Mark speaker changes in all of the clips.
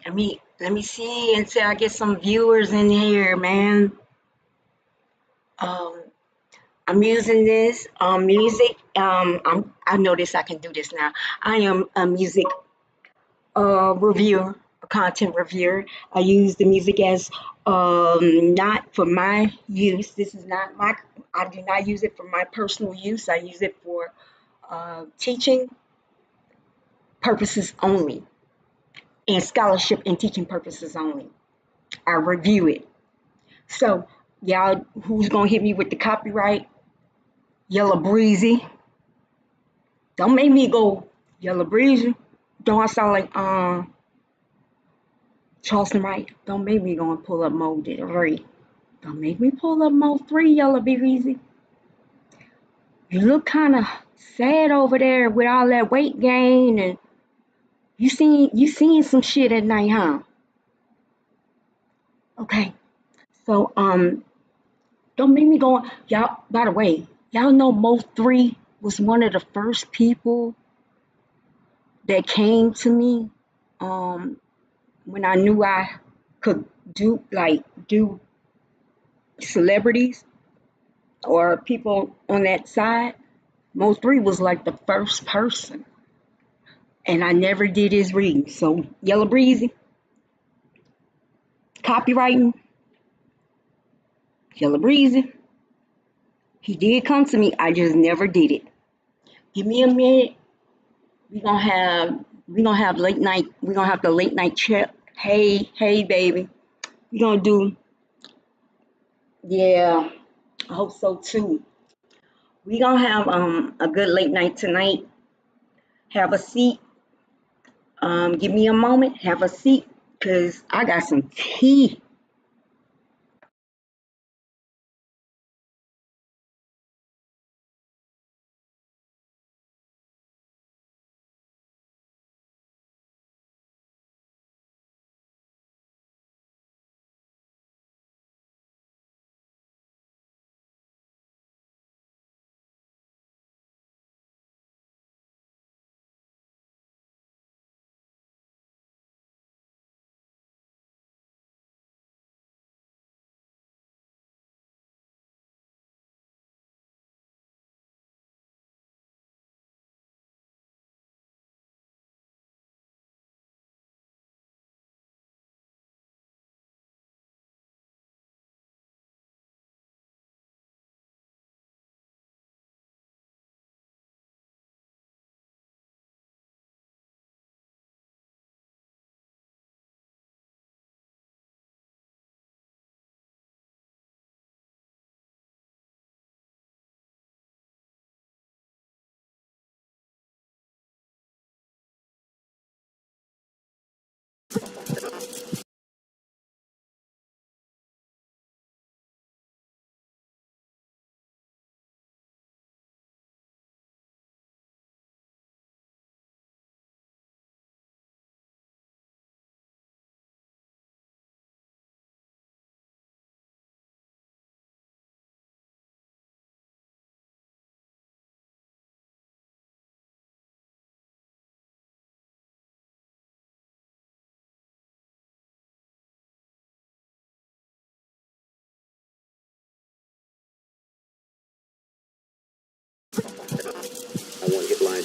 Speaker 1: Let me see until I get some viewers in here, man. Um, I'm using this music. I notice I can do this now. I am a music reviewer, a content reviewer. I use the music as not for my use. This is not my. I do not use it for my personal use. I use it for teaching purposes only and scholarship and teaching purposes only. I review it. So y'all, who's gonna hit me with the copyright? Yellow Breezy. Don't make me go Yellow Breezy. Don't I sound like Charleston Wright? Don't make me go and pull up Mo 3. Don't make me pull up Mo 3, Yellow Breezy. You look kind of sad over there with all that weight gain, and you seen some shit at night, huh? Okay. So don't make me go. Y'all, by the way, y'all know Mo 3 was one of the first people that came to me when I knew I could do celebrities or people on that side. Mo 3 was like the first person, and I never did his reading. So Yellow Breezy, copywriting, Yellow Breezy. He did come to me. I just never did it. Give me a minute. We gonna have late night. We gonna have the late night chat. Hey, baby. We gonna do. Yeah, I hope so too. We gonna have a good late night tonight. Have a seat. Give me a moment. Have a seat, cause I got some tea.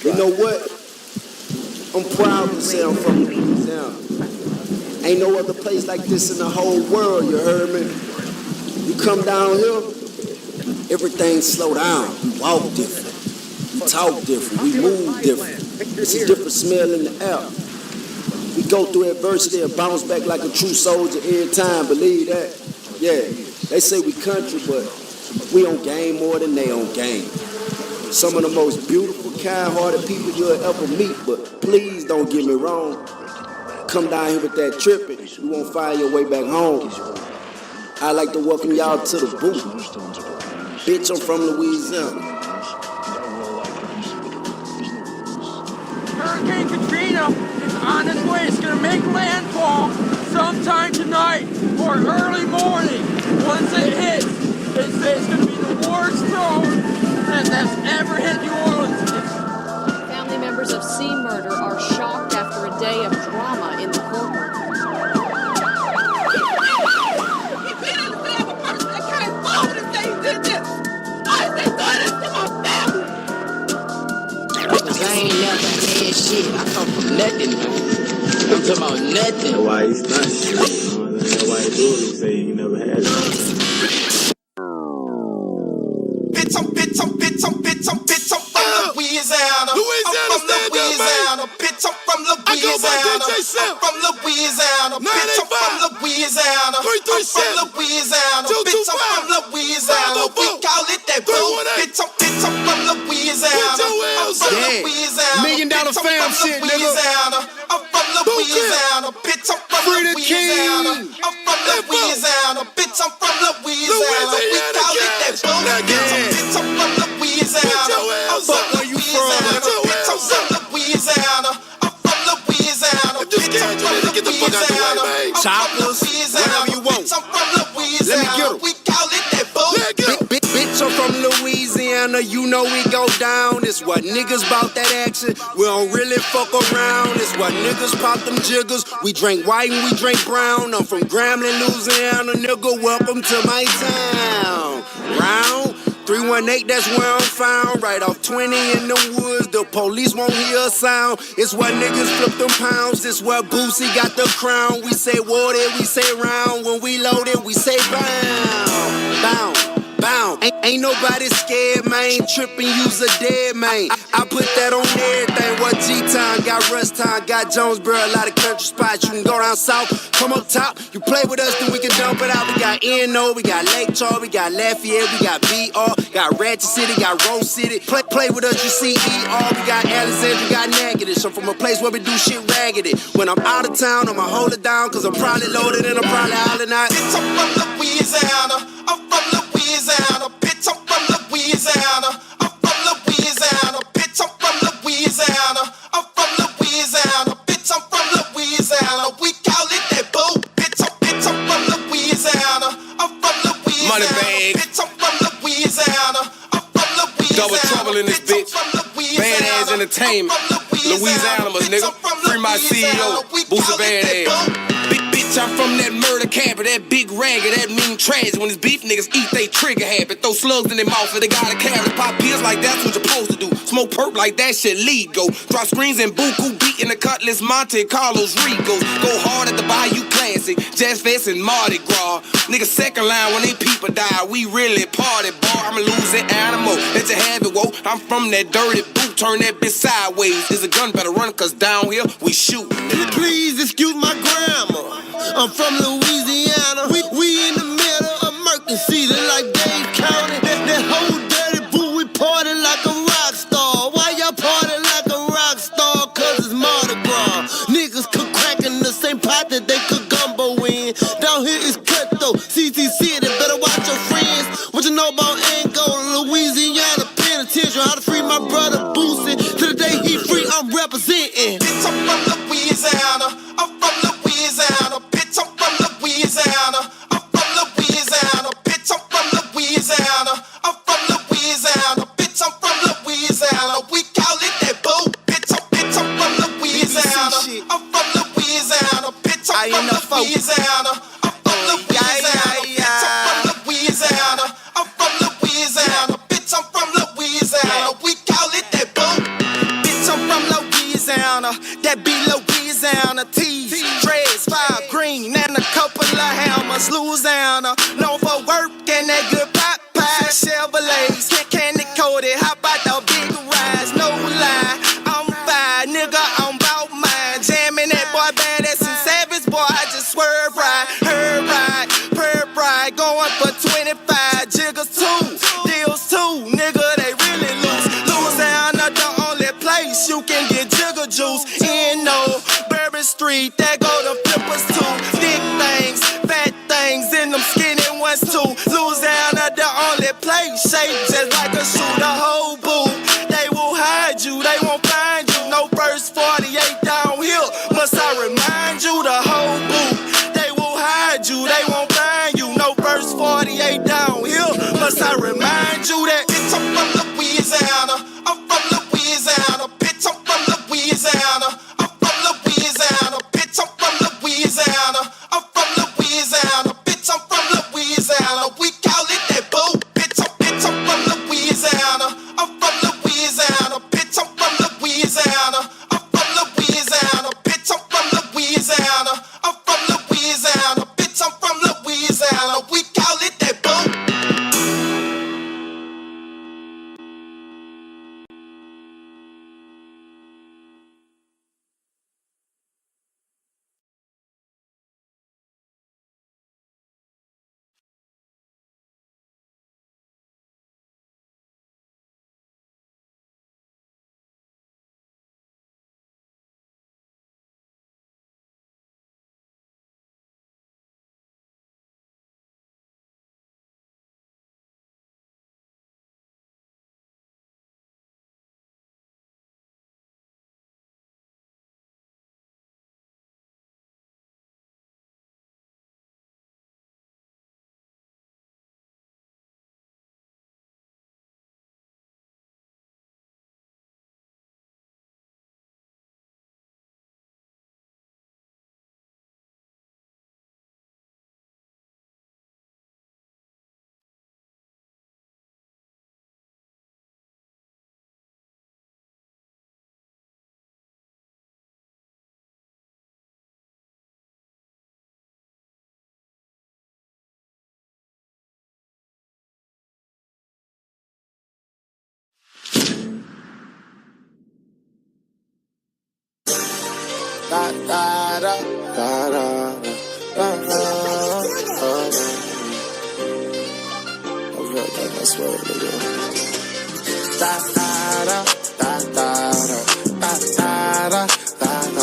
Speaker 2: You know what? I'm proud to say I'm from Louisiana. Ain't no other place like this in the whole world, you heard me? You come down here, everything slow down. We walk different, talk different, we move different. It's a different smell in the air. We go through adversity and bounce back like a true soldier every time, believe that? Yeah, they say we country, but we on game more than they on game. Some of the most beautiful, kind-hearted people you'll ever meet, but please don't get me wrong. Come down here with that tripping, you won't find your way back home. I'd like to welcome y'all to the booth. Bitch, I'm from Louisiana.
Speaker 3: Hurricane Katrina is on its way. It's going to make landfall sometime tonight or early morning. Once it hits, they say it's going to be the worst storm that's ever hit New Orleans.
Speaker 4: Family members of C murder are shocked after a day of drama in the courtroom. talking about nothing.
Speaker 5: That's why he's not shit. That's why he do it. He say he never had it.
Speaker 6: Bitch, I'm from Louisiana. I'm from Louisiana. Bitch, I'm from Louisiana. I'm from Louisiana. Bitch, I'm from Louisiana. I'm from Louisiana. Bitch, I'm from Louisiana. We call it that boo. Bitch, I'm from Louisiana. I'm from Louisiana.
Speaker 2: $1 million fam shit, nigga.
Speaker 6: I'm from Louisiana. Bitch, I'm from Louisiana. I'm from Louisiana. Bitch, I'm from Louisiana. We call it that boo. Bitch, I'm from Louisiana. I'm from Louisiana. Bitch, I'm from Louisiana. I'm from Louisiana. Bitch, I'm from Louisiana.
Speaker 2: Choppers, whatever you want.
Speaker 6: Bitch, I'm from Louisiana.
Speaker 2: Let me get 'em.
Speaker 6: We call it that boo.
Speaker 2: Bitch, I'm from Louisiana, you know we go down. It's what niggas bout that action. We don't really fuck around. It's what niggas pop them jiggers. We drink white and we drink brown. I'm from Grambling, Louisiana, nigga. Welcome to my town. Round 318, that's where I'm found. Right off 20 in the woods, the police won't hear a sound. It's where niggas flip them pounds. It's where Boosie got the crown. We say water, we say round. When we loaded, we say bound. Bound. Ain't nobody scared, man. Trippin', use a dead man. I put that on everything. What G-Town, got Rust Town, got Jonesboro, a lot of country spots. You can go down south, come up top. You play with us, then we can dump it out. We got N.O., we got Lake Charles, we got Lafayette, we got B.R., got Ratchet City, got Rose City. Play with us, you see E.R., we got Alexandria, we got Natchitoches. I'm from a place where we do shit raggedy. When I'm out of town, I'ma hold it down, cause I'm probably loaded and I'm probably out of night.
Speaker 6: Bitch, I'm from Louisiana. I'm from Louisiana. Bitch, I'm from Louisiana. I'm from Louisiana. Bitch, I'm from Louisiana. I'm from Louisiana. Bitch, I'm from Louisiana. We call it that boo. Bitch, I'm from Louisiana. I'm from Louisiana.
Speaker 3: Money bag.
Speaker 6: Bitch, I'm from Louisiana. I'm from Louisiana.
Speaker 3: Double trouble in this bitch. Badass entertainment. Louisiana, nigga. Free my CEO. Boosie Badass. Bitch, I'm from that murder camper, that big ragger, that mean trash. When it's beef, niggas eat they trigger habit. Throw slugs in their mouth and they gotta carry. Pop pills like that's what you're supposed to do. Smoke perp like that shit lead go. Drop screens and buku, beating the Cutlass, Monte Carlos Ricos. Go hard at the Bayou Classic, Jazz Fest and Mardi Gras. Niggas second line when they people die. We really party, bar. I'm a losing animal. Let you have it, whoa. I'm from that dirty boot. Turn that bitch sideways. Is a gun better run, cause down here we shoot.
Speaker 7: Please excuse my grammar. I'm from Louisiana. We in the middle of Merkin City like Dade County. That whole dirty boo, we party like a rock star. Why y'all party like a rock star? Cause it's Mardi Gras. Niggas cook crack in the same pot that they cook gumbo in. Down here is cutthroat. CT City, better watch your friends. What you know about Angola, Louisiana penitentiary? How to free my brother Boosie. To the day he free, I'm representing.
Speaker 6: Bitch, I'm from Louisiana. I'm from Louisiana. Bitch, I'm from Louisiana. I'm from Louisiana. Bitch, I'm from Louisiana. I'm from Louisiana. Bitch, I'm from Louisiana. We call it that boo. Bitch, I'm from Louisiana. I'm from Louisiana. Bitch, I'm from Louisiana. I'm from Louisiana. Bitch, I'm from Louisiana. I'm from Louisiana. Bitch, I'm from Louisiana. We call it that boo. Bitch, I'm from Louisiana. That be Louisiana. Tees, dreads, fire green, and a couple of hammers. Louisiana, known for work and that good pop pie. Chevrolets, candy coated. How about the big rise? No lie, I'm fine, nigga. I'm bout mine. Jamming that boy badass and savage boy. I just swerve right, her right, per ride. Going for 25 jiggers too, deals too, nigga. They really lose. Louisiana, the only place you can get jigger juice. In no Bourbon Street, that go to flippers too. Thick things, fat things, in them skinny ones too. Louisiana, the only place shaped just like a shoe. The whole boo, they will hide you, they won't find you. No first 48 down here, must I remind you? The whole boo, they will hide you, they won't find you. No first 48 down here, must I remind you that? Bitch, I'm from Louisiana. I'm from Louisiana. Bitch, I'm from Louisiana. I'm from Louisiana. Bitch, I'm from Louisiana. I'm from Louisiana. Bitch, I'm from Louisiana. We call it that boo. Bitch, I'm from Louisiana.
Speaker 7: da da da da da da da. That's what it is. Da da da da da da da da da.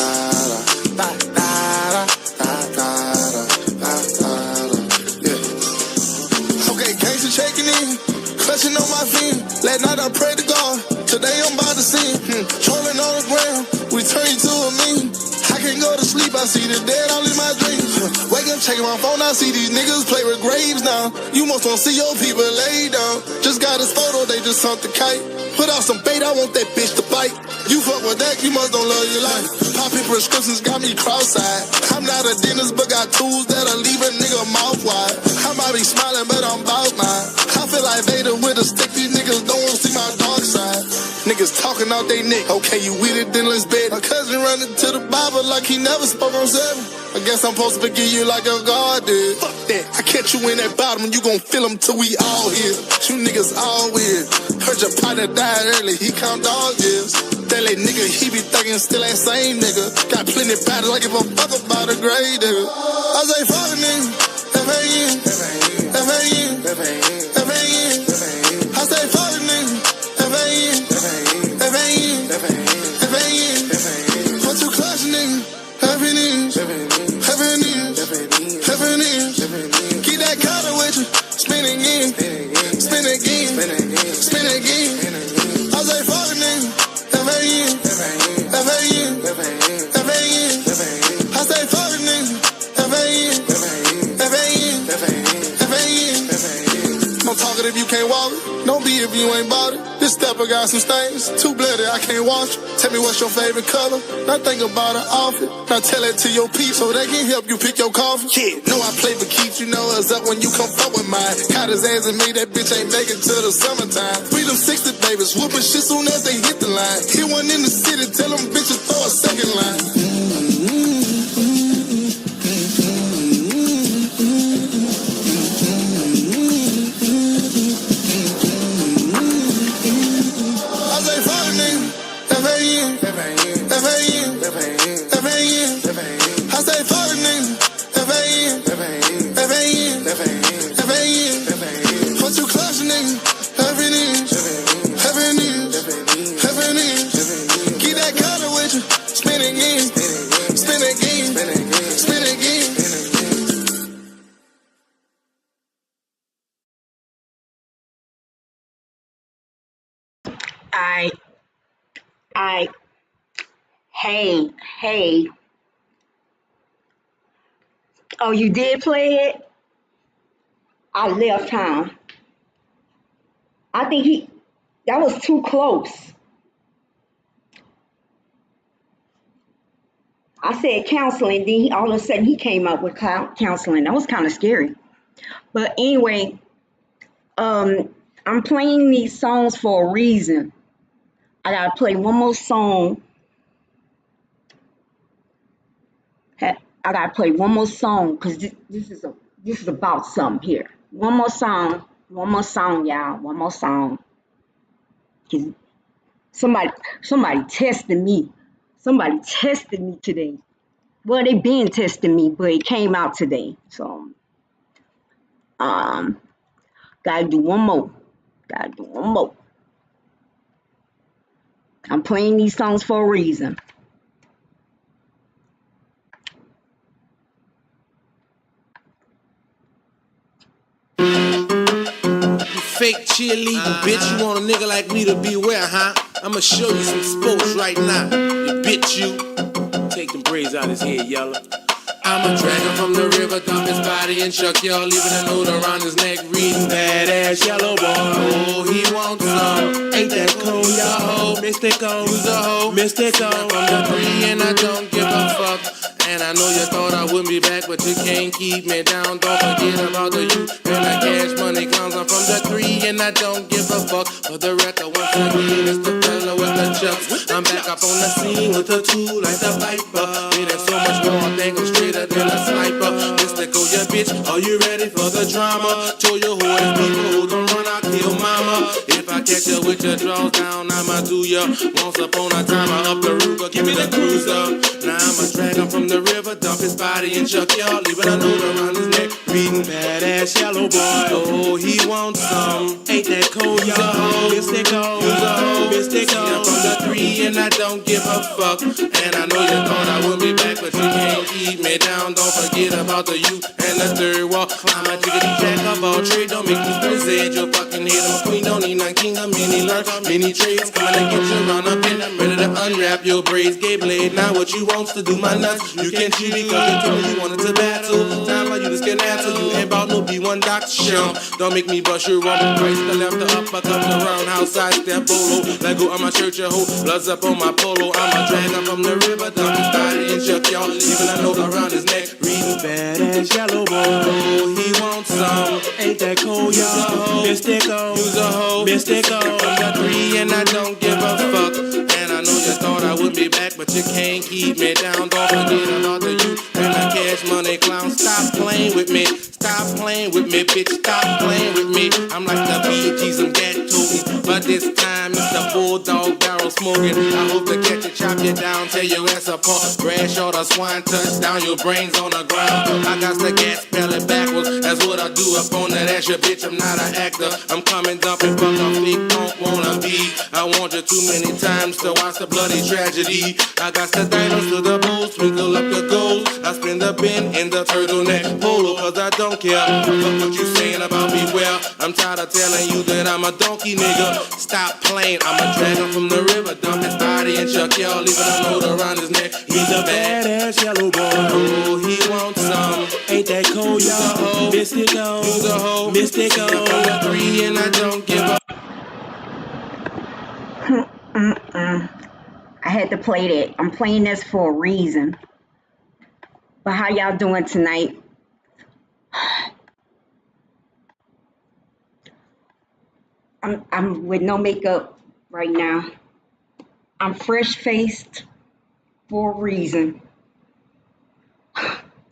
Speaker 7: Okay, gangsta checking in, clutching on my feet. Last night I prayed to God, today I'm about to sin. Trolling on the ground, we turn you to a meme. I can't go to sleep, I see the dead all in my dreams. Wake up, checking my phone, I see these niggas play with graves now. You most won't see your people lay down. Just got his photo, they just humped the kite. Put out some bait, I want that bitch to bite. You fuck with that, you must don't love your life. Popping prescriptions got me cross-eyed. I'm not a dentist, but got tools that'll leave a nigga mouth wide. I might be smiling, but I'm bout mine. I feel like Vader with a stick, these niggas don't want to see my dark side. Niggas talking out they neck, okay, you with it, then let's bet. My cousin running to the Bible like he never spoke on 7. I guess I'm supposed to forgive you like a God did. Fuck that, I catch you in that bottom and you gon' feel him till we all here. You niggas all weird. Heard your partner died early, he count dog years. That little nigga, he be thuggin' still that same nigga. Got plenty of battles, I give a fuck about a grade nigga. I say fuck a nigga, F-A-N, F-A-N, F-A-N. I say fuck a nigga, F-A-N, F-A-N, F-A-N. Put you clutch nigga, F-A-N, F-A-N, F-A-N. Keep that cutter with you, spin again, spin again, spin again. I say fuck a nigga. F-A-N, F-A-N, F-A-N. I say fuck a nigga, F-A-N, F-A-N, F-A-N. Don't talk it if you can't walk it. Don't be if you ain't bought it. This stepper got some stains, too bloody, I can't wash it. Tell me what's your favorite color. Now think about an outfit. Now tell it to your peeps so they can help you pick your coffin. Yeah, know I play for keeps, you know it's up when you come fuck with mine. Caught his ass and made that bitch ain't make it till the summertime. Freedom 60 babies, whooping shit soon as they hit the line. Hit one in the city, tell them bitches throw a second line.
Speaker 1: Hey. Oh, you did play it? I left town. I think that was too close. I said counseling, then all of a sudden he came up with counseling. That was kind of scary. But anyway, I'm playing these songs for a reason. I gotta play one more song. I gotta play one more song because this is about something here. One more song, y'all. One more song. 'Cause somebody testing me. Somebody tested me today. Well, they been testing me, but it came out today. So, gotta do one more. I'm playing these songs for a reason.
Speaker 4: Fake cheerleading, bitch. You want a nigga like me to beware, huh? I'ma show you some sports right now. You bitch, you. Take them braids out his head, yellow. I'ma drag him from the river, dump his body and chuck y'all, leaving a note around his neck, reading badass yellow boy. Oh, he wants some. Ain't that cool, y'all? Mystical, who's a hoe? Mystical from the 3 and I don't give a fuck. And I know you thought I wouldn't be back, but you can't keep me down. Don't forget about the youth and the cash money clowns. I'm from the 3 and I don't give a fuck. For the record, once again, it's the fella with the chucks. I'm back up on the scene with a tool like the Viper. It is so much more, I think I'm straighter than a sniper. Mystical, your bitch, are you ready for the drama? Show your whole ass people who don't run, I'll kill mama. If I catch you with your drawers down, I'ma do ya. Once upon a time, I up the Ruger, give me the cruiser. Now I'ma drag him from the river, dump his body in chuck y'all, leaving a note around his neck, reading badass yellow boy. Oh, he wants some. Ain't that cold, y'all? Mystical, mystical. I'm from the 3 and I don't give a fuck. And I know you thought I would be back, but you can't keep me down. Don't forget about the youth and the third wall. I'm a jiggity jack of all trade. Don't make me present your fucking head. I'm a queen, don't need none kingdom. Many learn, many trades. Coming to get you run up in. I'm ready to unwrap your braids. Gay blade, now what you wants to do my nuts. You can't cheat because you told me you wanted to battle. Time for you to skin answer. You ain't about no B1 Dr. Shum. Don't make me bust your rumble. Price the left, the uppercut, the roundhouse, side step, bolo. Let go of my church, a hoe. Bloods up on my polo. I'm a drag him from the river, dump his body in chuck y'all. Leaving a note around his neck, reading badass yellow boy. Oh, he wants some. Ain't that cold, y'all? Mystical, use a hoe, mystical. From the 3 and I don't give a fuck. And I know you thought I would be back, but you can't keep me down. Don't forget about the youth and the cash money clown. Stop playing with me. Stop playing with me, bitch. Stop playing with me. I'm like the BG's, I'm Gattoon. But this time it's the bulldog barrel smoking. I hope to catch you, chop you down, tear your ass apart. Grass or the swine touch down your brains on the ground. I got the gas pedal backwards. That's what I do up on that ass, your bitch. I'm not an actor. I'm coming dumping, fuck a fake, don't wanna be. I want you too many times to watch the bloody tragedy. I got the diamonds to the bulls, sprinkle up the gold. I spin the bin in the turtleneck polo, cause I don't care. Fuck what you saying about me, well, I'm tired of telling you that I'm a donkey nigga. Stop playing, I'm a drag him from the river, dump his body in chuck y'all, leaving a note around his neck. He's a badass yellow boy. Oh, he wants some. Ain't that cold, y'all? Mystical, who's a hoe? Mystical. From the 3 and I don't give a.
Speaker 1: I had to play that. I'm playing this for a reason. But how y'all doing tonight? I'm with no makeup right now. I'm fresh faced for a reason.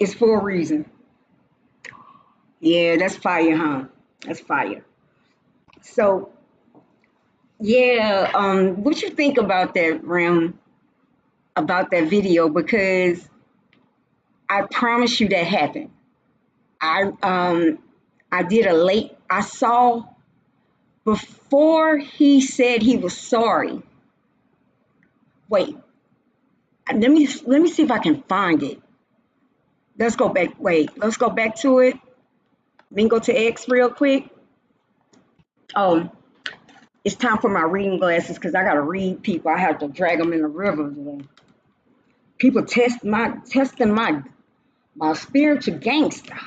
Speaker 1: It's for a reason. Yeah, that's fire, huh? That's fire. So yeah, what you think about that, Ram? About that video? Because I promise you that happened. I did a late. I saw before he said he was sorry. Wait, let me see if I can find it. Let's go back. Wait, let's go back to it. Let me go to X real quick. Oh, it's time for my reading glasses because I gotta read people. I have to drag them in the river. People testing my spiritual gangster.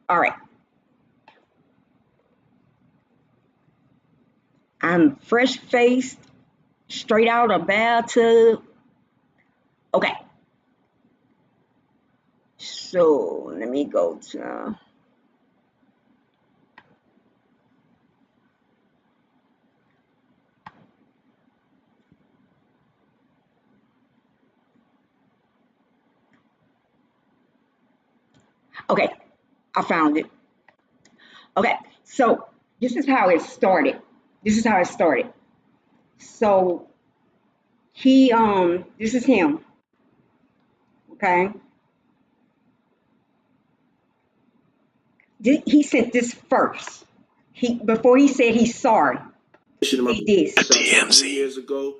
Speaker 1: All right, I'm fresh faced, straight out of bathtub. Okay, so let me go to. Okay, I found it. Okay, so this is how it started. This is how it started. So this is him. Okay, he sent this first. He before he said he's sorry. He did.
Speaker 2: DMZ. Years ago,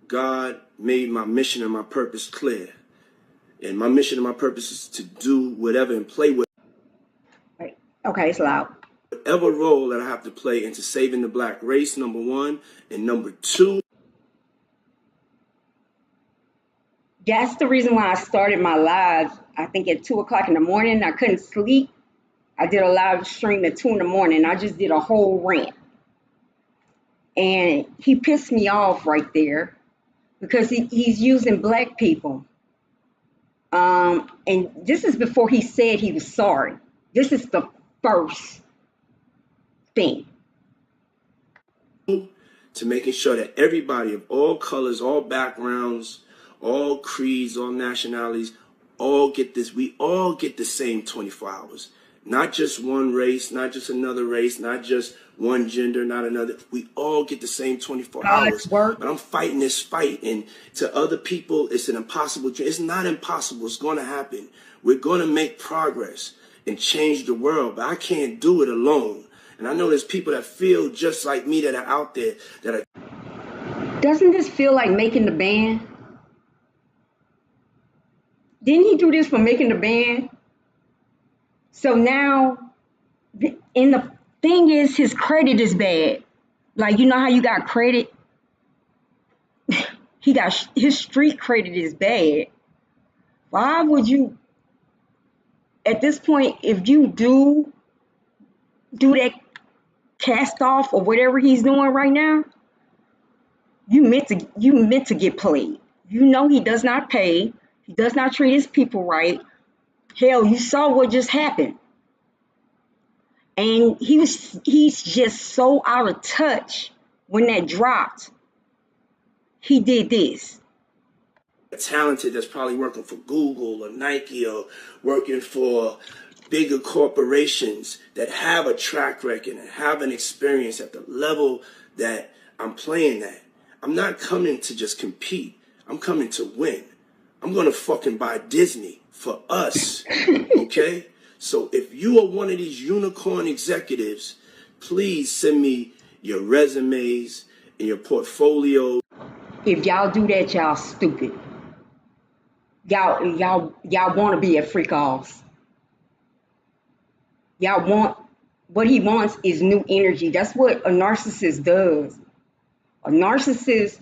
Speaker 2: God made my mission and my purpose clear. And my mission and my purpose is to do whatever and play with
Speaker 1: Right. Okay, it's loud.
Speaker 2: whatever role that I have to play into saving the black race, number one. And number two.
Speaker 1: That's the reason why I started my live. I think at 2 o'clock in the morning. I couldn't sleep. I did a live stream at 2 in the morning. I just did a whole rant. And he pissed me off right there because he's using black people. And this is before he said he was sorry. This is the first thing.
Speaker 2: To making sure that everybody of all colors, all backgrounds, all creeds, all nationalities, all get this. We all get the same 24 hours.
Speaker 4: Not just one race, not just another race, not just one gender, not another. We all get the same 24 hours.
Speaker 1: God's work.
Speaker 4: But I'm fighting this fight, and to other people, it's an impossible dream. It's not impossible. It's going to happen. We're going to make progress and change the world, but I can't do it alone. And I know there's people that feel just like me that are out there that are.
Speaker 1: Doesn't this feel like making the band? Didn't he do this for making the band? So now, and the thing is, his credit is bad. Like, you know how you got credit? His street credit is bad. Why would you, at this point, if you do that cast off or whatever he's doing right now, you meant to get played. You know he does not pay. He does not treat his people right. Hell, you saw what just happened. And he's just so out of touch when that dropped. He did this.
Speaker 4: Talented that's probably working for Google or Nike or working for bigger corporations that have a track record and have an experience at the level that I'm playing at. I'm not coming to just compete. I'm coming to win. I'm going to fucking buy Disney for us, okay? So if you are one of these unicorn executives, please send me your resumes and your portfolio.
Speaker 1: If y'all do that, y'all stupid. Y'all want to be at freak offs. Y'all want, what he wants is new energy. That's what a narcissist does. A narcissist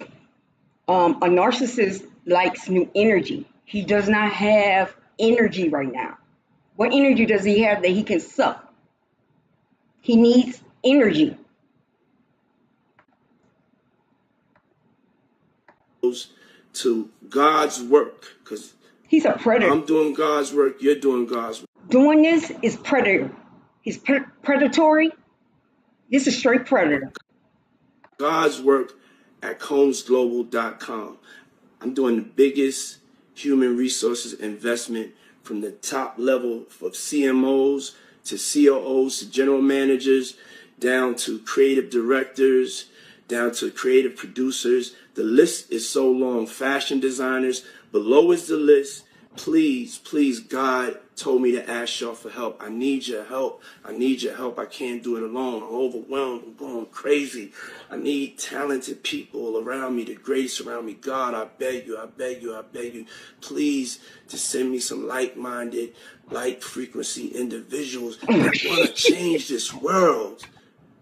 Speaker 1: likes new energy. He does not have energy right now. What energy does he have that he can suck? He needs energy.
Speaker 4: To God's work, because
Speaker 1: he's a predator.
Speaker 4: I'm doing God's work, you're doing God's work.
Speaker 1: Doing this is predator. He's predatory. This is straight predator.
Speaker 4: God's work at combsglobal.com. I'm doing the biggest human resources investment from the top level of CMOs to COOs to general managers, down to creative directors, down to creative producers. The list is so long. Fashion designers. Below is the list. Please, please, God told me to ask y'all for help. I need your help. I need your help. I can't do it alone. I'm overwhelmed. I'm going crazy. I need talented people around me, the greatest around me. God, I beg you, I beg you, I beg you, please, to send me some like-minded, like-frequency individuals that want to change this world.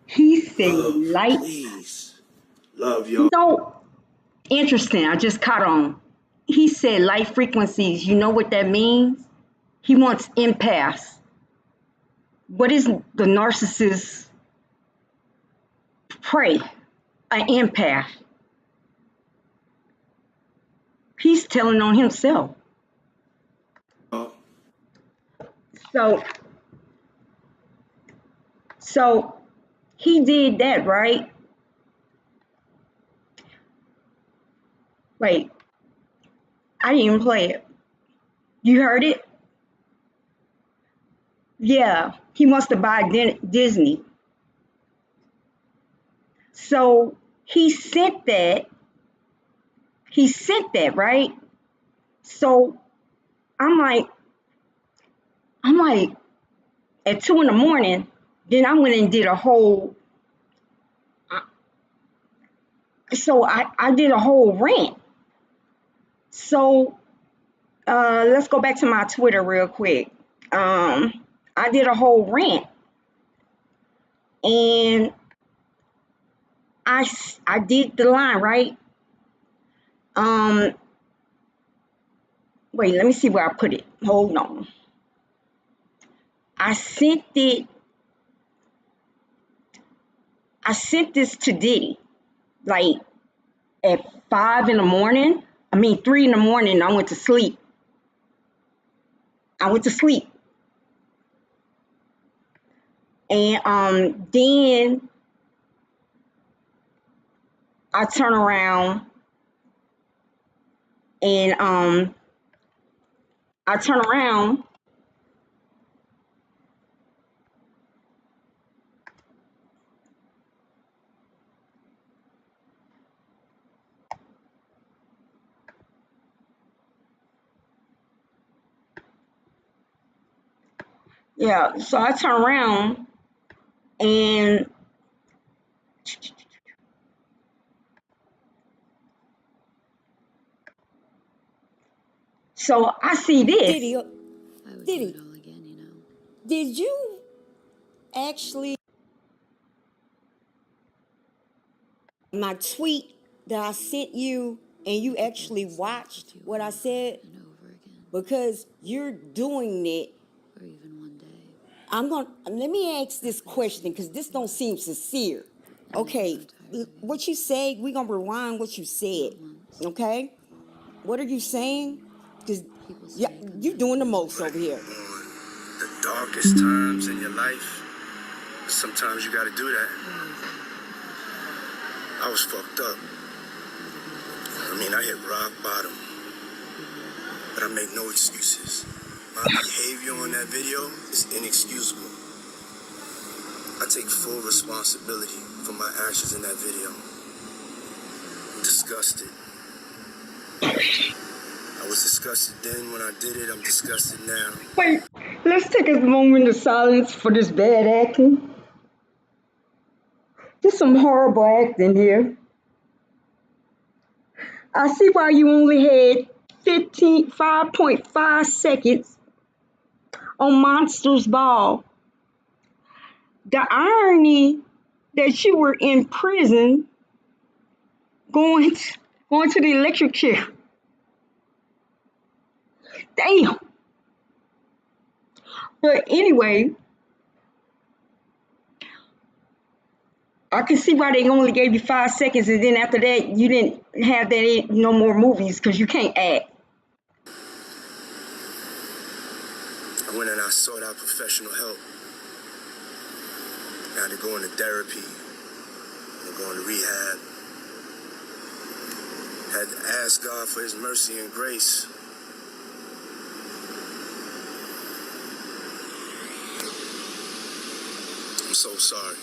Speaker 1: He said,
Speaker 4: love, please. Love, y'all.
Speaker 1: So interesting. I just caught on. He said light frequencies. You know what that means? He wants empaths. What is the narcissist prey? An empath. He's telling on himself. So he did that, right? Wait, I didn't even play it. You heard it? Yeah, he wants to buy Disney. So he sent that. Right? So I'm like, at 2 a.m, then I went and did a whole, I did a whole rant. So let's go back to my Twitter real quick. I did a whole rant, and I did the line, right? Wait, let me see where I put it. Hold on. I sent this to Diddy, like at 5 in the morning. 3 in the morning. I went to sleep. And then I turn around and Yeah, so I turn around and so I see this.
Speaker 8: Diddy, did you actually my tweet that I sent you and you actually watched what I said? Because you're doing it. Let me ask this question because this don't seem sincere. Okay, what you say, we're gonna rewind what you said. Okay? What are you saying? Because you doing the most over here.
Speaker 2: The darkest times in your life, sometimes you gotta do that. I was fucked up. I mean, I hit rock bottom. But I make no excuses. My behavior on that video is inexcusable. I take full responsibility for my actions in that video. I'm disgusted. I was disgusted then when I did it. I'm disgusted now.
Speaker 1: Wait, let's take a moment of silence for this bad acting. There's some horrible acting here. I see why you only had 5.5 seconds on Monsters Ball. The irony that you were in prison going to the electric chair. Damn. But anyway, I can see why they only gave you 5 seconds, and then after that, you didn't have that no more movies because you can't act.
Speaker 2: I went and I sought out professional help. I had to go into therapy and go into rehab. Had to ask God for his mercy and grace. I'm so sorry.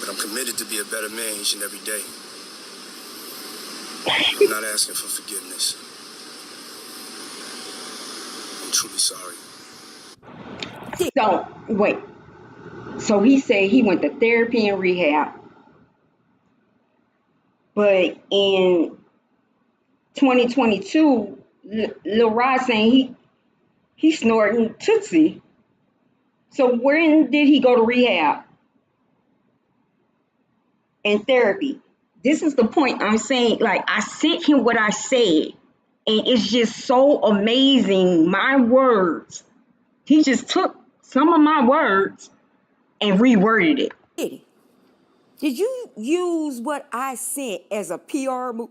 Speaker 2: But I'm committed to be a better man each and every day. I'm not asking for forgiveness. I'm truly sorry.
Speaker 1: So, wait. So he said he went to therapy and rehab. But in 2022, Lil Rod saying he snorting Tootsie. So when did he go to rehab and therapy? This is the point I'm saying. Like, I sent him what I said, and it's just so amazing. My words. He just took some of my words and reworded it.
Speaker 8: Did you use what I sent as a PR move?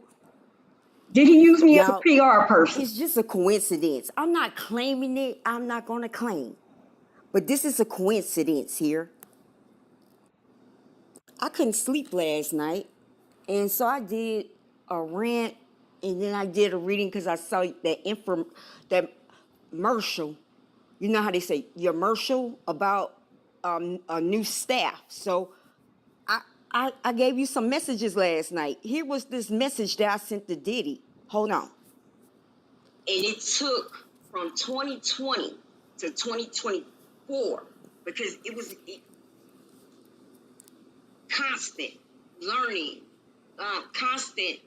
Speaker 1: Did he use me as a PR person?
Speaker 8: It's just a coincidence. I'm not claiming it. I'm not going to claim. But this is a coincidence here. I couldn't sleep last night. And so I did a rant and then I did a reading because I saw that commercial. You know how they say your commercial about a new staff. So I gave you some messages last night. Here was this message that I sent to Diddy. Hold on. And it took from 2020 to 2024 because it was constant learning, constant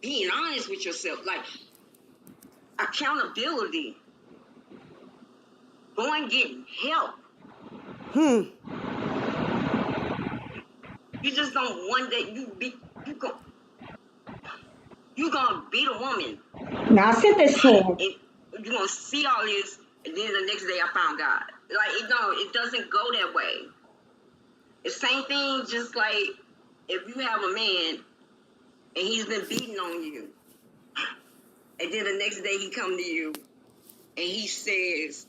Speaker 8: being honest with yourself, like accountability, going getting help. You just don't one day you gonna beat a woman.
Speaker 1: Now I sent this to him.
Speaker 8: You're gonna see all this, and then the next day I found God. Like it doesn't go that way. The same thing, just like if you have a man and he's been beating on you, and then the next day he come to you and he says,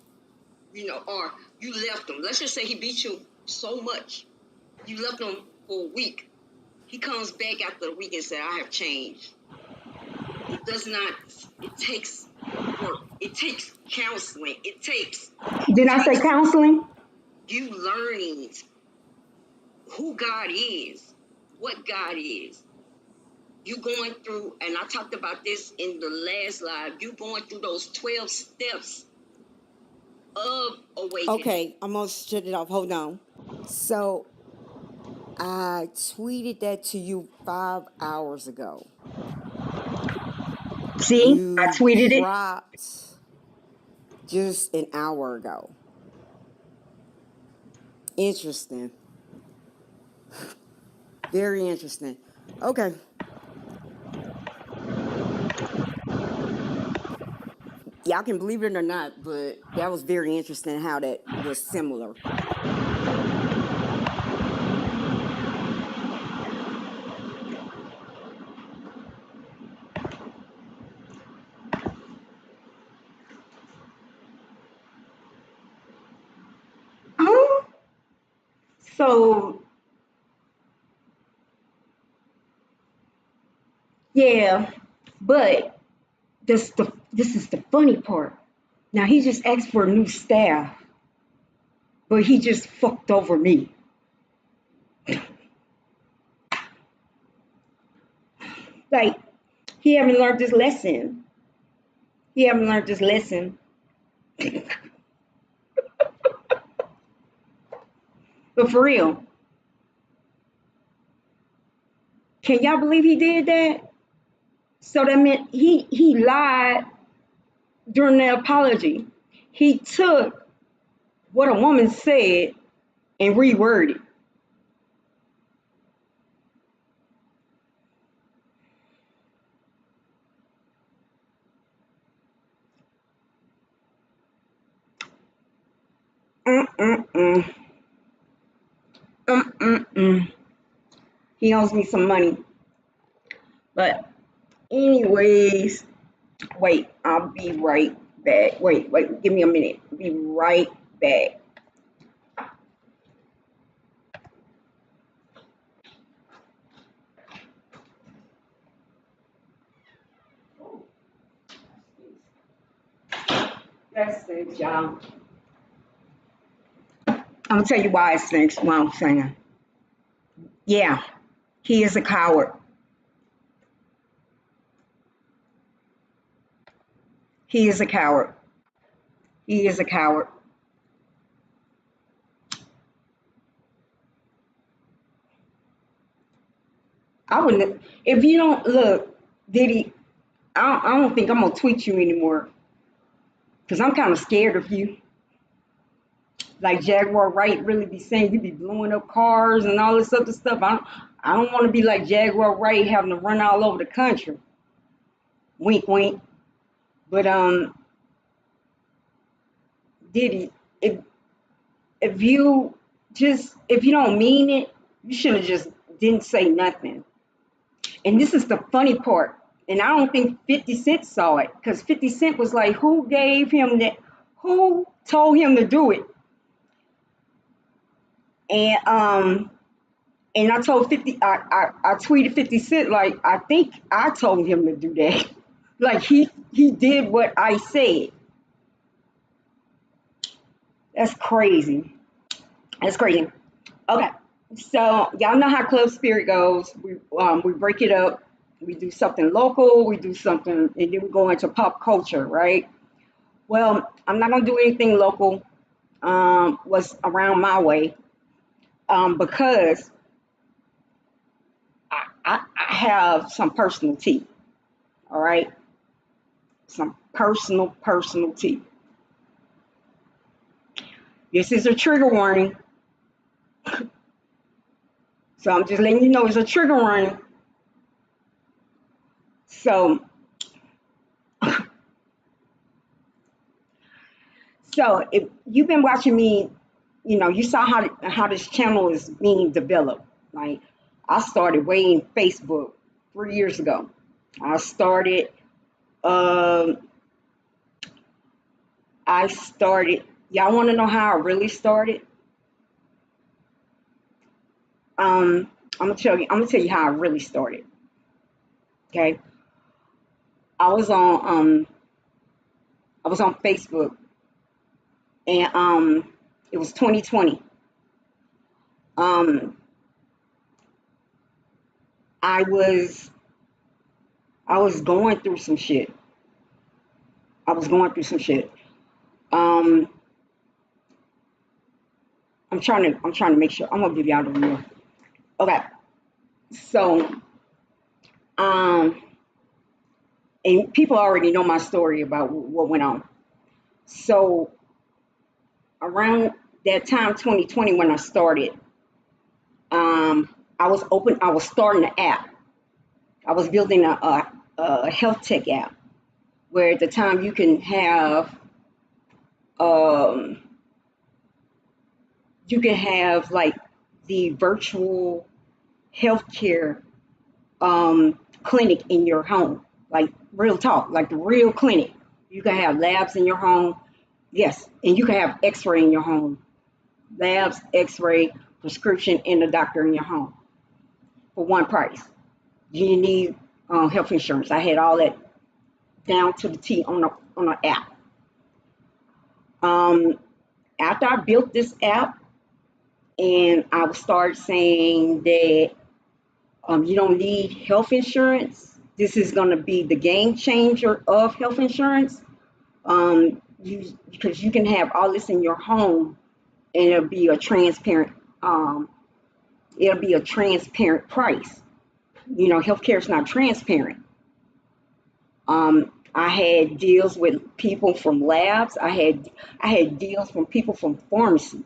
Speaker 8: or you left him. Let's just say he beat you so much, you left him for a week. He comes back after a week and says, I have changed. It does not, it takes work. It takes counseling. It takes...
Speaker 1: Did I say counseling?
Speaker 8: You learning who God is, what God is. you going through, and I talked about this in the last live, you going through those 12 steps of awakening.
Speaker 1: Okay, I'm gonna shut it off. Hold on. So I tweeted that to you 5 hours ago.
Speaker 8: See, I
Speaker 1: You
Speaker 8: tweeted it.
Speaker 1: dropped just an hour ago. Interesting. Very interesting. Okay. Y'all can believe it or not, but that was very interesting how that was similar. So yeah, but this is the funny part. Now he just asked for a new staff, but he just fucked over me. Like he haven't learned this lesson. He haven't learned this lesson. But for real, can y'all believe he did that? So that meant he lied during the apology. He took what a woman said and reworded. Mm-mm-mm. Mm-mm-mm. He owes me some money. But anyways, wait, I'll be right back. Wait, give me a minute. I'll be right back. That's it, y'all. I'm gonna tell you why it stinks. What I'm saying. Yeah, he is a coward. He is a coward. He is a coward. I wouldn't. If you don't look, Diddy, I don't think I'm gonna tweet you anymore because I'm kind of scared of you. Like Jaguar Wright really be saying you be blowing up cars and all this other stuff. I don't want to be like Jaguar Wright having to run all over the country. Wink, wink. But Diddy, if you if you don't mean it, you should have just didn't say nothing. And this is the funny part. And I don't think 50 Cent saw it because 50 Cent was like, who gave him that? Who told him to do it? And and I told 50, I tweeted 50 Cent like I think I told him to do that. Like he did what I said. That's crazy. That's crazy. Okay, so y'all know how Club Spirit goes. We break it up. We do something local. We do something, and then we go into pop culture, right? Well, I'm not gonna do anything local. What's around my way? Because I have some personal tea. All right, some personal tea. This is a trigger warning. So I'm just letting you know it's a trigger warning. So So if you've been watching me, you saw how this channel is being developed. Like I started way in Facebook 3 years ago. I started. Um, I started. Y'all want to know how I really started? I'm gonna tell you. I'm gonna tell you how I really started. Okay. I was on. I was on Facebook, and it was 2020. Um, I was I was going through some shit. I was going through some shit. Um, I'm trying to make sure. I'm gonna give y'all the real. Okay, so um, and people already know my story about what went on. So around that time, 2020, when I started, I was starting an app. I was building a health tech app where at the time um, you can have like the virtual healthcare clinic in your home, like real talk, like the real clinic. You can have labs in your home, yes, and you can have X-ray in your home, labs, X-ray, prescription, and a doctor in your home for one price. You need health insurance. I had all that down to the T on the app. Um, After I built this app, and I would start saying that you don't need health insurance. This is going to be the game changer of health insurance. Because you can have all this in your home, and it'll be a transparent price. Healthcare is not transparent. I had deals with people from labs. I had deals from people from pharmacies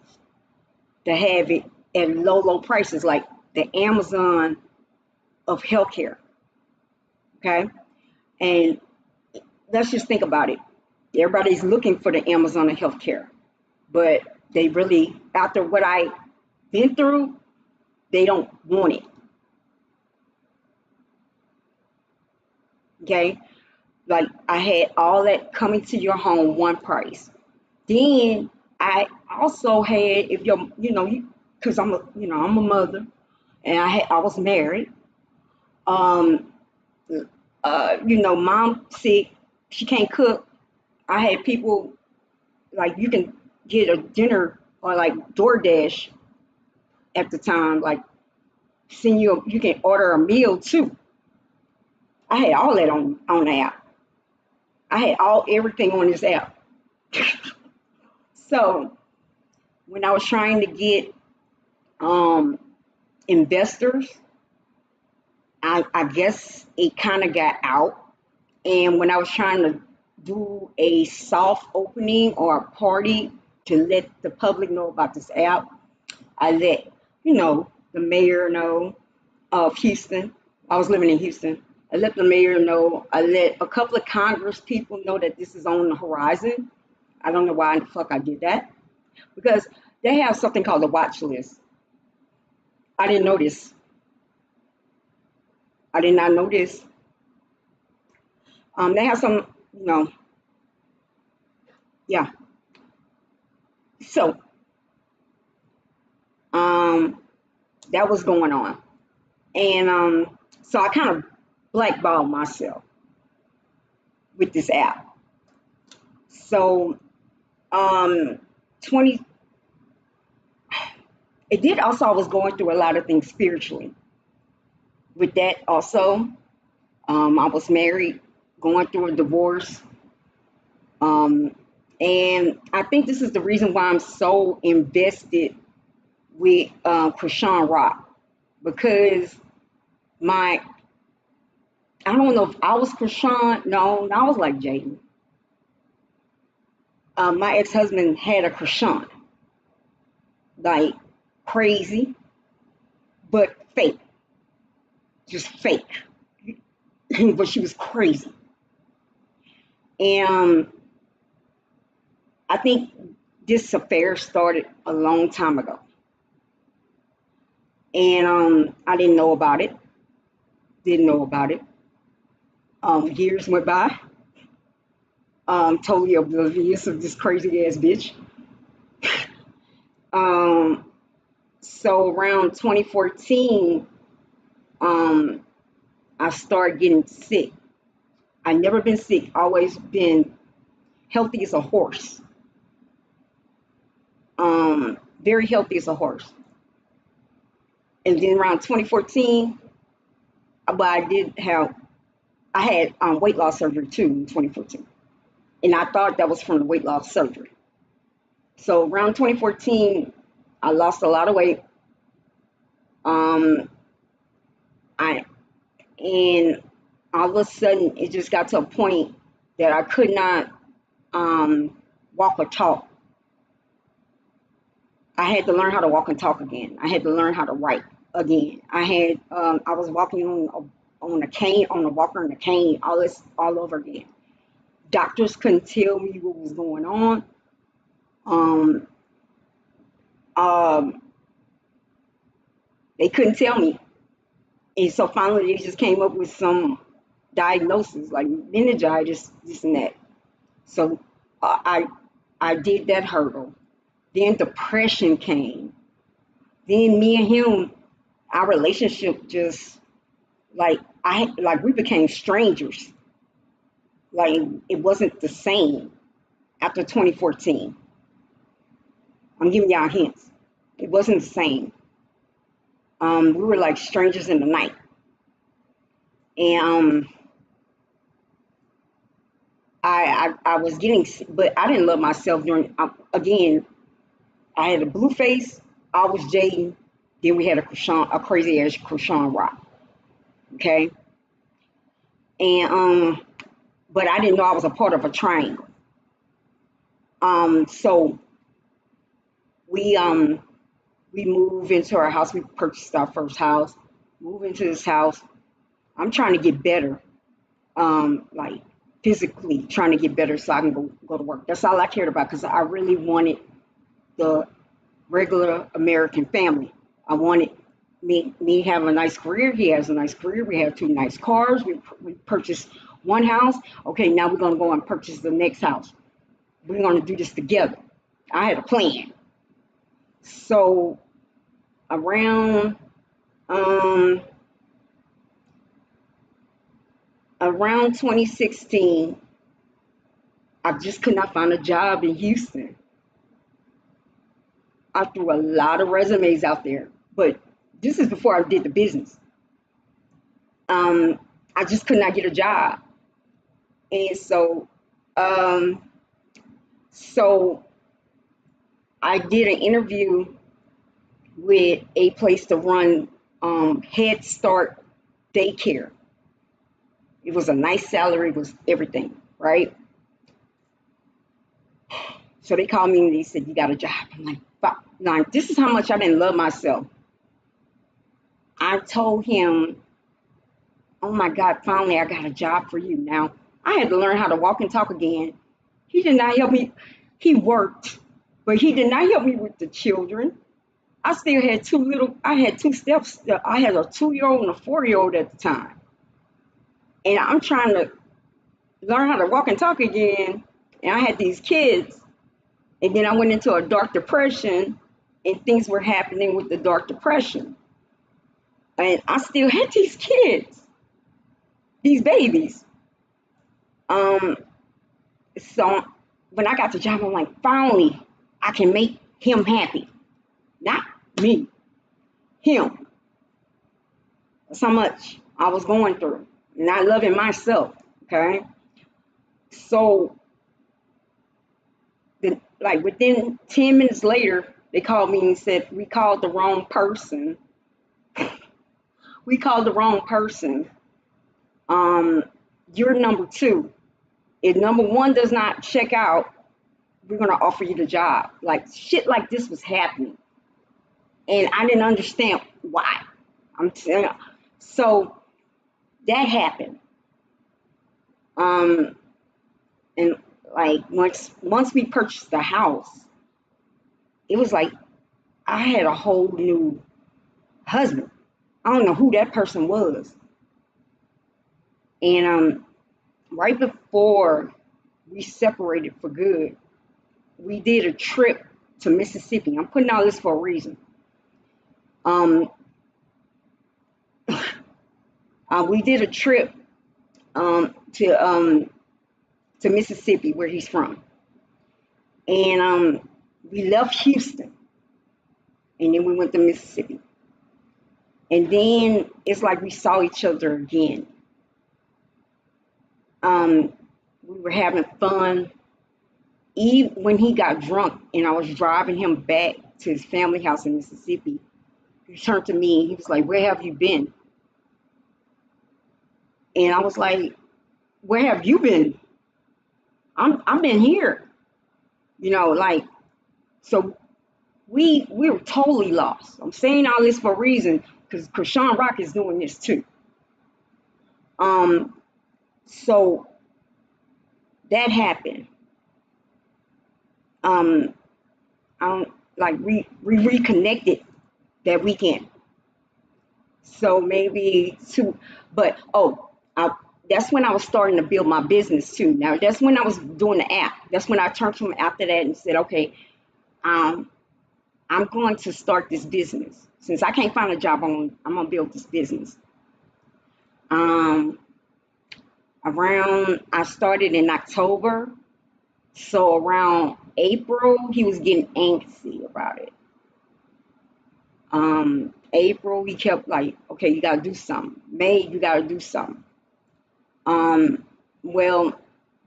Speaker 1: to have it at low prices, like the Amazon of healthcare. Okay, and let's just think about it. Everybody's looking for the Amazon of healthcare, but they really, after what I been through, they don't want it. Okay, like I had all that coming to your home one price. Then I also had, if you're, because I'm a mother, and I was married. Um, Mom sick, she can't cook. I had people, like, you can get a dinner or like DoorDash at the time, like you can order a meal too. I had all that on the app. I had everything on this app. So when I was trying to get um investors, I guess it kind of got out. And when I was trying to do a soft opening or a party to let the public know about this app, I let, the mayor know of Houston. I was living in Houston. I let the mayor know. I let a couple of Congress people know that this is on the horizon. I don't know why the fuck I did that. Because they have something called the watch list. I didn't know this. I did not know this. They have some, yeah. So um, that was going on. And so I kind of blackballed myself with this app. So 20, it did also, I was going through a lot of things spiritually. With that also, I was married, going through a divorce. Um, and I think this is the reason why I'm so invested with Krishan Rock, because my, I don't know if I was Krishan. No, I was like Jaden. My ex-husband had a Krishan, like crazy, but fake, just fake. But she was crazy. And I think this affair started a long time ago. And I didn't know about it. Didn't know about it. Years went by. Totally oblivious of this crazy ass bitch. Um, so around 2014, um, I started getting sick. I never been sick. Always been healthy as a horse. Very healthy as a horse. And then around 2014, but I did have I had weight loss surgery too in 2014, and I thought that was from the weight loss surgery. So around 2014, I lost a lot of weight. Um, I and all of a sudden it just got to a point that I could not walk or talk. I had to learn how to walk and talk again. I had to learn how to write again. I was walking on a cane, on a walker and a cane, all over again. Doctors couldn't tell me what was going on. Um, um, they couldn't tell me, and so finally they just came up with some diagnosis like meningitis, this and that. So I did that hurdle. Then depression came. Then me and him, our relationship just like we became strangers. Like it wasn't the same after 2014. I'm giving y'all hints. It wasn't the same. We were like strangers in the night, and I was getting, but I didn't love myself during. Again, I had a blue face. I was Jaden. Then we had a crazy ass Krishan Rock. Okay, and but I didn't know I was a part of a triangle. So we we moved into our house. We purchased our first house. Move into this house. I'm trying to get better, like physically trying to get better so I can go to work. That's all I cared about because I really wanted the regular American family. I wanted me have a nice career. He has a nice career. We have two nice cars. We purchased one house. Okay, now we're gonna go and purchase the next house. We're gonna do this together. I had a plan. So around um around 2016, I just could not find a job in Houston. I threw a lot of resumes out there, but this is before I did the business. Um, I just could not get a job, and um, so I did an interview with a place to run Head Start daycare. It was a nice salary, it was everything, right? So they called me and they said, "You got a job." I'm like, "Fuck." Now, this is how much I didn't love myself. I told him, "Oh my God, finally I got a job for you." Now, I had to learn how to walk and talk again. He did not help me. He worked, but he did not help me with the children. I still had I had two steps. I had a 2-year old and a 4-year old at the time. And I'm trying to learn how to walk and talk again. And I had these kids. And then I went into a dark depression, and things were happening with the dark depression. And I still had these kids, these babies. Um, so when I got the job, I'm like, finally, I can make him happy. Not me, him. That's how much I was going through. Not loving myself. Okay. So like within 10 minutes later, they called me and said, "We called the wrong person. We called the wrong person. Um, you're number two. If number one does not check out, we're gonna offer you the job." Like shit like this was happening. And I didn't understand why. I'm telling you. So that happened. Um, and like once we purchased the house, it was like I had a whole new husband. I don't know who that person was. And right before we separated for good, we did a trip to Mississippi. I'm putting all this for a reason. Um, we did a trip to Mississippi, where he's from, and we left Houston, and then we went to Mississippi, and then it's like we saw each other again. We were having fun. Even when he got drunk and I was driving him back to his family house in Mississippi, he turned to me and he was like, "Where have you been?" And I was like, "Where have you been? I've been here." Like, so we were totally lost. I'm saying all this for a reason because Krishan Rock is doing this too. Um, so that happened. Um, I don't like we reconnected that weekend. So maybe two, but that's when I was starting to build my business too. Now that's when I was doing the app. That's when I turned to him after that and said, okay, um, I'm going to start this business. Since I can't find a job, I'm gonna build this business. Um, Around I started in October, so around April he was getting antsy about it. April he kept like, okay, you gotta do something. May you gotta do something. Um, well,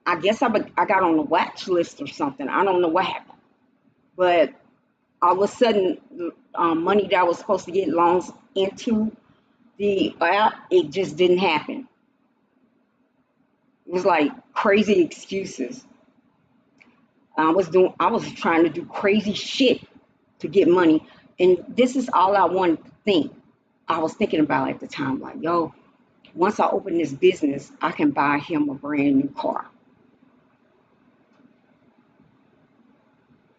Speaker 1: I guess I got on the watch list or something. I don't know what happened, but all of a sudden, money that I was supposed to get loans into the app, it just didn't happen. It was like crazy excuses. I was trying to do crazy shit to get money, and this is all I wanted to think. I was thinking about at the time, like, yo, once I open this business, I can buy him a brand new car.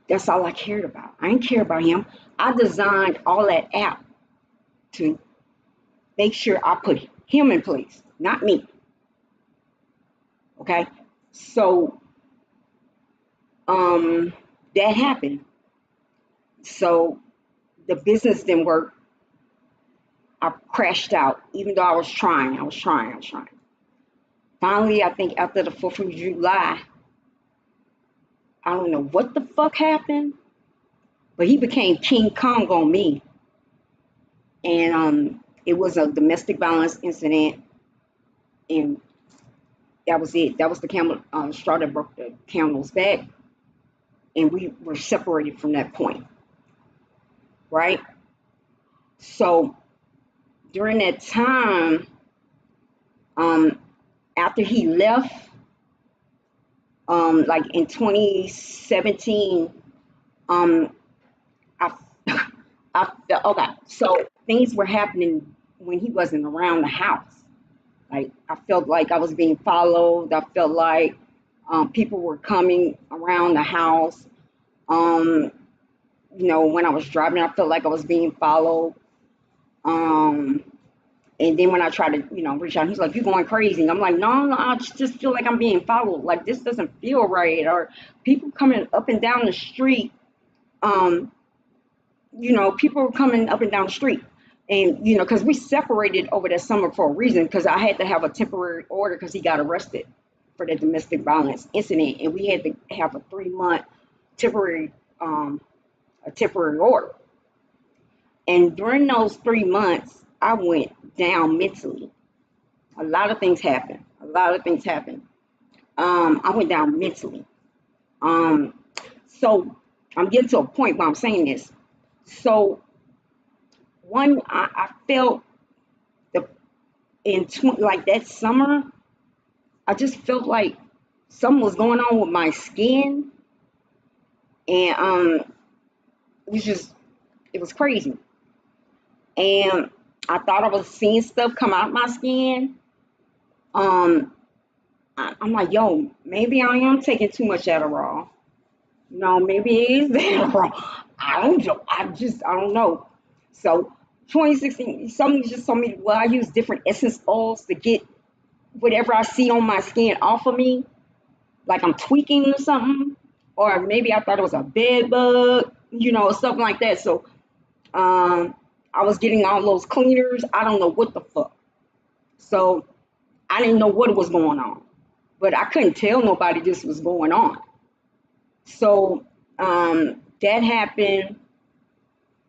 Speaker 1: That's all I cared about. I didn't care about him. I designed all that app to make sure I put him in place, not me. Okay. So that happened. So the business didn't work. I crashed out, even though I was trying. Finally, I think after the 4th of July, I don't know what the fuck happened, but he became King Kong on me. And it was a domestic violence incident, and that was it. That was the straw that broke the camel's back, and we were separated from that point, right? So during that time, um, after he left, like in 2017, um, I, I felt okay. So things were happening when he wasn't around the house. Like I felt like I was being followed. I felt like people were coming around the house. Um, when I was driving, I felt like I was being followed. Um, and then when I tried to, reach out, he's like, "You're going crazy." And I'm like, "No, no, I just feel like I'm being followed. Like this doesn't feel right." Or people coming up and down the street. Um, people were coming up and down the street. And, because we separated over that summer for a reason, because I had to have a temporary order because he got arrested for the domestic violence incident. And we had to have a 3-month temporary, a temporary order. And during those 3 months, I went down mentally. A lot of things happened. A lot of things happened. I went down mentally. Um, so I'm getting to a point where I'm saying this. So I felt the like that summer, I just felt like something was going on with my skin, and it was crazy, and I thought I was seeing stuff come out my skin. Um, I'm like, yo, maybe I am taking too much Adderall. No, maybe it is Adderall. I don't know. I don't know. So 2016, somebody just told me, well, I use different essence oils to get whatever I see on my skin off of me, like I'm tweaking or something, or maybe I thought it was a bed bug, something like that. So I was getting all those cleaners. I don't know what the fuck. So I didn't know what was going on, but I couldn't tell nobody this was going on. So that happened,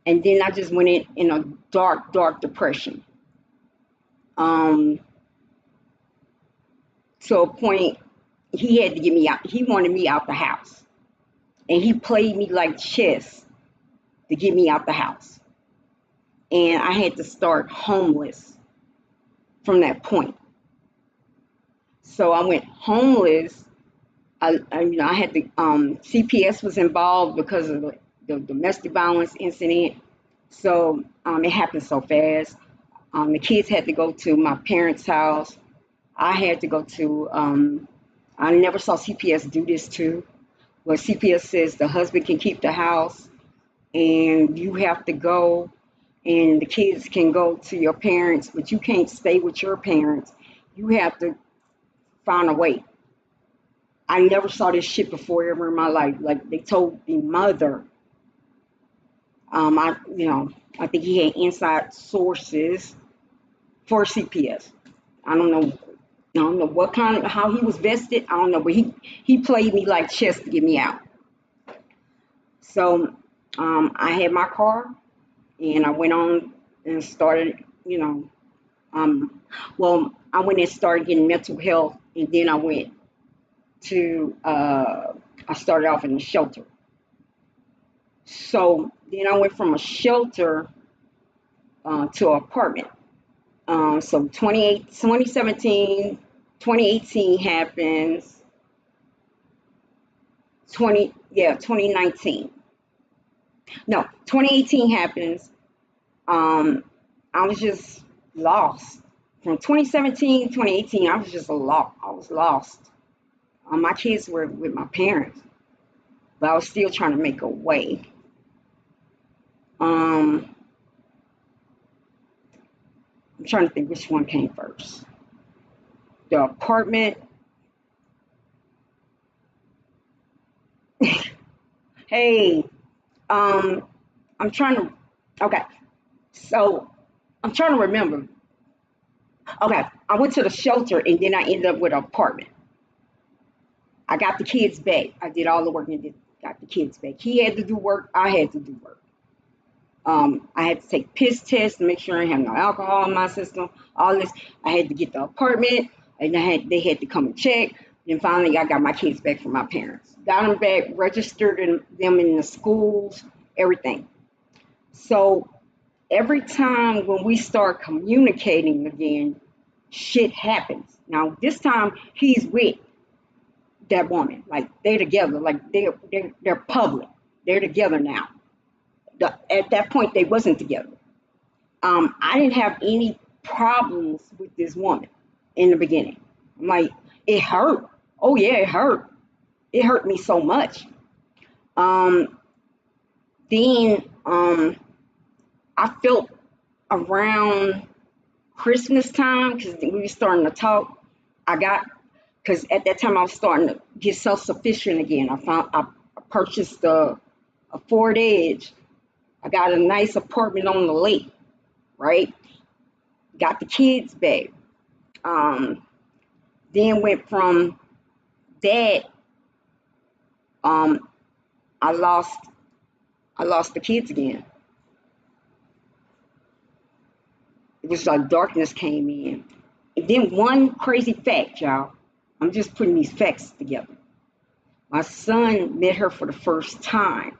Speaker 1: and then I just went in a dark, dark depression. Um, to a point he had to get me out. He wanted me out the house. And he played me like chess to get me out the house. And I had to start homeless from that point. So I went homeless. I had to, CPS was involved because of the domestic violence incident. So it happened so fast. The kids had to go to my parents' house. I had to go to, I never saw CPS do this too. Where CPS says the husband can keep the house and you have to go, and the kids can go to your parents, but you can't stay with your parents. You have to find a way. I never saw this shit before ever in my life. Like they told the mother, I think he had inside sources for CPS. I don't know. I don't know what kind of how he was vested. I don't know, but he played me like chess to get me out. So I had my car, and I went on and started. I went and started getting mental health, and then I went to. I started off in a shelter. So then I went from a shelter to an apartment. So 2017, 2018 happens. 2019. No, 2018 happens. I was just lost. From 2017, 2018, I was just lost. I was lost. My kids were with my parents, but I was still trying to make a way. I'm trying to think which one came first. The apartment. Hey, I'm trying to. Okay, so I'm trying to remember. Okay, I went to the shelter and then I ended up with an apartment. I got the kids back. I did all the work and got the kids back. He had to do work. I had to do work. I had to take piss tests to make sure I didn't have no alcohol in my system. All this. I had to get the apartment, and they had to come and check. And finally, I got my kids back from my parents. Got them back, registered them in the schools, everything. So every time when we start communicating again, shit happens. Now this time he's with that woman, like they're together, like they're public, they're together now. At that point they wasn't together. I didn't have any problems with this woman in the beginning. I'm like, it hurt. Oh yeah, it hurt. It hurt me so much. Um, then I felt around Christmas time because we were starting to talk. I got because at that time I was starting to get self sufficient again. I purchased a Ford Edge. I got a nice apartment on the lake, right? Got the kids back. Um, then went from that. Um, I lost I lost the kids again. It was like darkness came in. And then one crazy fact, y'all. I'm just putting these facts together. My son met her for the first time.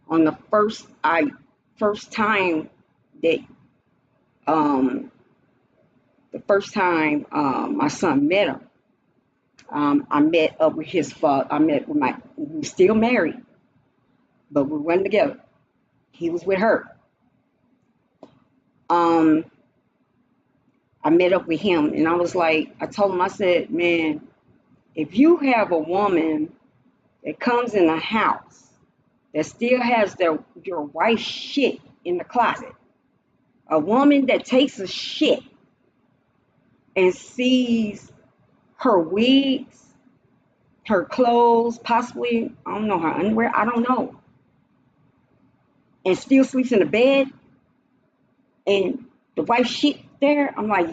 Speaker 1: On the first time that the first time my son met her, I met up with his father. I met with we were still married, but we went together. He was with her. Um, I met up with him, and I was like, I told him, I said, man, if you have a woman that comes in a house that still has your wife's shit in the closet, a woman that takes a shit and sees her wigs, her clothes, possibly, I don't know, her underwear, I don't know, and still sleeps in the bed and the wife's shit there, I'm like,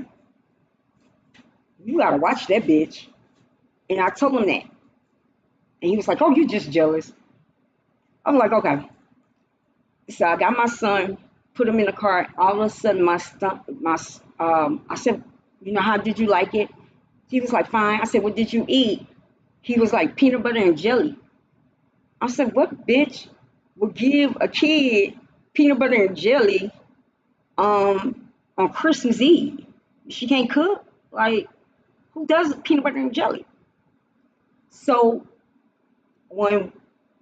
Speaker 1: you gotta watch that bitch. And I told him that. And he was like, oh, you're just jealous. I'm like, okay. So I got my son, put him in the car. All of a sudden, I said, how did you like it? He was like, fine. I said, what did you eat? He was like, peanut butter and jelly. I said, what bitch would give a kid peanut butter and jelly on Christmas Eve? She can't cook? Like, who does peanut butter and jelly? So when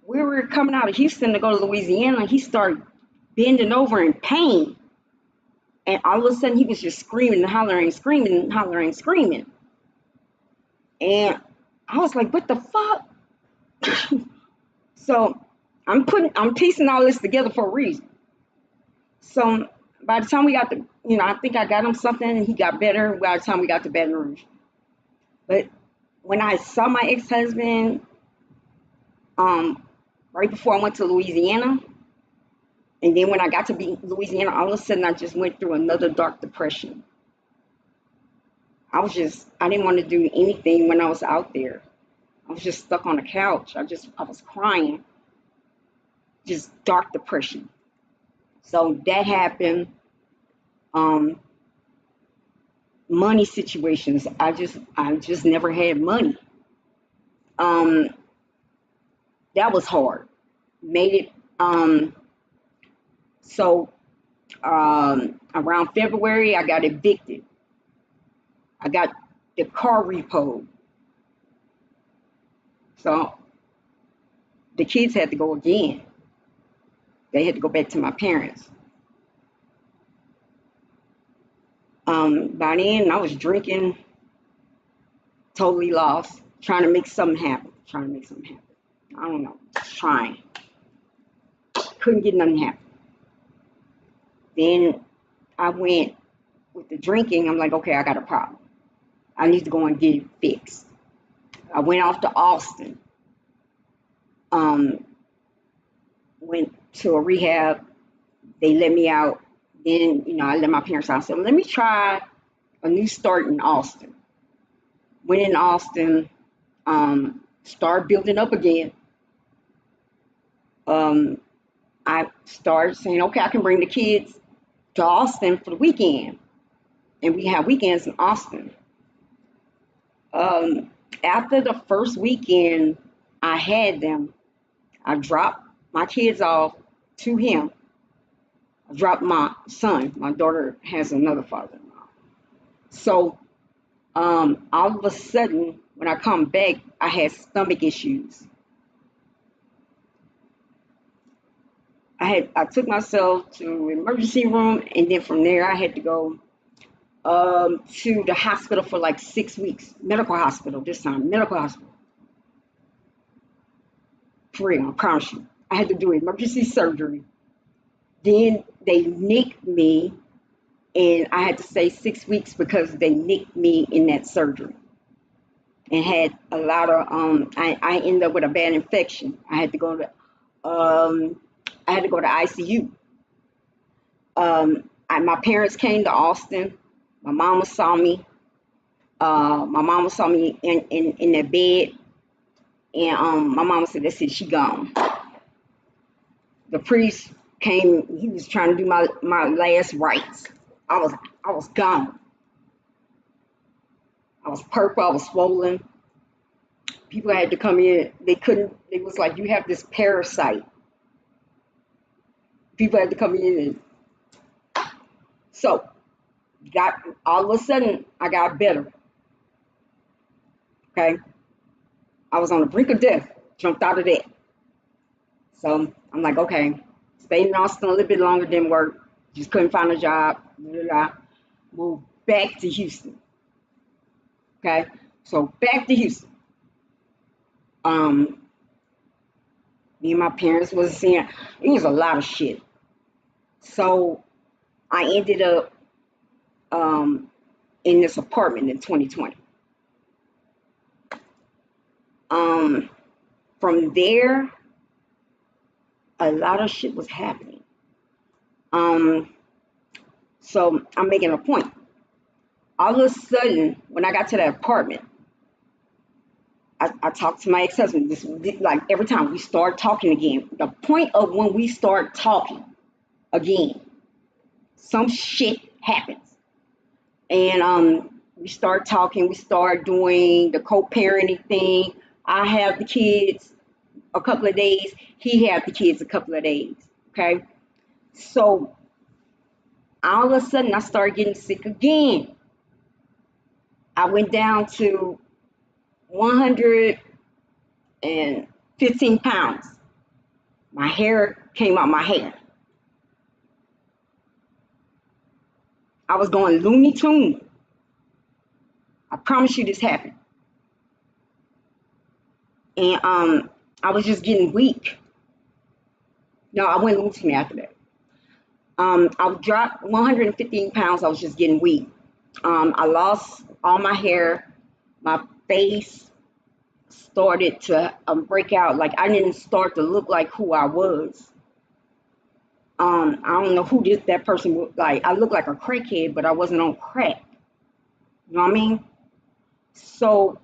Speaker 1: we were coming out of Houston to go to Louisiana, he started bending over in pain. And all of a sudden, he was just screaming and hollering, screaming and hollering, screaming. And I was like, what the fuck? So I'm piecing all this together for a reason. So by the time we got to, I think I got him something and he got better by the time we got to Baton Rouge. But when I saw my ex-husband, right before I went to Louisiana, and then when I got to Louisiana, all of a sudden I just went through another dark depression. I didn't want to do anything when I was out there. I was just stuck on the couch. I was crying. Just dark depression. So that happened. Money situations. I just never had money. That was hard. Made it. So around February, I got evicted. I got the car repoed. So the kids had to go again. They had to go back to my parents. By then, I was drinking, totally lost, trying to make something happen. I don't know, just trying. Couldn't get nothing happen. Then I went with the drinking. I'm like, okay, I got a problem. I need to go and get it fixed. I went off to Austin. Went to a rehab. They let me out. Then, I let my parents out. I said, let me try a new start in Austin. Went in Austin, started building up again. I started saying, okay, I can bring the kids to Austin for the weekend. And we have weekends in Austin. After the first weekend I had them, I dropped my kids off to him. I dropped my son. My daughter has another father-in-law. So all of a sudden, when I come back, I had stomach issues. I took myself to emergency room, and then from there I had to go to the hospital for like 6 weeks. Medical hospital this time. Medical hospital. For real, I promise you. I had to do emergency surgery. Then they nicked me, and I had to stay 6 weeks because they nicked me in that surgery. And had a lot of I ended up with a bad infection. I had to go to ICU. My parents came to Austin. My mama saw me. In the bed, and my mama said, "That's it, she gone." The priest came. He was trying to do my last rites. I was gone. I was purple. I was swollen. People had to come in. They couldn't. It was like, you have this parasite. People had to come in. So, all of a sudden, I got better. Okay? I was on the brink of death. Jumped out of that. So, I'm like, okay. Stayed in Austin a little bit longer, didn't work. Just couldn't find a job. Moved back to Houston. Okay? So, back to Houston. Me and my parents was seeing, it was a lot of shit. So I ended up in this apartment in 2020. From there, a lot of shit was happening. So I'm making a point. All of a sudden, when I got to that apartment, I talked to my ex-husband. This, like, every time we start talking again, the point of when we start talking again, some shit happens. And We start talking. We start doing the co-parenting thing. I have the kids a couple of days. He had the kids a couple of days. Okay. So all of a sudden, I started getting sick again. I went down to 115 pounds. My hair came out my hair. I was going Looney Tune. I promise you this happened. And I was just getting weak. No, I went Looney Tune after that. I dropped 115 pounds. I was just getting weak. I lost all my hair. My face started to break out. Like I didn't start to look like who I was. I don't know who that person was. Like I looked like a crackhead, but I wasn't on crack. You know what I mean? So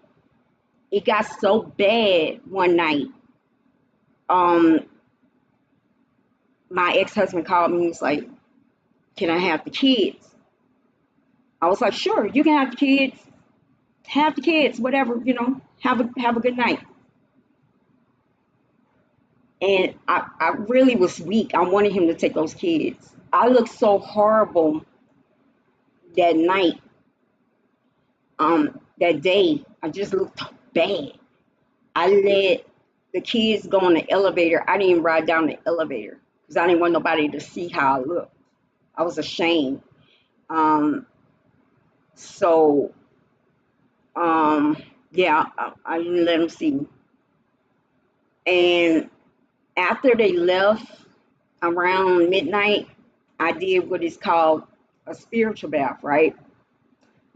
Speaker 1: it got so bad one night. Um, my ex-husband called me and was like, "Can I have the kids?" I was like, "Sure, you can have the kids. Have the kids, whatever, have a good night." And I really was weak. I wanted him to take those kids. I looked so horrible that night. That day, I just looked bad. I let the kids go on the elevator. I didn't even ride down the elevator because I didn't want nobody to see how I looked. I was ashamed. So yeah, I didn't let them see me. And after they left around midnight, I did what is called a spiritual bath, right?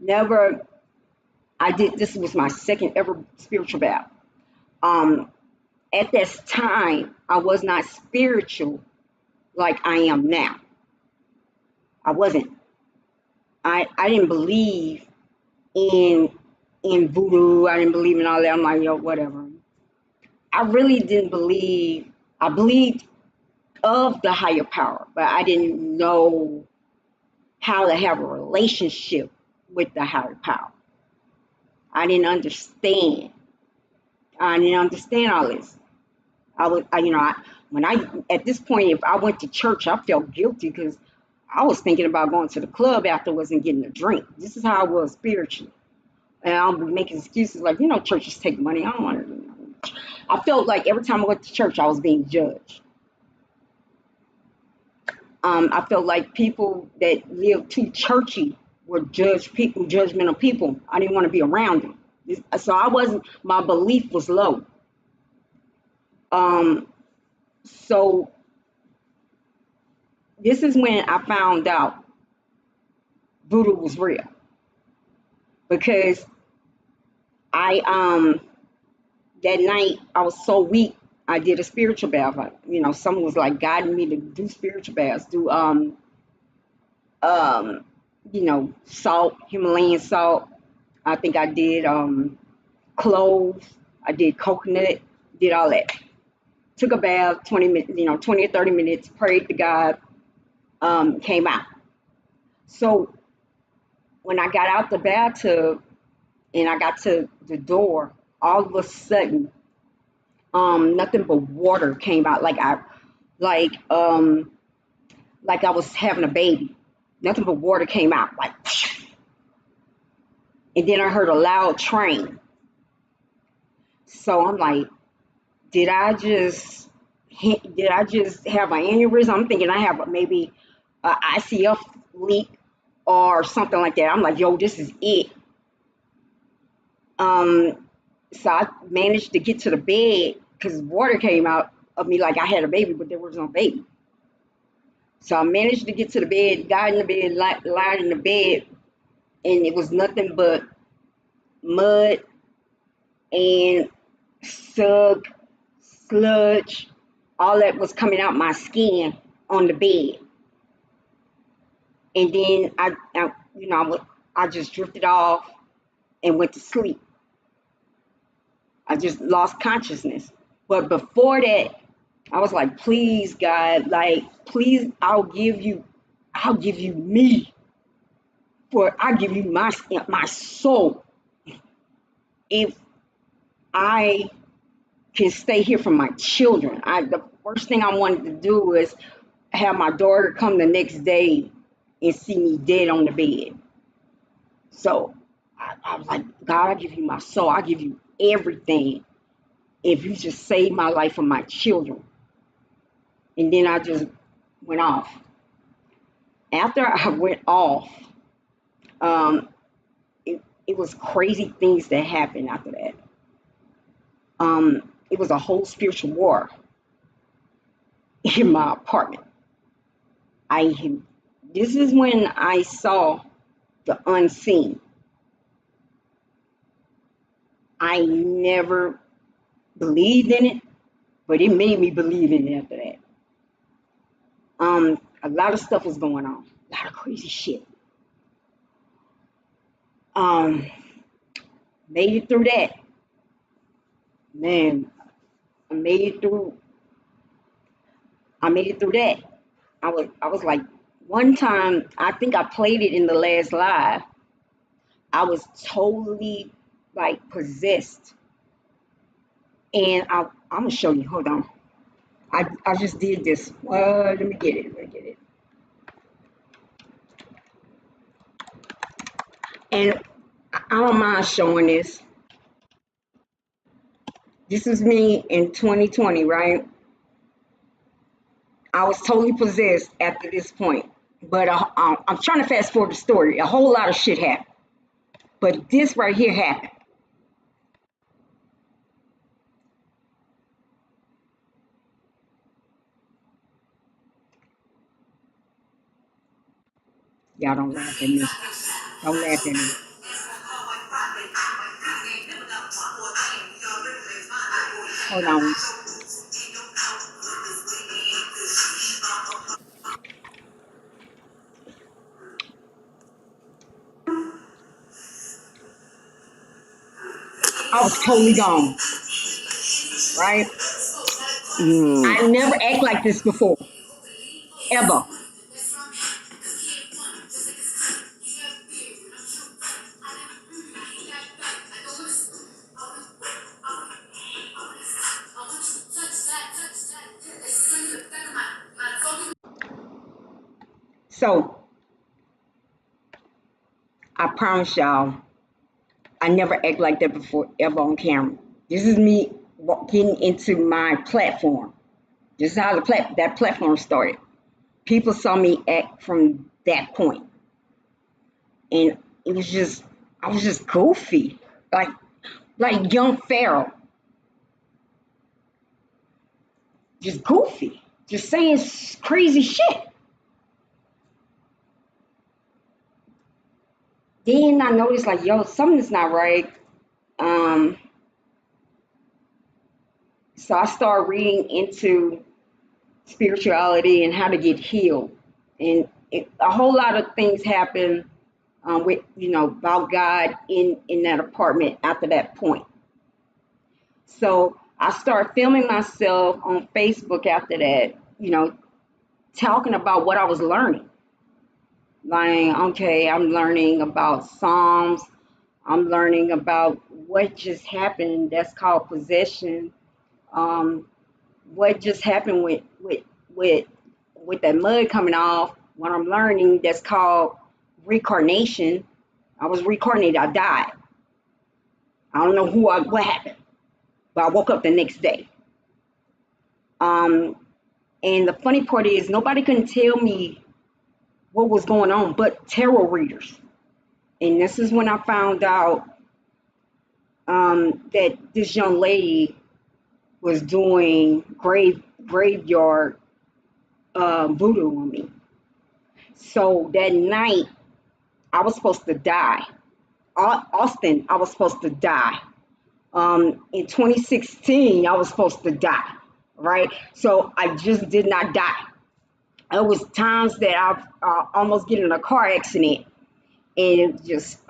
Speaker 1: Never, I did, this was my second ever spiritual bath. Um, at this time, I was not spiritual like I am now. I wasn't. I didn't believe in voodoo. I didn't believe in all that. I'm like, yo, whatever. I really didn't believe. I believed of the higher power, but I didn't know how to have a relationship with the higher power. I didn't understand. I didn't understand all this. When I, at this point, if I went to church, I felt guilty because I was thinking about going to the club afterwards and getting a drink. This is how I was spiritually. And I'll be making excuses like, churches take money. I don't want to do nothing. I felt like every time I went to church, I was being judged. I felt like people that lived too churchy were judgmental people. I didn't want to be around them. So my belief was low. So this is when I found out voodoo was real because I that night I was so weak. I did a spiritual bath. Someone was like guiding me to do spiritual baths, do salt, Himalayan salt. I think I did cloves. I did coconut. Did all that. Took a bath, 20 minutes, 20 or 30 minutes. Prayed to God. Came out. So when I got out the bathtub and I got to the door, all of a sudden, nothing but water came out. Like I was having a baby. Nothing but water came out, like, and then I heard a loud train. So I'm like, did I just have an aneurysm? I'm thinking I have maybe a ICF leak or something like that. I'm like, yo, this is it. So I managed to get to the bed because water came out of me like I had a baby, but there was no baby. So I managed to get to the bed, got in the bed, lied in the bed, and it was nothing but mud and sludge, all that was coming out my skin on the bed. And then I just drifted off and went to sleep. I just lost consciousness. But before that, I was like, please, God, like, please, I'll give you me. For I give you my soul. If I can stay here for my children, the first thing I wanted to do was have my daughter come the next day and see me dead on the bed. So I was like, God, I give you my soul. I give you everything. If you just save my life for my children. And then I just went off. After I went off, um, it was crazy things that happened after that. It was a whole spiritual war in my apartment. I This is when I saw the unseen. I never believed in it, but it made me believe in it after that. A lot of stuff was going on, a lot of crazy shit. Um, Made it through that, man. I made it through. I made it through that. I was like, one time, I think I played it in the last live. I was totally like possessed, and I'm gonna show you. Hold on. I just did this. Let me get it. Let me get it. And I don't mind showing this. This is me in 2020, right? I was totally possessed after this point. But I'm trying to fast forward the story. A whole lot of shit happened. But this right here happened. Y'all don't laugh at me. Don't laugh at me. Hold on. I was totally gone, right? I never act like this before, ever. So I promise y'all, I never act like that before, ever on camera. This is me getting into my platform. This is how that platform started. People saw me act from that point, and it was just I was just goofy, like young Pharaoh, just goofy, just saying crazy shit. Then I noticed like, yo, something's not right. Um, so I started reading into spirituality and how to get healed, and a whole lot of things happened with about God in that apartment after that point. So I started filming myself on Facebook after that, talking about what I was learning. Like, okay, I'm learning about Psalms. I'm learning about what just happened. That's called possession. Um, what just happened with with that mud coming off. What I'm learning, that's called reincarnation. I was reincarnated. I died. I don't know what happened, but I woke up the next day. Um, and the funny part is nobody couldn't tell me what was going on but tarot readers. And this is when I found out that this young lady was doing graveyard voodoo on me. So that night, I was supposed to die. Austin, I was supposed to die. In 2016, I was supposed to die, right? So I just did not die. There was times that I almost get in a car accident and just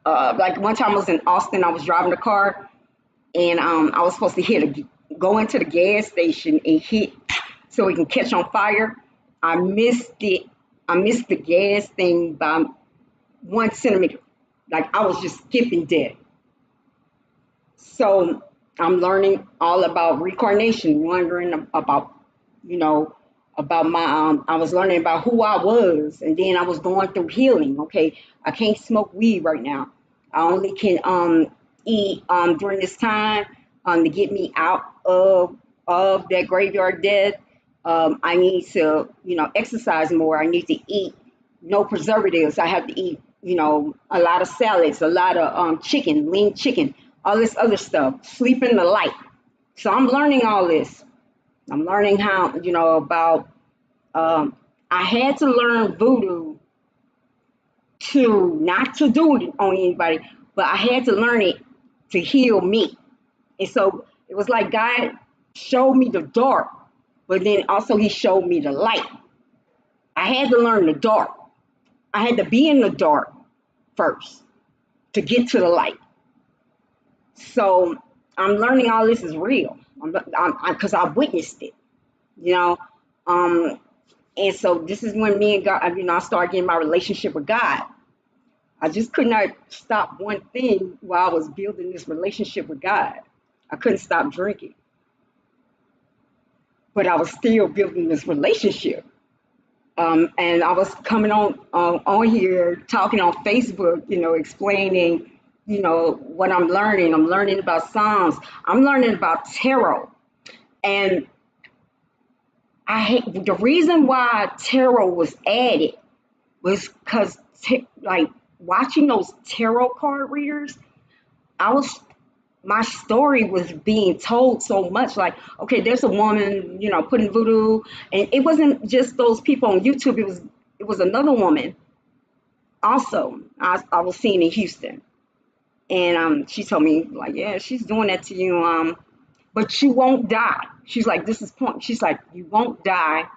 Speaker 1: like one time I was in Austin, I was driving the car and I was supposed to go into the gas station and hit so it can catch on fire. I missed it. I missed the gas thing by 1 centimeter. Like I was just skipping dead. So I'm learning all about reincarnation, wondering about, you know, about my I was learning about who I was, and then I was going through healing. Okay, I can't smoke weed right now. I only can eat during this time to get me out of that graveyard death. I need to, exercise more. I need to eat no preservatives. I have to eat, a lot of salads, a lot of chicken, lean chicken, all this other stuff. Sleep in the light. So I'm learning all this. I'm learning how, about. Um, I had to learn voodoo to not to do it on anybody, but I had to learn it to heal me. And so it was like God showed me the dark, but then also He showed me the light. I had to learn the dark. I had to be in the dark first to get to the light. So I'm learning all this is real because I witnessed it, you know. Um, and so this is when me and God, I started getting my relationship with God. I just could not stop one thing while I was building this relationship with God. I couldn't stop drinking, but I was still building this relationship. And I was coming on here talking on Facebook, explaining, what I'm learning. I'm learning about Psalms. I'm learning about tarot, and I hate the reason why tarot was added was because like watching those tarot card readers, I was my story was being told so much. Like, okay, there's a woman, putting voodoo, and it wasn't just those people on YouTube. It was another woman also. I was seeing in Houston, and she told me like, yeah, she's doing that to you, but you won't die. She's like, this is point. She's like, you won't die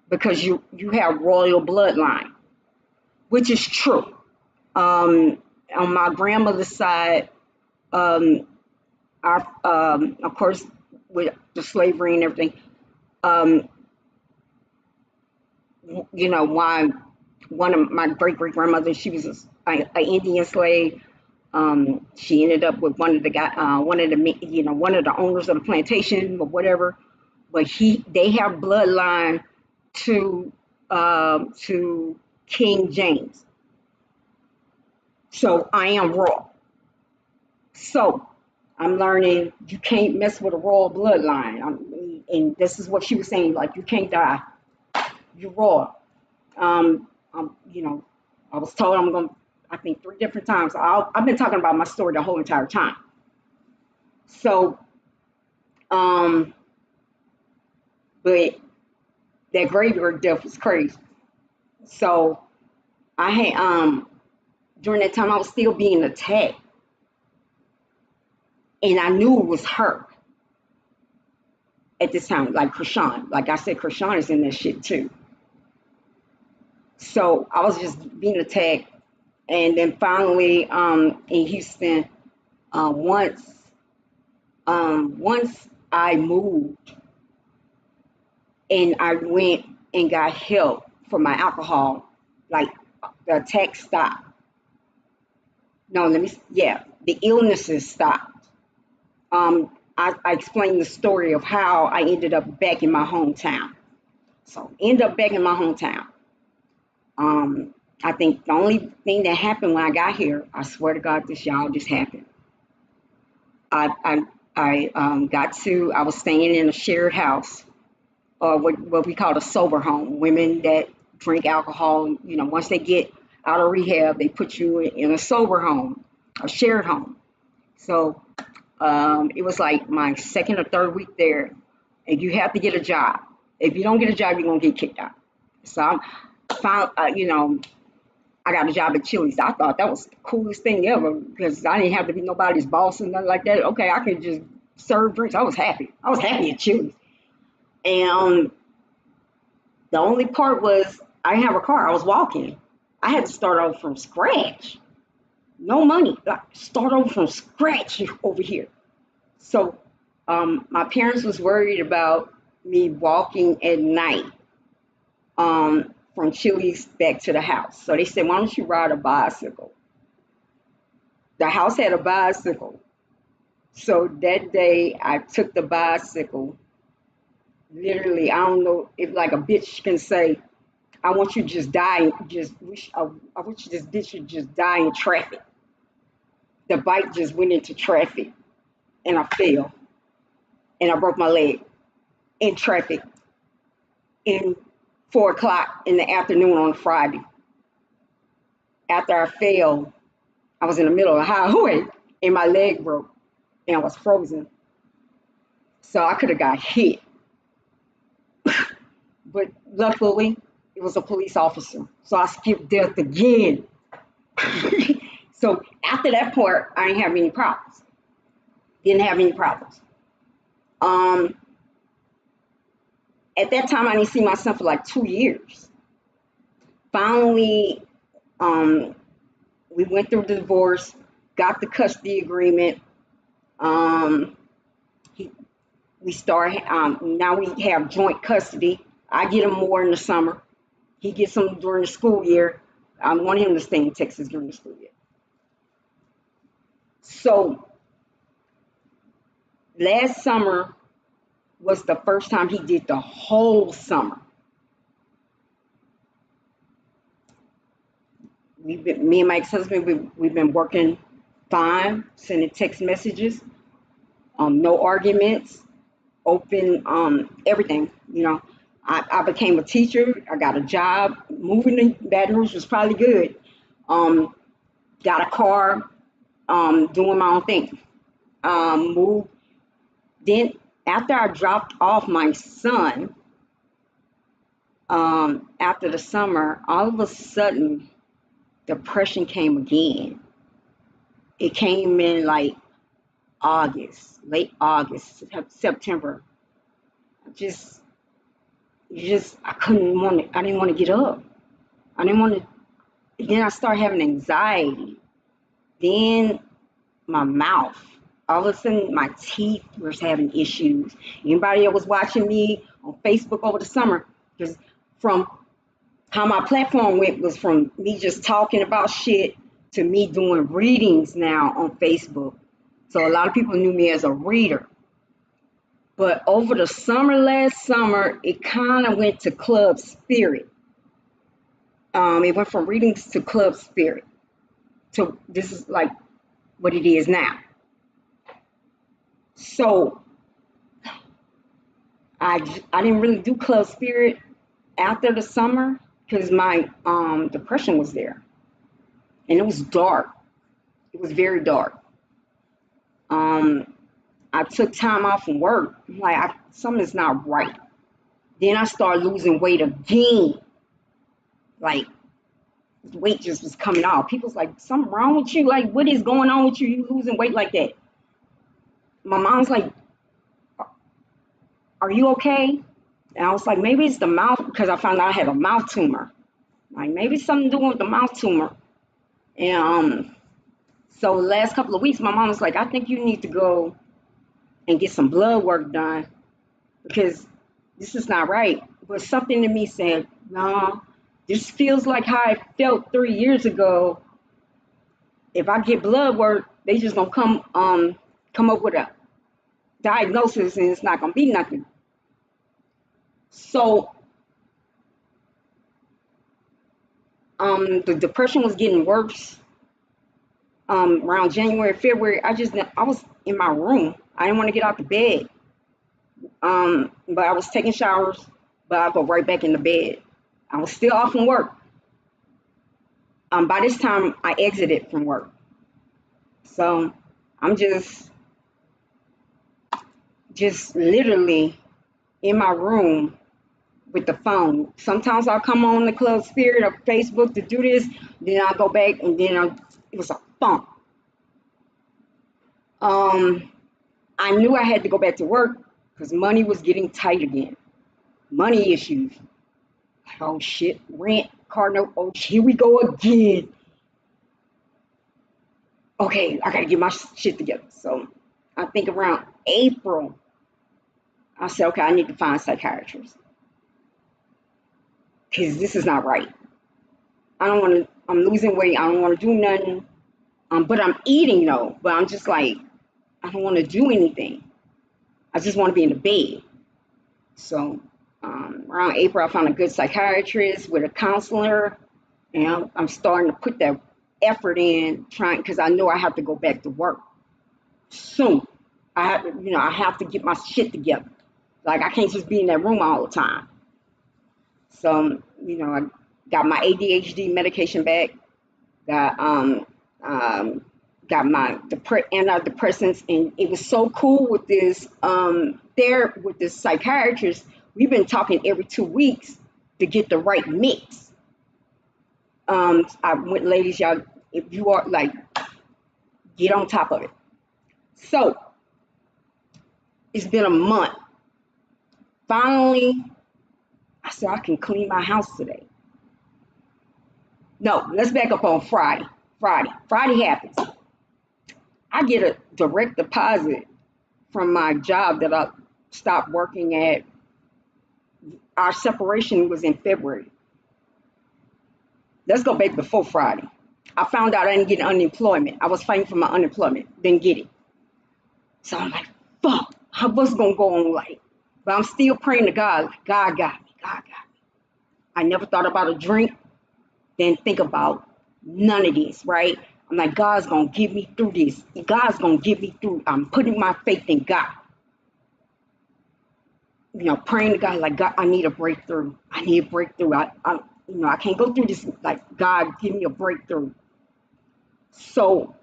Speaker 1: because you have royal bloodline, which is true. On my grandmother's side, of course, with the slavery and everything, um, why one of my great great grandmothers, she was a Indian slave. She ended up with one of the guy, one of the owners of the plantation or whatever. But they have bloodline to King James. So I am royal. So I'm learning you can't mess with a royal bloodline. And this is what she was saying, like you can't die. You're royal. I was told I'm going to, I think 3 different times. I've been talking about my story the whole entire time. So, but that graveyard death was crazy. So I had, during that time, I was still being attacked. And I knew it was her at this time, like Krishan. Like I said, Krishan is in that shit too. So I was just being attacked. And then finally, in Houston, once once I moved and I went and got help for my alcohol, like the attack stopped. No, the illnesses stopped. I explained the story of how I ended up back in my hometown. So end up back in my hometown. I think the only thing that happened when I got here, I swear to God, this y'all just happened. I was staying in a shared house, or what we call a sober home. Women that drink alcohol, once they get out of rehab, they put you in a sober home, a shared home. So it was like my second or third week there, and you have to get a job. If you don't get a job, you're gonna get kicked out. So I found, I got a job at Chili's. I thought that was the coolest thing ever because I didn't have to be nobody's boss and nothing like that. Okay, I could just serve drinks. I was happy. I was happy at Chili's. And the only part was I didn't have a car. I was walking. I had to start over from scratch. No money. Start over from scratch over here. So my parents was worried about me walking at night from Chili's back to the house. So they said, why don't you ride a bicycle? The house had a bicycle. So that day I took the bicycle. Literally, I don't know if like a bitch can say, I want you to just die, I want you this bitch to just die in traffic. The bike just went into traffic and I fell and I broke my leg in traffic in 4 o'clock in the afternoon on Friday. After I fell, I was in the middle of a highway and my leg broke and I was frozen. So I could have got hit. But luckily, it was a police officer. So I skipped death again. So after that part, I didn't have any problems. Didn't have any problems. At that time, I didn't see my son for like 2 years. Finally, we went through the divorce, got the custody agreement. We started. Now we have joint custody. I get him more in the summer. He gets him during the school year. I want him to stay in Texas during the school year. So last summer was the first time he did the whole summer. Me and my ex-husband, we've been working fine, sending text messages, no arguments, open, everything. You know, I became a teacher. I got a job. Moving to Baton Rouge was probably good. Got a car, doing my own thing. Moved. Then after I dropped off my son, after the summer, all of a sudden, depression came again. It came in like August, late August, September. I I didn't want to get up. I didn't want to, then I started having anxiety. Then my mouth, all of a sudden my teeth was having issues. Anybody that was watching me on Facebook over the summer, because from how my platform went was from me just talking about shit to me doing readings now on Facebook. So a lot of people knew me as a reader. But over the summer, last summer, it kind of went to club spirit. It went from readings to club spirit. So this is like what it is now. So I didn't really do club spirit after the summer because my depression was there. And it was dark. It was very dark. I took time off from work. Like, something's not right. Then I started losing weight again. Like, the weight just was coming off. People's like, something wrong with you? Like, what is going on with you? You losing weight like that? My mom's like, are you okay? And I was like, maybe it's the mouth, because I found out I had a mouth tumor. Like, maybe it's something doing with the mouth tumor. And so the last couple of weeks, my mom was like, I think you need to go and get some blood work done because this is not right. But something in me said, no, this feels like how I felt 3 years ago. If I get blood work, they just gonna come up with a diagnosis and it's not gonna be nothing. So the depression was getting worse. Around January, February, I was in my room. I didn't want to get out the bed. But I was taking showers, but I go right back in the bed. I was still off from work. By this time, I exited from work. So I'm just literally in my room with the phone. Sometimes I'll come on the Club Spirit or Facebook to do this. Then I'll go back and then it was a thump. I knew I had to go back to work because money was getting tight again. Money issues. Oh shit, rent, car note. Oh, here we go again. Okay, I gotta get my shit together. So I think around April, I said, okay, I need to find a psychiatrist. because this is not right. I don't want to. I'm losing weight. I don't want to do nothing. But I'm eating though. But I'm just like, I don't want to do anything. I just want to be in the bed. So around April, I found a good psychiatrist with a counselor, and I'm starting to put that effort in, trying because I know I have to go back to work soon. I have to get my shit together. Like I can't just be in that room all the time. So I got my ADHD medication back. Got um, got my antidepressants, and it was so cool with this there with this psychiatrist. We've been talking every 2 weeks to get the right mix. I went, ladies, y'all, if you are like, get on top of it. So it's been a month. Finally, I said I can clean my house today. No, let's back up on Friday. Friday happens. I get a direct deposit from my job that I stopped working at. Our separation was in February. Let's go back before Friday. I found out I didn't get unemployment. I was fighting for my unemployment, didn't get it. So I'm like, fuck, what's gonna go on like? But I'm still praying to God, like, God got me, God got me. I never thought about a drink, didn't think about none of this, right? I'm like, God's gonna get me through this. God's gonna get me through. I'm putting my faith in God. Praying to God, like, God, I need a breakthrough. I need a breakthrough. I can't go through this. Like, God, give me a breakthrough. So,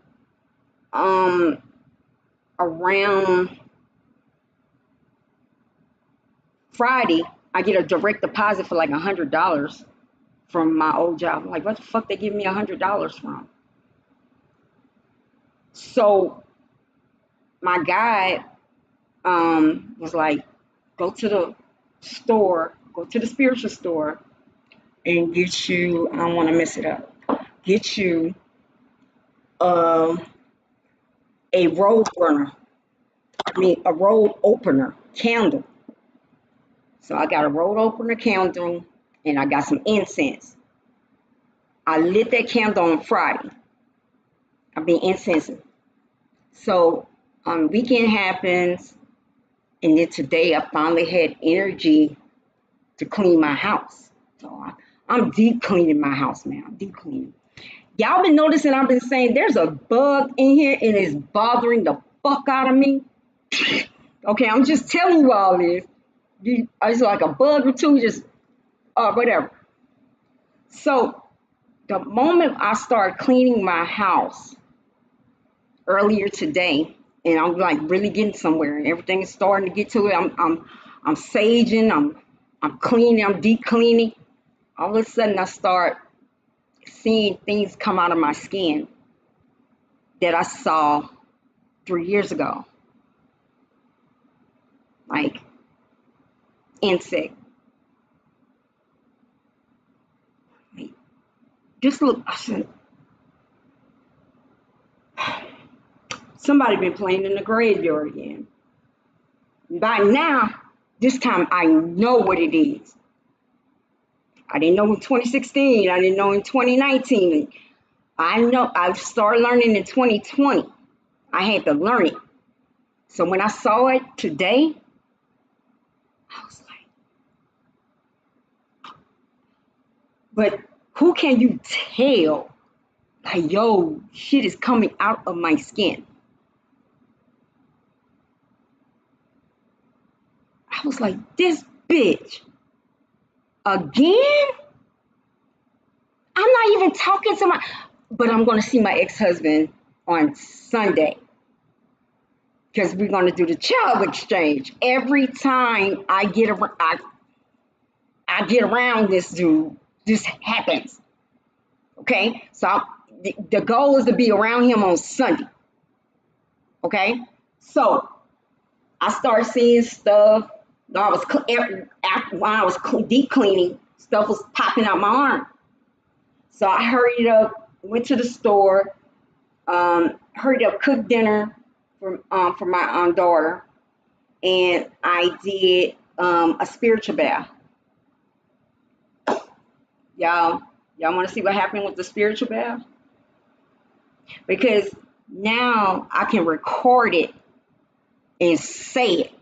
Speaker 1: around Friday, I get a direct deposit for like $100 from my old job. I'm like, what the fuck they give me $100 from? So, my guy was like, go to the store, go to the spiritual store, and get you, I don't want to mess it up, get you a road burner, a road opener candle. So I got a road opener candle and I got some incense. I lit that candle on Friday. I've been incensing. So weekend happens, and then today I finally had energy to clean my house. So I'm deep cleaning my house, man. I'm deep cleaning. Y'all been noticing I've been saying there's a bug in here and it's bothering the fuck out of me. Okay, I'm just telling you all this. It's like a bug or two, just whatever. So the moment I start cleaning my house earlier today, and I'm like really getting somewhere, and everything is starting to get to it. I'm saging, I'm cleaning, I'm deep cleaning. All of a sudden, I start seeing things come out of my skin that I saw 3 years ago, like insect. Just look, I said, somebody been playing in the graveyard again. By now, this time I know what it is. I didn't know in 2016. I didn't know in 2019. I know I started learning in 2020. I had to learn it. So when I saw it today, I was like, but who can you tell? Like, yo, shit is coming out of my skin. I was like, this bitch. Again? I'm not even talking to but I'm going to see my ex-husband on Sunday because we're going to do the child exchange. Every time I get around this dude, this happens. Okay? So the goal is to be around him on Sunday. Okay? So I started seeing stuff. While I was deep cleaning, stuff was popping out my arm. So I hurried up, went to the store, hurried up, cooked dinner for my daughter, and I did a spiritual bath. Y'all want to see what happened with the spiritual bath? Because now I can record it and say it.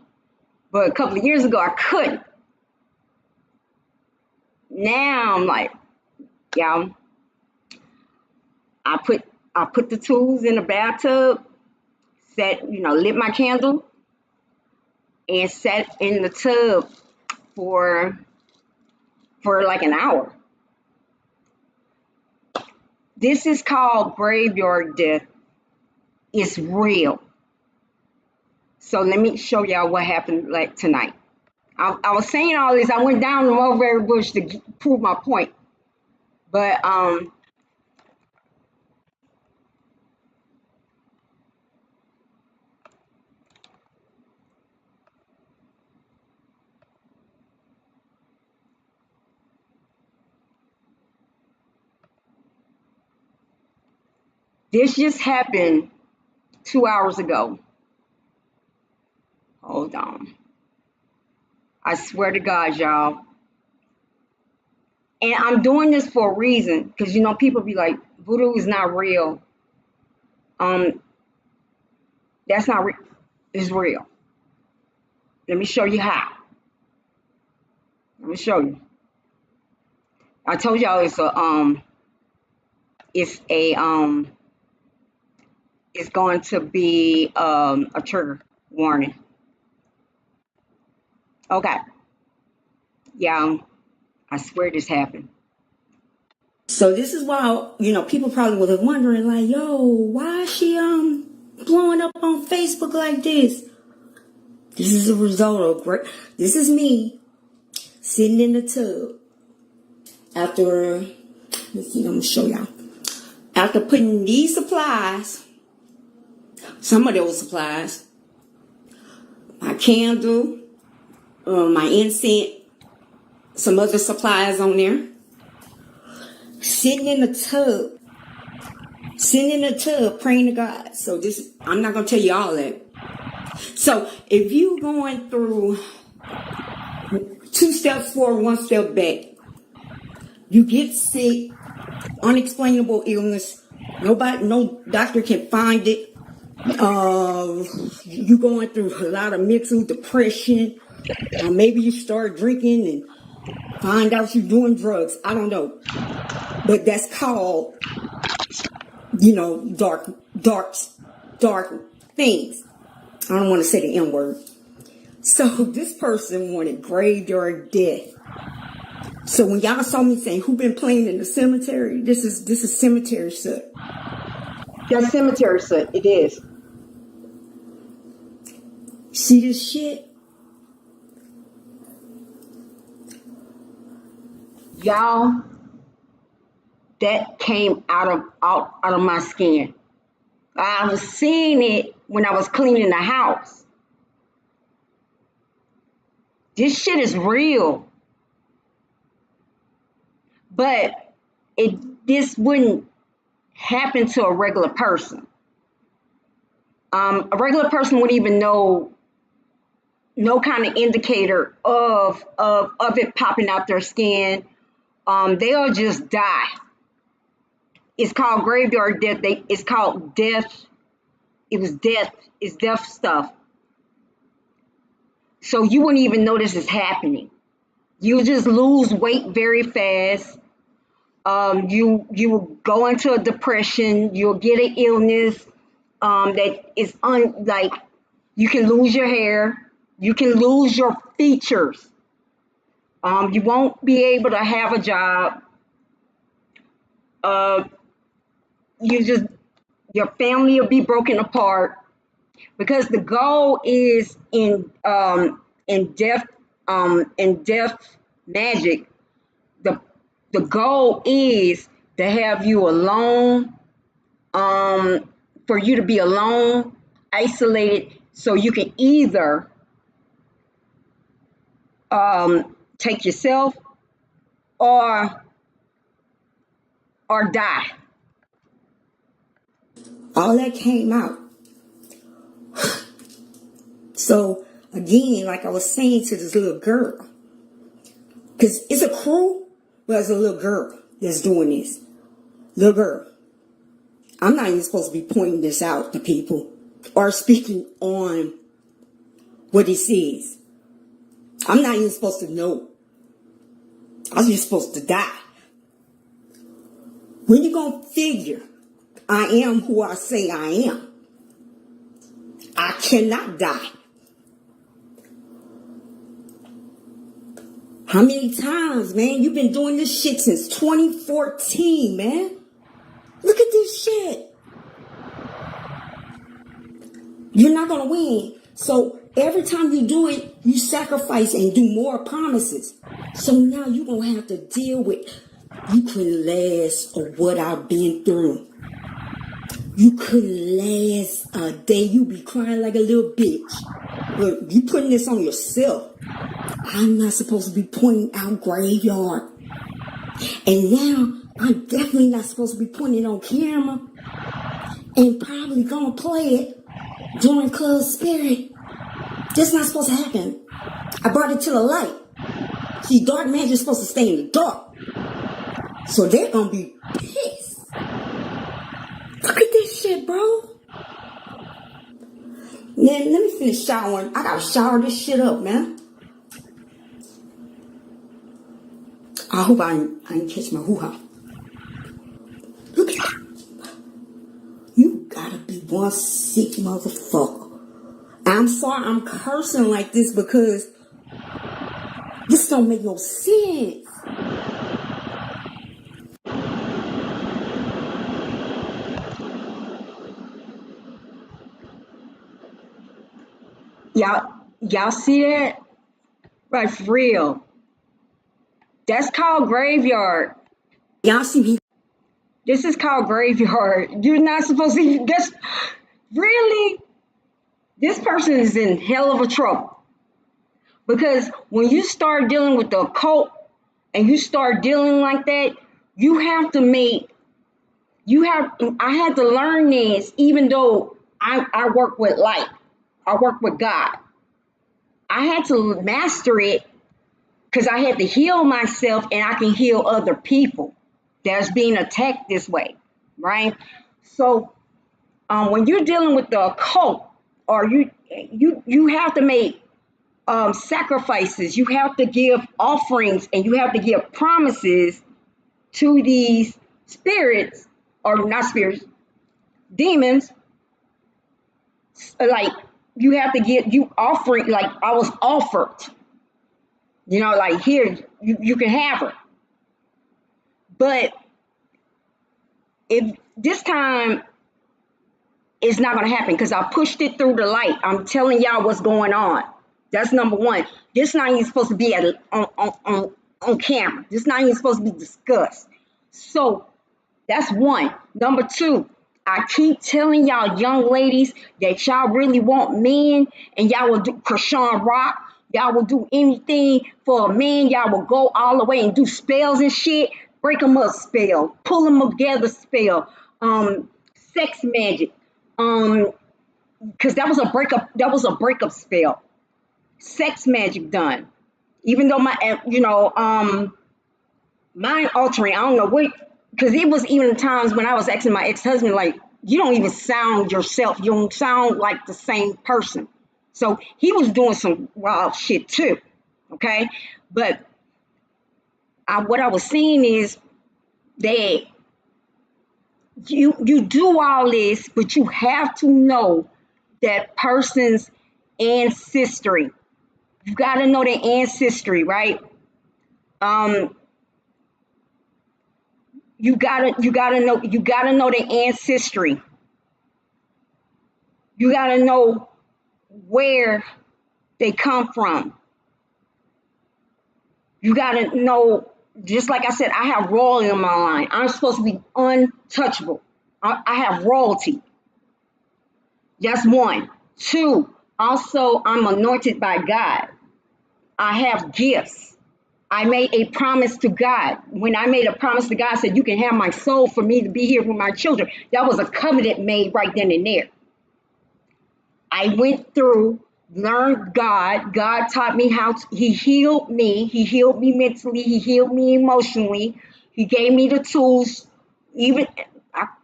Speaker 1: But a couple of years ago, I couldn't. Now I'm like, y'all, I put the tools in the bathtub, lit my candle, and sat in the tub for like an hour. This is called graveyard death. It's real. So let me show y'all what happened like tonight. I was saying all this. I went down the mulberry bush to prove my point. But this just happened 2 hours ago. Hold on. I swear to God, y'all. And I'm doing this for a reason, because people be like, voodoo is not real. That's not real. It's real. Let me show you how. Let me show you. I told y'all it's going to be a trigger warning. Okay. Yeah, I swear this happened.
Speaker 9: So this is why, people probably would have wondering like, yo, why is she blowing up on Facebook like this? This is a result of this is me sitting in the tub after, let's see, I'm gonna show y'all. After putting these supplies, some of those supplies, my candle, my incense, some other supplies on there, sitting in the tub praying to God. So I'm not going to tell you all that. So if you going through 2 steps forward, 1 step back, you get sick, unexplainable illness, no doctor can find it. You going through a lot of mental depression. Maybe you start drinking and find out you're doing drugs. I don't know. But that's called, dark things. I don't want to say the N word. So this person wanted graveyard death. So when y'all saw me saying who been playing in the cemetery, this is cemetery soot.
Speaker 1: That's cemetery soot. It is.
Speaker 9: See this shit?
Speaker 1: Y'all, that came out of my skin. I was seeing it when I was cleaning the house. This shit is real. But this wouldn't happen to a regular person. A regular person wouldn't even know no kind of indicator of it popping out their skin. They'll just die. It's called graveyard death. It's called death. It was death. It's death stuff. So you wouldn't even know this is happening. You just lose weight very fast. You will go into a depression. You'll get an illness that is you can lose your hair. You can lose your features. You won't be able to have a job. Your family will be broken apart, because the goal is in death magic. The goal is to have you alone, for you to be alone, isolated, so you can either take yourself or die.
Speaker 9: All that came out. So again, like I was saying to this little girl, because it's a crew But it's a little girl that's doing this. Little girl. I'm not even supposed to be pointing this out to people or speaking on what it says. I'm not even supposed to know. I'm just supposed to die. When you gonna figure I am who I say I am? I cannot die. How many times, man? You've been doing this shit since 2014, man. Look at this shit. You're not gonna win. So every time you do it, you sacrifice and do more promises. So now you're gonna have to deal with, you couldn't last of what I've been through. You couldn't last a day. You be crying like a little bitch. Look, you putting this on yourself. I'm not supposed to be pointing out graveyard. And now I'm definitely not supposed to be putting it on camera. And probably gonna play it during Club Spirit. That's not supposed to happen. I brought it to the light. See, dark magic's supposed to stay in the dark. So they're gonna be pissed. Look at this shit, bro. Man, let me finish showering. I gotta shower this shit up, man. I hope I ain't catch my hoo-ha. Look at that. You gotta be one sick motherfucker. I'm sorry I'm cursing like this because this don't make no sense.
Speaker 1: Y'all see that? Right, for real. That's called graveyard.
Speaker 9: Y'all see me?
Speaker 1: This is called graveyard. You're not supposed to. That's really. This person is in hell of a trouble because when you start dealing with the occult and you start dealing like that, you have to make. I had to learn this, even though I work with light. I work with God. I had to master it because I had to heal myself and I can heal other people that's being attacked this way, right? So when you're dealing with the occult, or you have to make sacrifices, you have to give offerings, and you have to give promises to these spirits, or not spirits, demons. Like you have to get you offering. Like I was offered, like here you can have her, but if this time it's not going to happen because I pushed it through the light. I'm telling y'all what's going on. That's number one. This not even supposed to be on camera. This not even supposed to be discussed. So that's one. Number two, I keep telling y'all young ladies that y'all really want men and y'all will do Krishan Rock. Y'all will do anything for a man. Y'all will go all the way and do spells and shit. Break them up spell. Pull them together spell. Sex magic. Because that was a breakup spell. Sex magic done. Even though mind altering, I don't know what, because it was even times when I was asking my ex-husband, like, you don't even sound yourself. You don't sound like the same person. So he was doing some wild shit too. Okay. But what I was saying is that you do all this, but you have to know that person's ancestry. You got to know their ancestry, right? You gotta know their ancestry. You gotta know where they come from. You gotta know, just like I said, I have royalty on my line. I'm supposed to be untouchable. I have royalty. That's one. Two, also I'm anointed by God. I have gifts. I made a promise to God. When I made a promise to God, I said, you can have my soul for me to be here with my children. That was a covenant made right then and there. I went through learned God. God taught me how to, He healed me. He healed me mentally. He healed me emotionally. He gave me the tools. Even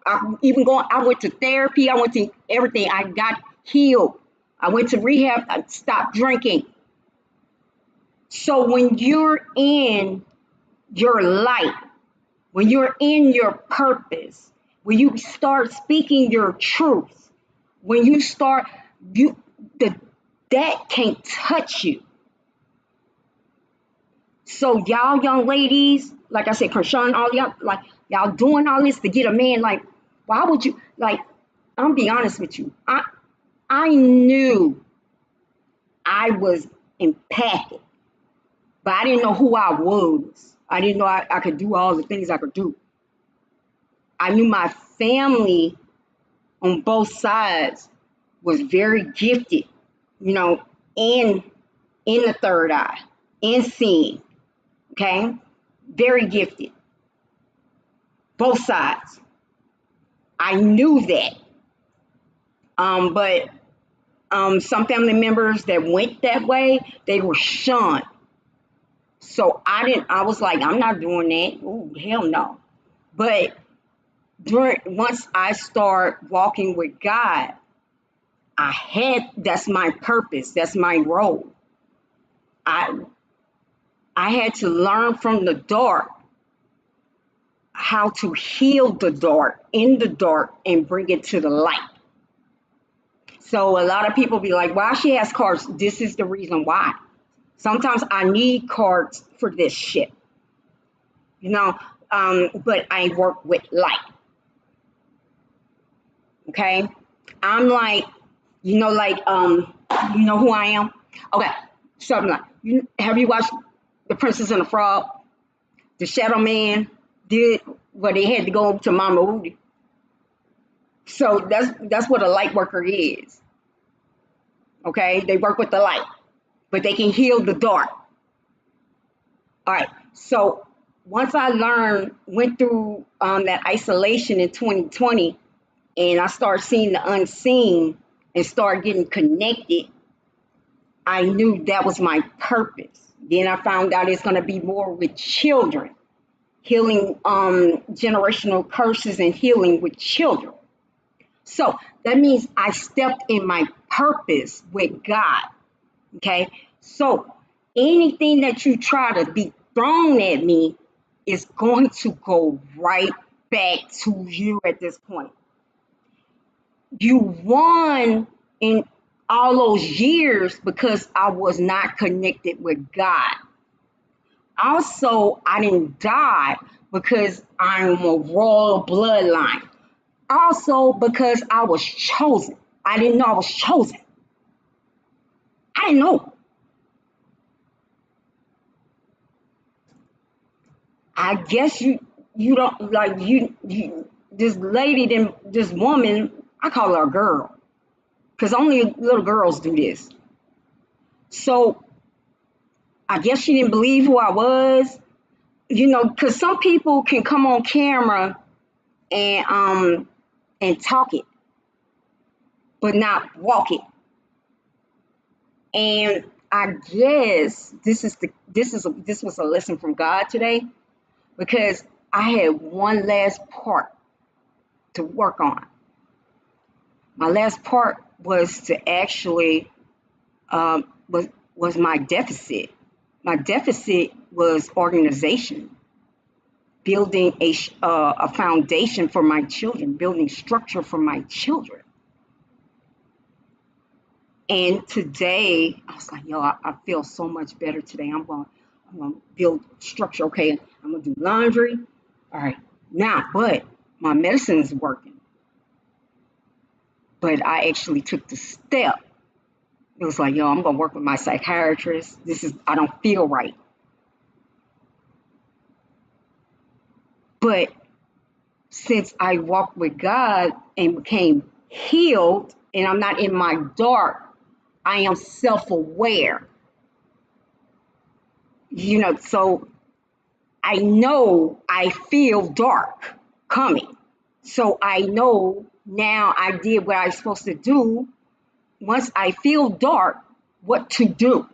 Speaker 1: I went to therapy. I went to everything. I got healed. I went to rehab. I stopped drinking. So when you're in your light, when you're in your purpose, when you start speaking your truth, when you start, you the that can't touch you. So y'all young ladies, like I said, Kershawn, all y'all, like y'all doing all this to get a man. Like, why would you? Like, I'm be honest with you. I knew I was impacted, but I didn't know who I was. I didn't know I could do all the things I could do. I knew my family on both sides was very gifted, you know, in the third eye, in seeing, okay? Very gifted, both sides. I knew that. But some family members that went that way, they were shunned. So I was like, I'm not doing that. Ooh, hell no. But once I start walking with God, that's my purpose, that's my role. I I had to learn from the dark how to heal the dark in the dark and bring it to the light. So a lot of people be like, why she has cards? This is the reason why. Sometimes I need cards for this shit, you know. But I work with light. Okay, I'm like, you know who I am. Okay, something like have you watched The Princess and the Frog? The Shadow Man did what they had to go to Mama Woody. So that's what a light worker is. Okay, they work with the light, but they can heal the dark. All right. So once I went through that isolation in 2020, and I started seeing the unseen and started getting connected, I knew that was my purpose. Then I found out it's going to be more with children, healing generational curses and healing with children. So that means I stepped in my purpose with God. Okay. So anything that you try to be thrown at me is going to go right back to you at this point. You won in all those years because I was not connected with God. Also, I didn't die because I'm a royal bloodline. Also, because I was chosen. I didn't know I was chosen. I didn't know. I guess you don't like you this lady, this woman, I call her a girl because only little girls do this. So I guess she didn't believe who I was, because some people can come on camera and talk it, but not walk it. And I guess this was a lesson from God today because I had one last part to work on. My last part was to actually was my deficit. My deficit was organization, building a foundation for my children, building structure for my children. And today, I was like, yo, I feel so much better today. I'm going to build structure. Okay, I'm going to do laundry. All right, now, but my medicine is working. But I actually took the step. It was like, yo, I'm going to work with my psychiatrist. I don't feel right. But since I walked with God and became healed and I'm not in my dark, I am self-aware. So I know I feel dark coming. So I know now I did what I was supposed to do. Once I feel dark, what to do.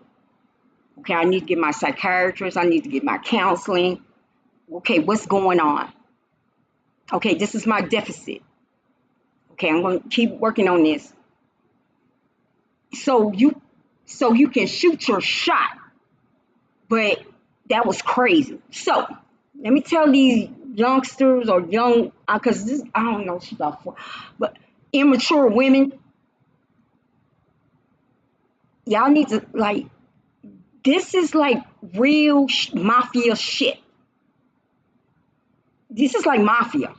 Speaker 1: Okay, I need to get my psychiatrist. I need to get my counseling. Okay, what's going on? Okay, this is my deficit. Okay, I'm going to keep working on this. So you can shoot your shot. But that was crazy. So let me tell these youngsters or young, because this, I don't know, she's about 4, but immature women, y'all need to, like, this is like real mafia shit. This is like mafia.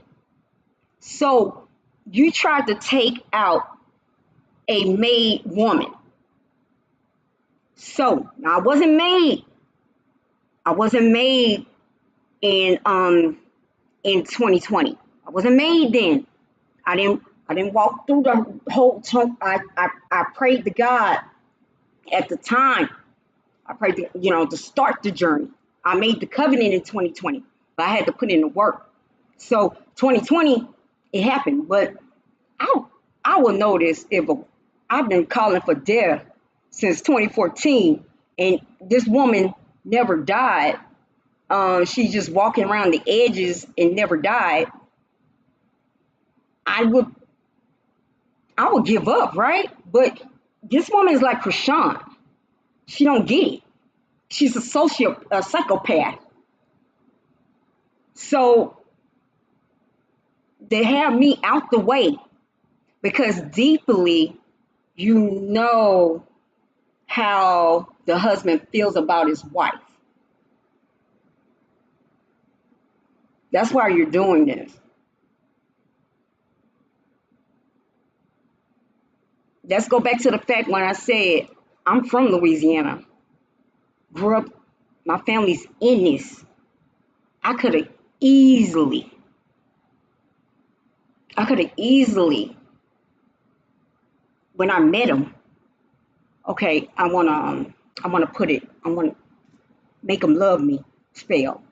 Speaker 1: So you tried to take out a made woman. So now I wasn't made. I wasn't made in 2020. I wasn't made then. I didn't walk through the whole time. I prayed to God at the time. I prayed to start the journey. I made the covenant in 2020, but I had to put in the work. So 2020, it happened. But I will know this if I've been calling for death since 2014, and this woman never died. She's just walking around the edges and never died. I would give up, right? But this woman is like Krishan. She don't get it. She's a psychopath. So they have me out the way because deeply you know how the husband feels about his wife. That's why you're doing this. Let's go back to the fact when I said I'm from Louisiana. Grew up, my family's in this. I could have easily, when I met him, okay, I wanna make him love me, spell.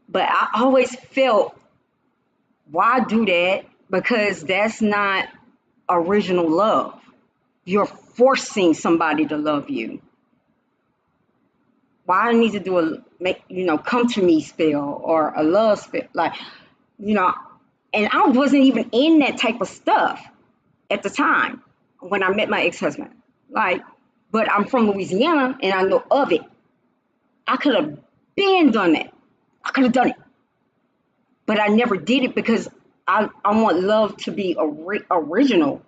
Speaker 1: But I always felt, why do that? Because that's not original love. You're forcing somebody to love you. Why I need to do come to me spell or a love spell, like, and I wasn't even in that type of stuff at the time when I met my ex-husband. Like, but I'm from Louisiana and I know of it. I could have been done that. I could have done it. But I never did it because I want love to be original.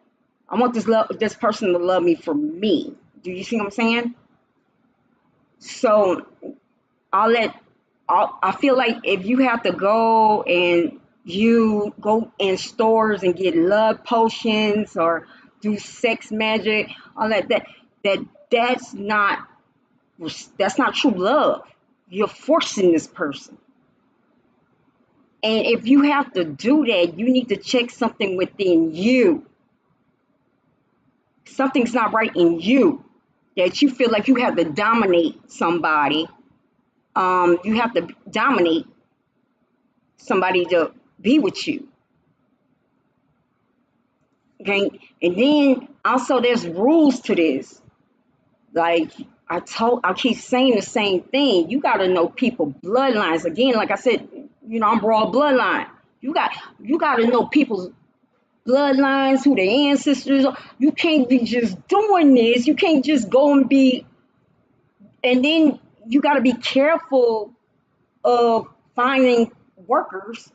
Speaker 1: I want this person to love me for me. Do you see what I'm saying? So I feel like if you have to go and you go in stores and get love potions or do sex magic, all that's not true love. You're forcing this person. And if you have to do that, you need to check something within you. Something's not right in you that you feel like you have to dominate somebody. You have to dominate somebody to be with you. Okay, and then also there's rules to this. Like I keep saying the same thing. You got to know people bloodlines. Again, like I said, I'm broad bloodline. You got to know people's bloodlines, who their ancestors are. You can't be just doing this. You can't just go and be. And then you got to be careful of finding workers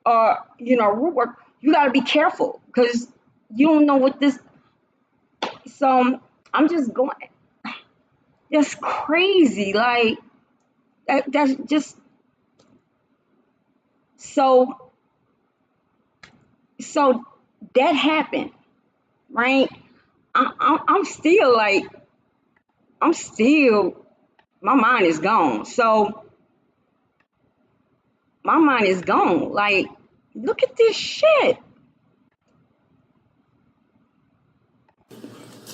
Speaker 1: or root work. You got to be careful because you don't know what this. So I'm just going. That's crazy. Like that's just so that happened, right? I'm still my mind is gone. So my mind is gone. Like, look at this shit.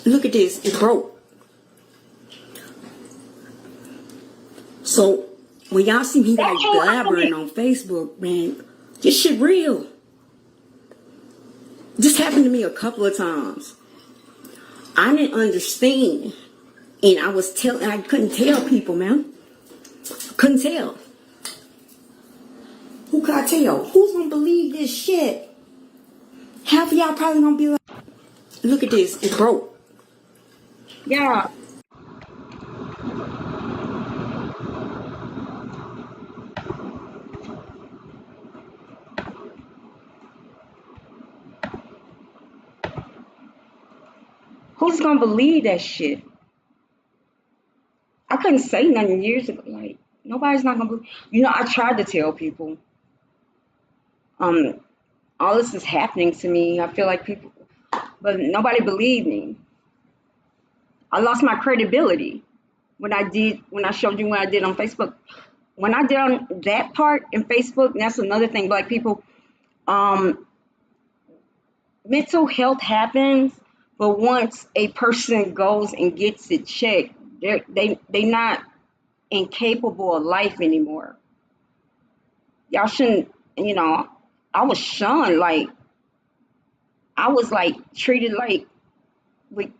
Speaker 9: Look at this. It broke. So when y'all see me like blabbering on Facebook, man, this shit real. This happened to me a couple of times. I didn't understand. And I couldn't tell people, man. Couldn't tell. Who could I tell? Who's gonna believe this shit? Half of y'all probably gonna be like, look at this, it's broke.
Speaker 1: Yeah. Who's gonna believe that shit? I couldn't say nothing years ago. Like, nobody's not gonna believe. I tried to tell people, um, all this is happening to me. I feel like people, but nobody believed me. I lost my credibility when I showed you what I did on Facebook. When I did on that part in Facebook, that's another thing. Black people, um, mental health happens, but once a person goes and gets it checked, they not incapable of life anymore. Y'all shouldn't, I was shunned, like I was like treated like with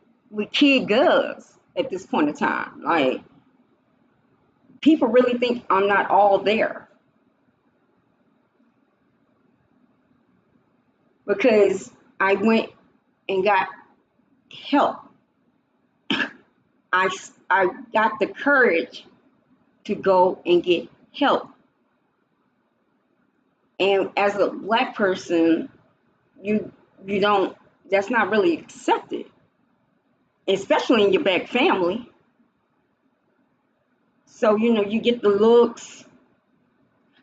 Speaker 1: kid gloves at this point in time. Like, people really think I'm not all there because I went and got help. I I got the courage to go and get help. And as a black person, you don't, that's not really accepted, especially in your black family. So you get the looks.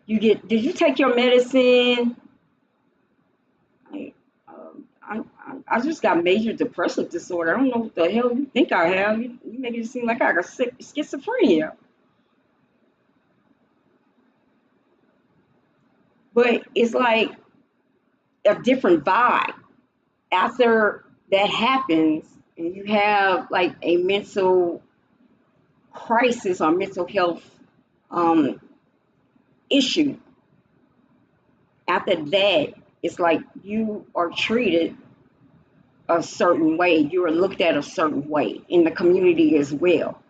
Speaker 1: Did you take your medicine? I, I just got major depressive disorder. I don't know what the hell you think I have. You make it seem like I got schizophrenia. But it's like a different vibe. After that happens, and you have like a mental crisis or mental health um, issue, after that, it's like you are treated a certain way. You are looked at a certain way in the community as well.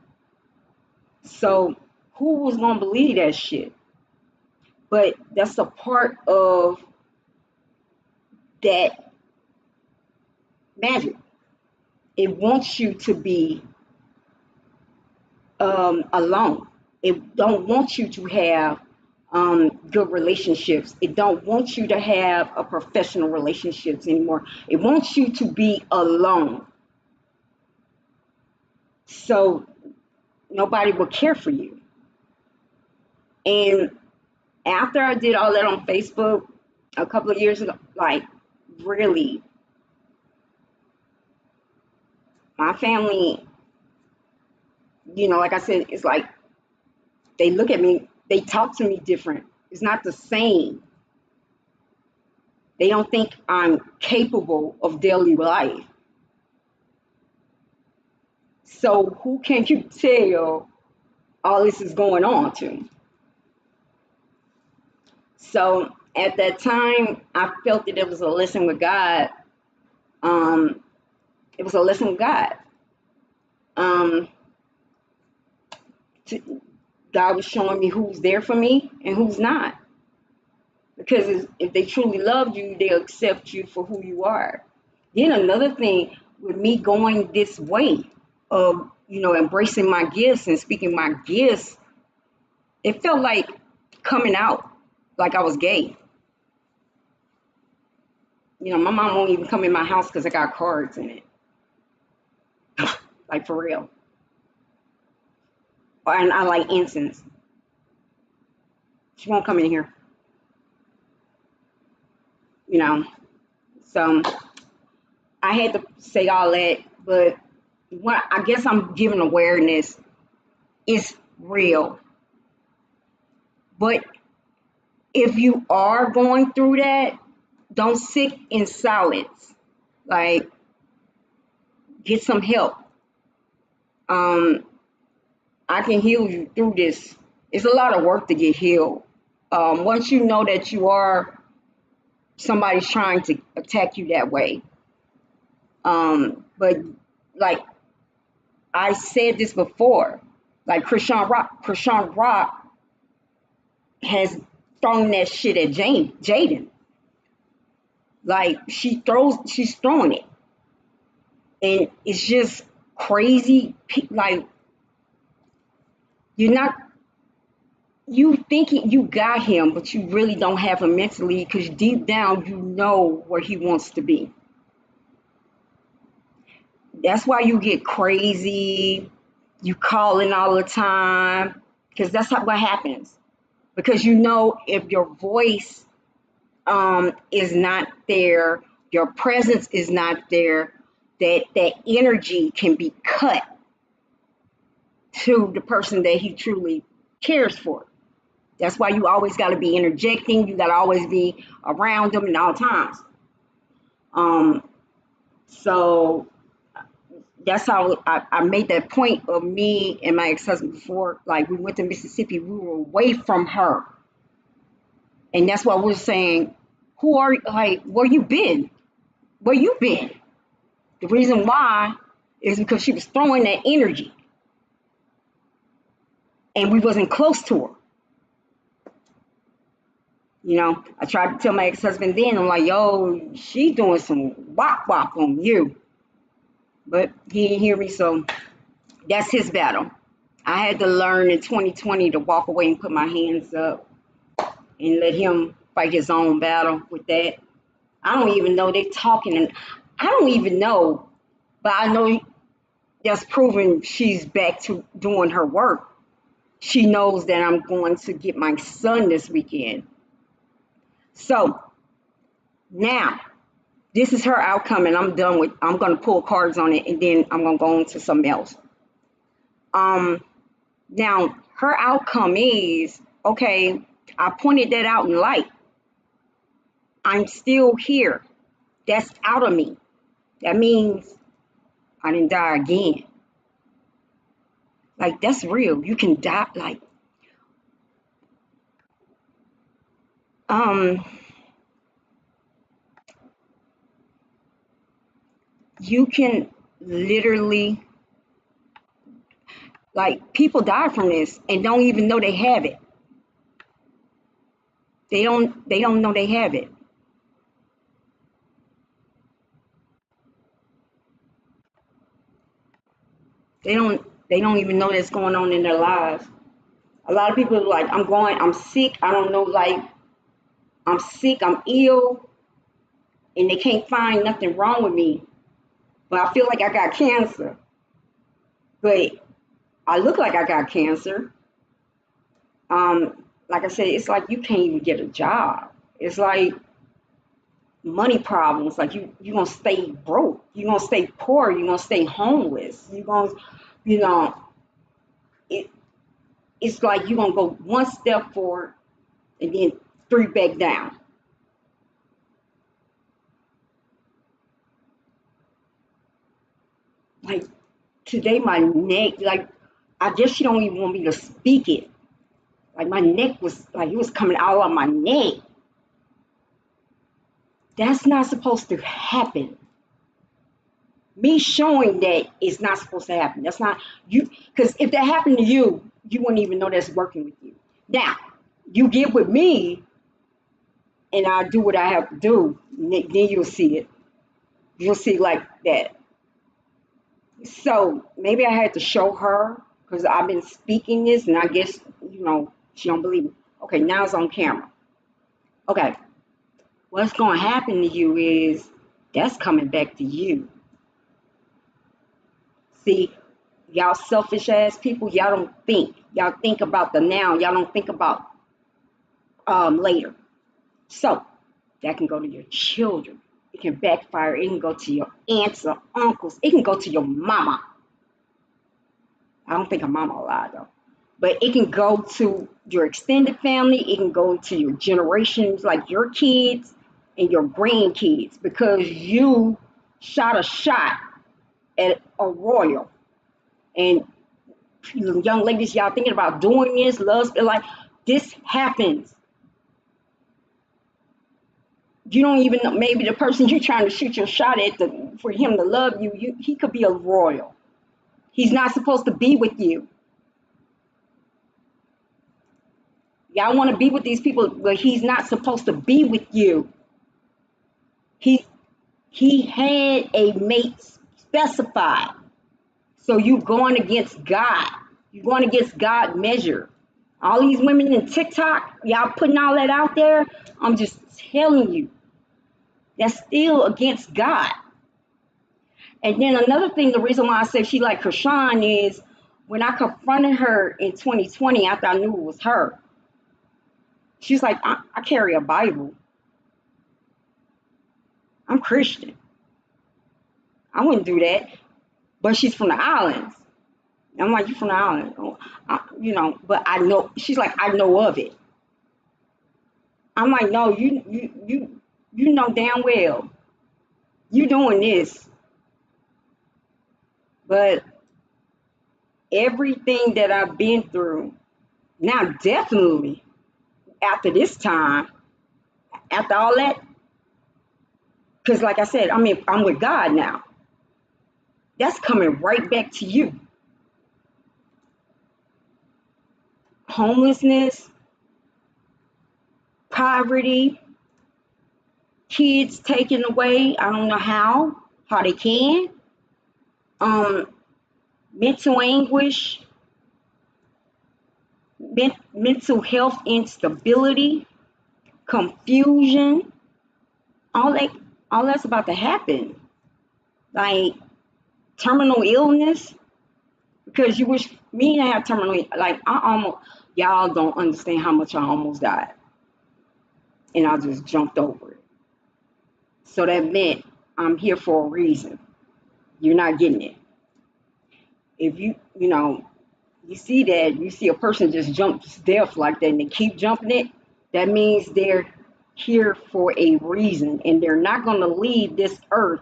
Speaker 1: So who was gonna believe that shit? But that's a part of that magic. It wants you to be alone. It don't want you to have good relationships. It don't want you to have a professional relationships anymore. It wants you to be alone. So nobody will care for you. And after I did all that on Facebook a couple of years ago, like, really, my family, like I said, it's like they look at me, they talk to me different. It's not the same. They don't think I'm capable of daily life. So who can you tell all this is going on to? So at that time, I felt that it was a lesson with God. Um, it was a lesson with God. Um, God was showing me who's there for me and who's not. Because if they truly love you, they'll accept you for who you are. Then another thing with me going this way of, embracing my gifts and speaking my gifts, it felt like coming out like I was gay. My mom won't even come in my house because I got cards in it. Like, for real. And I like incense. She won't come in here. So I had to say all that, but what I guess I'm giving awareness is real. But if you are going through that, don't sit in silence. Like, get some help. I can heal you through this. It's a lot of work to get healed. Once you know that you are somebody's trying to attack you that way. But like I said this before, like Krishan Rock has thrown that shit at Jaden. Like she's throwing it, and it's just crazy. Like you're not, you thinking you got him, but you really don't have him mentally because deep down you know where he wants to be. That's why you get crazy. You calling all the time because that's what happens. Because you know if your voice is not there, your presence is not there, that energy can be cut to the person that he truly cares for. That's why you always got to be interjecting. You got to always be around them at all times. Um, so that's how I made that point of me and my ex-husband before. Like we went to Mississippi, we were away from her, and that's why we're saying, "Who are you? Like, where you been? Where you been?" The reason why is because she was throwing that energy, and we wasn't close to her. You know, I tried to tell my ex-husband then, I'm like, yo, she doing some wop wop on you. But he didn't hear me, so that's his battle. I had to learn in 2020 to walk away and put my hands up and let him fight his own battle with that. I don't even know they talking, and I don't even know, but I know that's proven she's back to doing her work. She knows that I'm going to get my son this weekend. So now this is her outcome, and I'm done with. I'm gonna pull cards on it, and then I'm gonna go on to something else. Um, Now her outcome is okay. I pointed that out in light. I'm still here. That's out of me. That means I didn't die again. Like that's real. You can die. Like um, you can literally like people die from this and don't even know they have it. They don't know they have it. They don't even know that's going on in their lives. A lot of people are like, I'm sick, I don't know, like I'm sick, I'm ill, and they can't find nothing wrong with me. But I feel like I got cancer. But I look like I got cancer. Like I said, it's like you can't even get a job. It's like money problems. Like you gonna stay broke. You gonna stay poor. You gonna stay homeless. You gonna, you know, it. It's like you gonna go one step forward and then three back down. Like today, my neck. Like I guess she don't even want me to speak it. Like my neck was like it was coming out of my neck. That's not supposed to happen. Me showing that is not supposed to happen. That's not you, because if that happened to you, you wouldn't even know that's working with you. Now, you get with me and I do what I have to do, then you'll see it. You'll see like that. So maybe I had to show her because I've been speaking this, and I guess she don't believe me. Okay, now it's on camera. Okay, what's going to happen to you is that's coming back to you. See, y'all selfish ass people, y'all don't think. Y'all think about the now. Y'all don't think about later. So that can go to your children. It can backfire. It can go to your aunts or uncles. It can go to your mama. I don't think her mama alive though. But it can go to your extended family. It can go to your generations, like your kids and your grandkids, because you shot a shot at a royal. And young ladies, y'all thinking about doing this, love, like this happens. You don't even know, maybe the person you're trying to shoot your shot at for him to love you, he could be a royal. He's not supposed to be with you. Y'all want to be with these people, but he's not supposed to be with you. He had a mate specified. So you going against God. You're going against God measure. All these women in TikTok, y'all putting all that out there, I'm just telling you, that's still against God. And then another thing, the reason why I say she like Krishan is when I confronted her in 2020 after I knew it was her, she's like, I carry a Bible. I'm Christian. I wouldn't do that. But she's from the islands. I'm like, you from the island? But I know. She's like, I know of it. I'm like, no, you know damn well you doing this. But everything that I've been through, now definitely after this time, after all that, because like I said, I'm with God now. That's coming right back to you. Homelessness, poverty, kids taken away. I don't know how they can. Mental anguish, mental health instability, confusion, all that's about to happen. Like terminal illness, because you wish me to have terminal, like y'all don't understand how much I almost died. And I just jumped over it. So that meant I'm here for a reason. You're not getting it. If you see that, you see a person just jump death like that and they keep jumping it, that means they're here for a reason and they're not going to leave this earth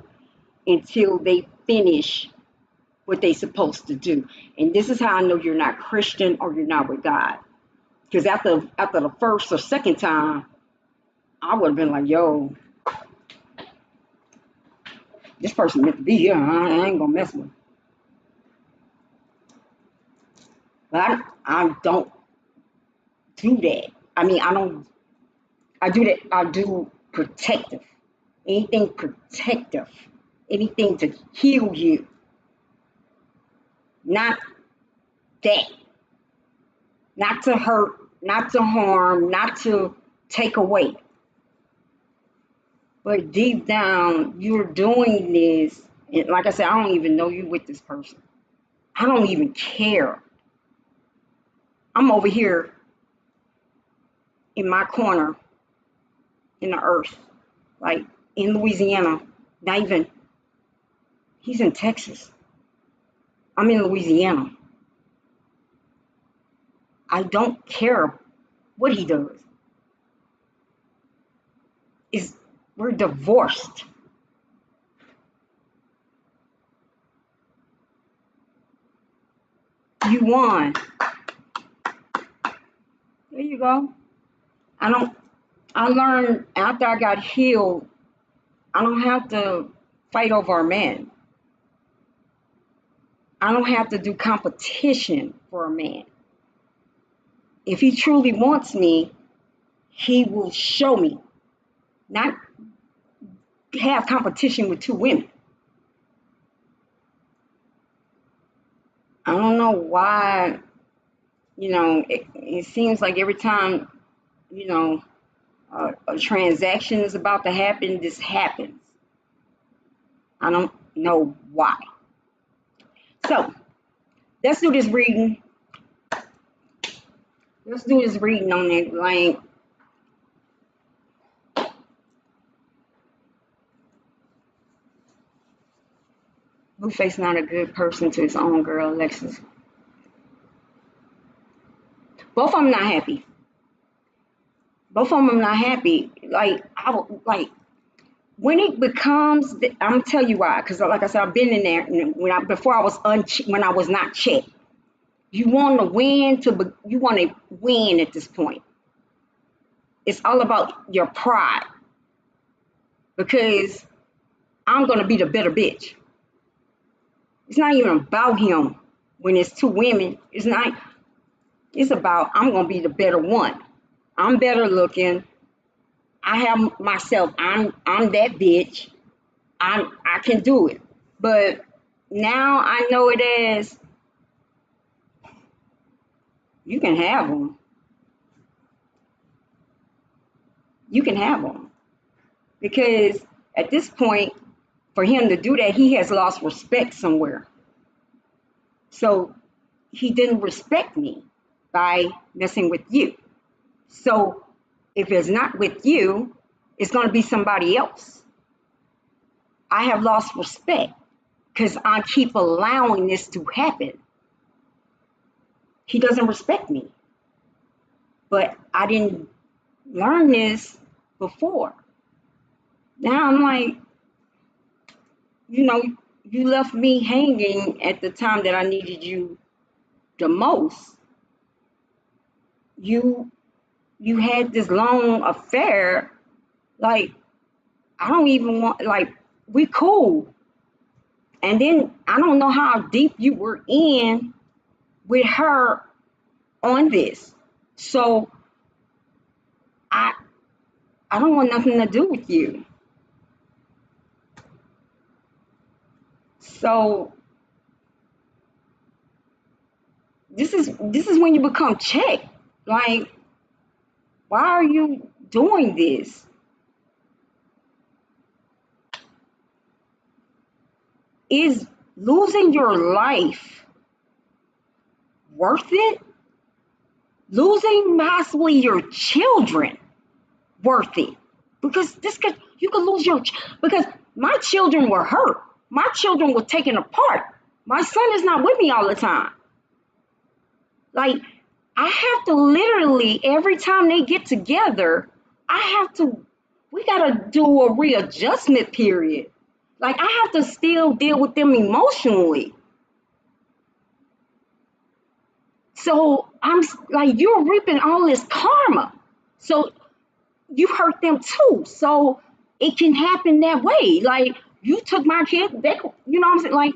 Speaker 1: until they finish what they're supposed to do. And this is how I know you're not Christian or you're not with God. Because after the first or second time, I would have been like, yo, this person meant to be here. I ain't going to mess with him. But I don't do that. I do protective. Anything protective. Anything to heal you. Not that. Not to hurt, not to harm, not to take away. But deep down, you're doing this. And like I said, I don't even know you with this person. I don't even care. I'm over here in my corner in the earth, like in Louisiana. Not even, he's in Texas. I'm in Louisiana. I don't care what he does. We're divorced. You won. There you go. I learned after I got healed, I don't have to fight over a man. I don't have to do competition for a man. If he truly wants me, he will show me. Not have competition with two women. I don't know why, it seems like every time, a transaction is about to happen, this happens. I don't know why. So, let's do this reading. Let's do this reading on it. Like, Blueface not a good person to his own girl, Alexis. Both of them not happy. Both of them not happy. When it becomes, I'm gonna tell you why. Because like I said, I've been in there when I was not checked. You want to win you want to win at this point. It's all about your pride. because I'm going to be the better bitch. It's not even about him when it's two women. It's not, it's about I'm going to be the better one. I'm better looking. I have myself. I'm that bitch. I can do it. But now I know it as you can have them. You can have them. Because at this point, for him to do that, he has lost respect somewhere. So he didn't respect me by messing with you. So if it's not with you, it's going to be somebody else. I have lost respect because I keep allowing this to happen. He doesn't respect me. But I didn't learn this before. Now I'm like, you know, you left me hanging at the time that I needed you the most. You had this long affair. Like, I don't even want, like, we cool. And then I don't know how deep you were in with her on this. So I don't want nothing to do with you. So this is when you become checked. Like, why are you doing this? Is losing your life worth it? Losing possibly your children worth it? Because you could lose because my children were hurt. My children were taken apart. My son is not with me all the time. Like, I have to literally, every time they get together, we gotta do a readjustment period. Like, I have to still deal with them emotionally. So I'm like, you're reaping all this karma. So you hurt them too. So it can happen that way. Like, you took my kid, you know what I'm saying? Like,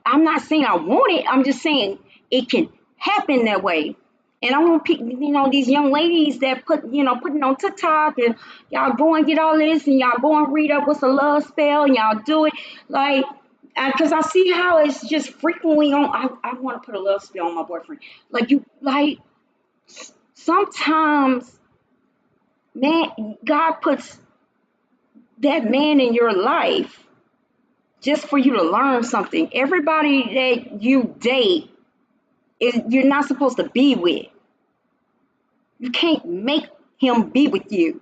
Speaker 1: I'm not saying I want it. I'm just saying it can happen that way. And I want people, these young ladies that putting on TikTok and y'all go and get all this and y'all go and read up what's a love spell and y'all do it. Like, because I see how it's just frequently on. I want to put a love spell on my boyfriend. Sometimes, man, God puts that man in your life just for you to learn something. Everybody that you date you're not supposed to be with. You can't make him be with you.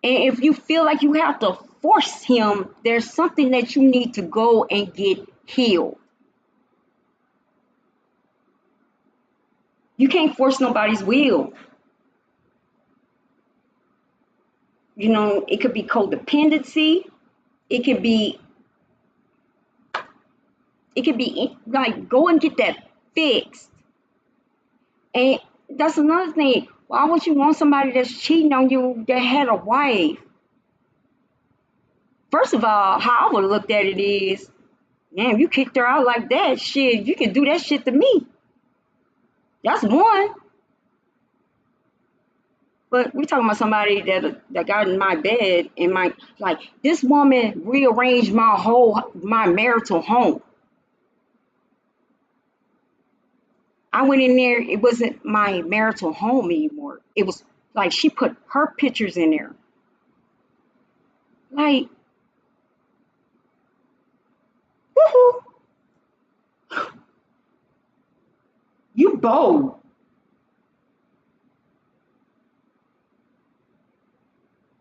Speaker 1: And if you feel like you have to force him, there's something that you need to go and get healed. You can't force nobody's will. It could be codependency. It could be like, go and get that fixed. And that's another thing. Why would you want somebody that's cheating on you that had a wife? First of all, how I would have looked at it is, man, you kicked her out like that, shit, you can do that shit to me. That's one. But we're talking about somebody that got in my bed and this woman rearranged my marital home. I went in there, it wasn't my marital home anymore. It was like she put her pictures in there. Like, woohoo. You bold.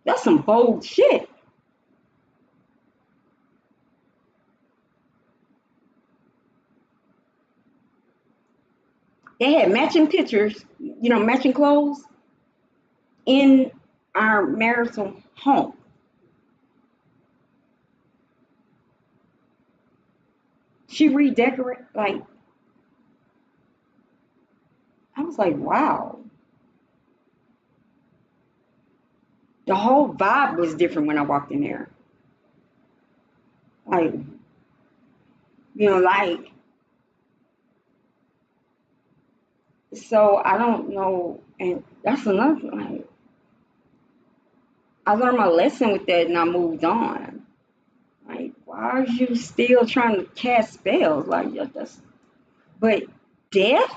Speaker 1: That's some bold shit. They had matching pictures, matching clothes in our marital home. She redecorated, like, I was like, wow. The whole vibe was different when I walked in there. Like, like, so I don't know. And that's another thing. Like, I learned my lesson with that and I moved on. Like, why are you still trying to cast spells? Like, that's, but death?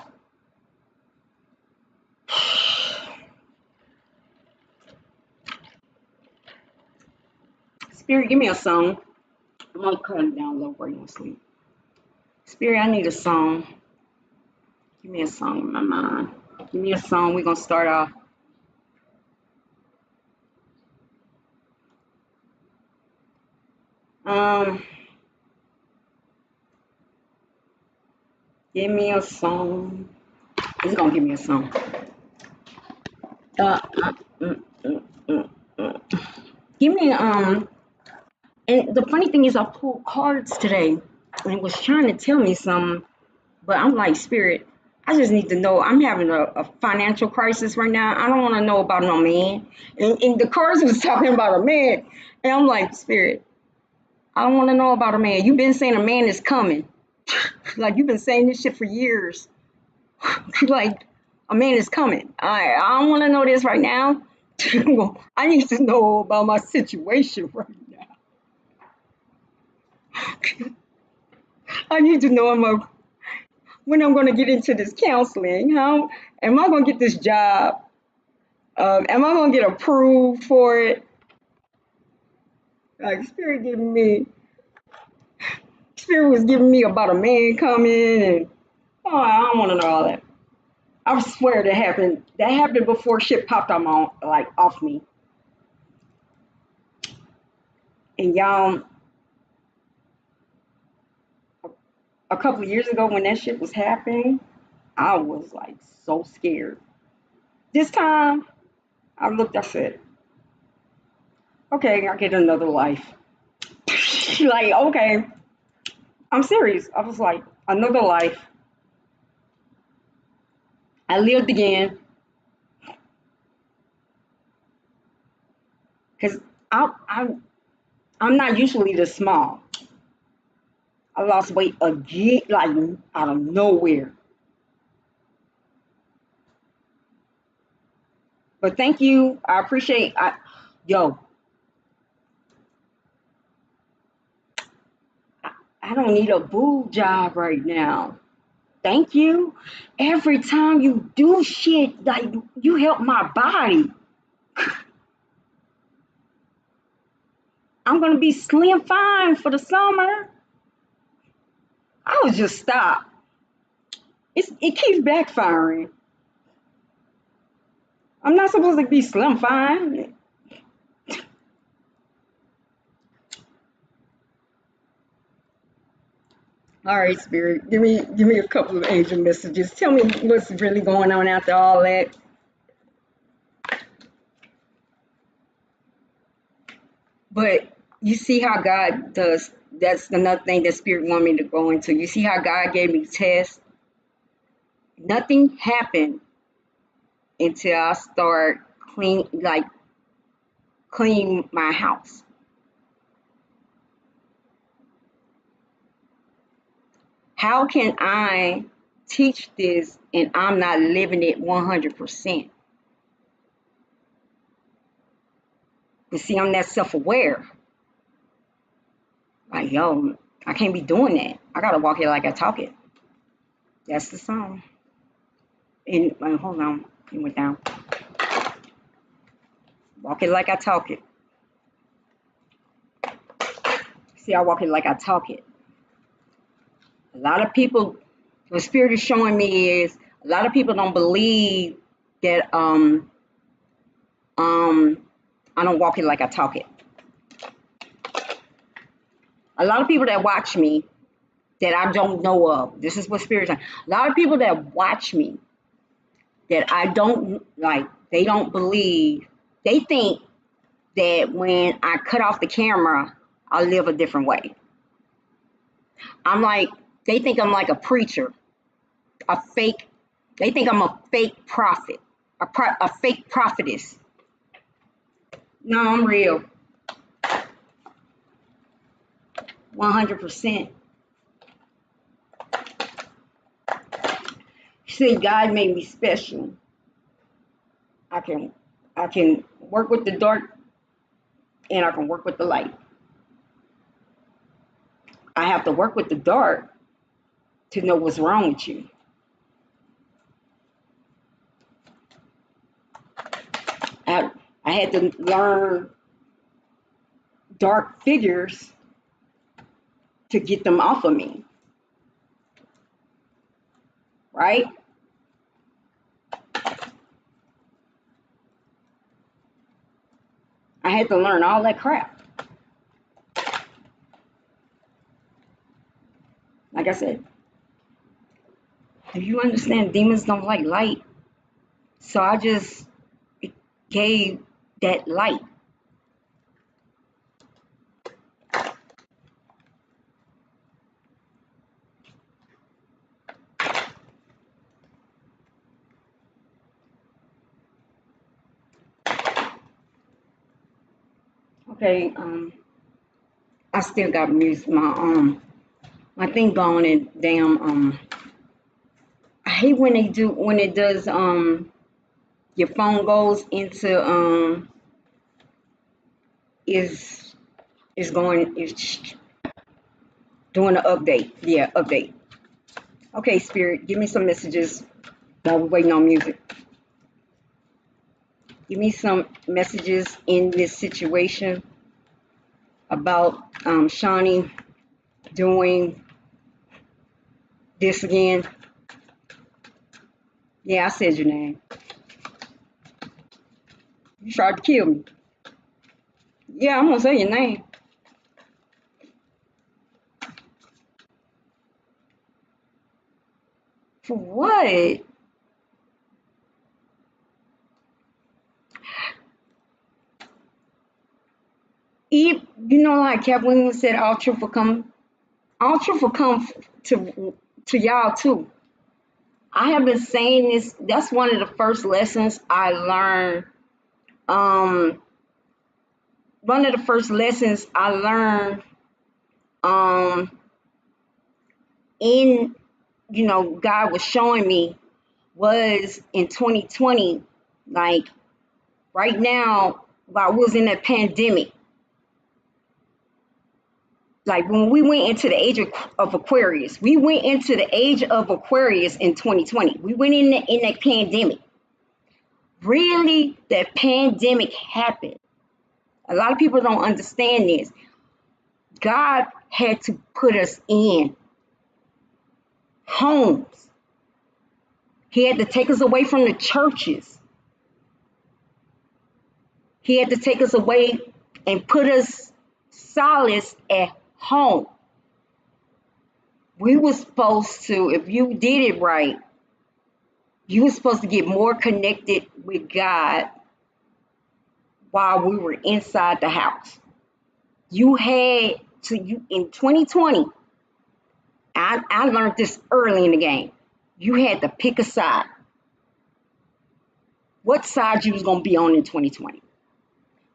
Speaker 1: Spirit, give me a song. I'm gonna cut it down a little where you want to sleep. Spirit, I need a song. Give me a song in my mind. Give me a song. We're gonna start off. Um, give me a song. He's gonna give me a song. Uh, uh, mm, mm, mm, mm. Give me and the funny thing is I pulled cards today and it was trying to tell me something, but I'm like, Spirit, I just need to know. I'm having a financial crisis right now. I don't want to know about no man. And the cards was talking about a man. And I'm like, Spirit, I don't want to know about a man. You've been saying a man is coming. Like, you've been saying this shit for years. Like, a man is coming. I don't want to know this right now. I need to know about my situation right now. I need to know when I'm going to get into this counseling. How am I going to get this job? Am I going to get approved for it? Like, Spirit was giving me about a man coming, and oh, I don't want to know all that. I swear that happened. That happened before shit popped off me. And y'all, a couple of years ago when that shit was happening, I was like so scared. This time, I said, okay, I get another life. Like, okay, I'm serious. I was like, another life. I lived again. Because I'm not usually this small. I lost weight again, like out of nowhere. But thank you. I appreciate yo, I don't need a boob job right now. Thank you. Every time you do shit, like you help my body. I'm gonna be slim fine for the summer. I would just stop. It keeps backfiring. I'm not supposed to be slim fine. All right, Spirit, give me a couple of angel messages. Tell me what's really going on after all that. But you see how God does. That's another thing that Spirit wanted me to go into. You see how God gave me tests. Nothing happened until I start clean my house. How can I teach this and I'm not living it 100%? But see, I'm that self-aware. Like, yo, I can't be doing that. I gotta walk it like I talk it. That's the song. And hold on, it went down. Walk it like I talk it. See, I walk it like I talk it. A lot of people, what Spirit is showing me is a lot of people don't believe that I don't walk it like I talk it. A lot of people that watch me that I don't know of. This is what Spirit's saying. A lot of people that watch me that I don't like, they don't believe. They think that when I cut off the camera, I'll live a different way. They think I'm like a preacher, a fake. They think I'm a fake prophet, a fake prophetess. No, I'm real. 100%. See, God made me special. I can I can work with the dark and I can work with the light. I have to work with the dark to know what's wrong with you. I I had to learn dark figures to get them off of me, right? I had to learn all that crap. Like I said, do you understand demons don't like light? So I just gave that light. Okay, I still got music, my thing going and damn I hate when they do when it does your phone goes into is is doing an update. Yeah, update. Okay, Spirit, give me some messages while we're waiting on music. Give me some messages in this situation about Shawnee doing this again. Yeah, I said your name. You tried to kill me. Yeah, I'm gonna say your name. For what? You know, like Cat Williams said, all truth will come to y'all too. I have been saying this. That's one of the first lessons I learned. Um, one of the first lessons I learned um in God was showing me was in 2020, like right now while we was in that pandemic, like when we went into the age of Aquarius, we went into the age of Aquarius in 2020. We went in that pandemic. Really, that pandemic happened. A lot of people don't understand this. God had to put us in homes. He had to take us away from the churches. He had to take us away and put us solace at home. We were supposed to, if you did it right, you were supposed to get more connected with God while we were inside the house. You had to, in 2020, I learned this early in the game. You had to pick a side. What side you was going to be on in 2020.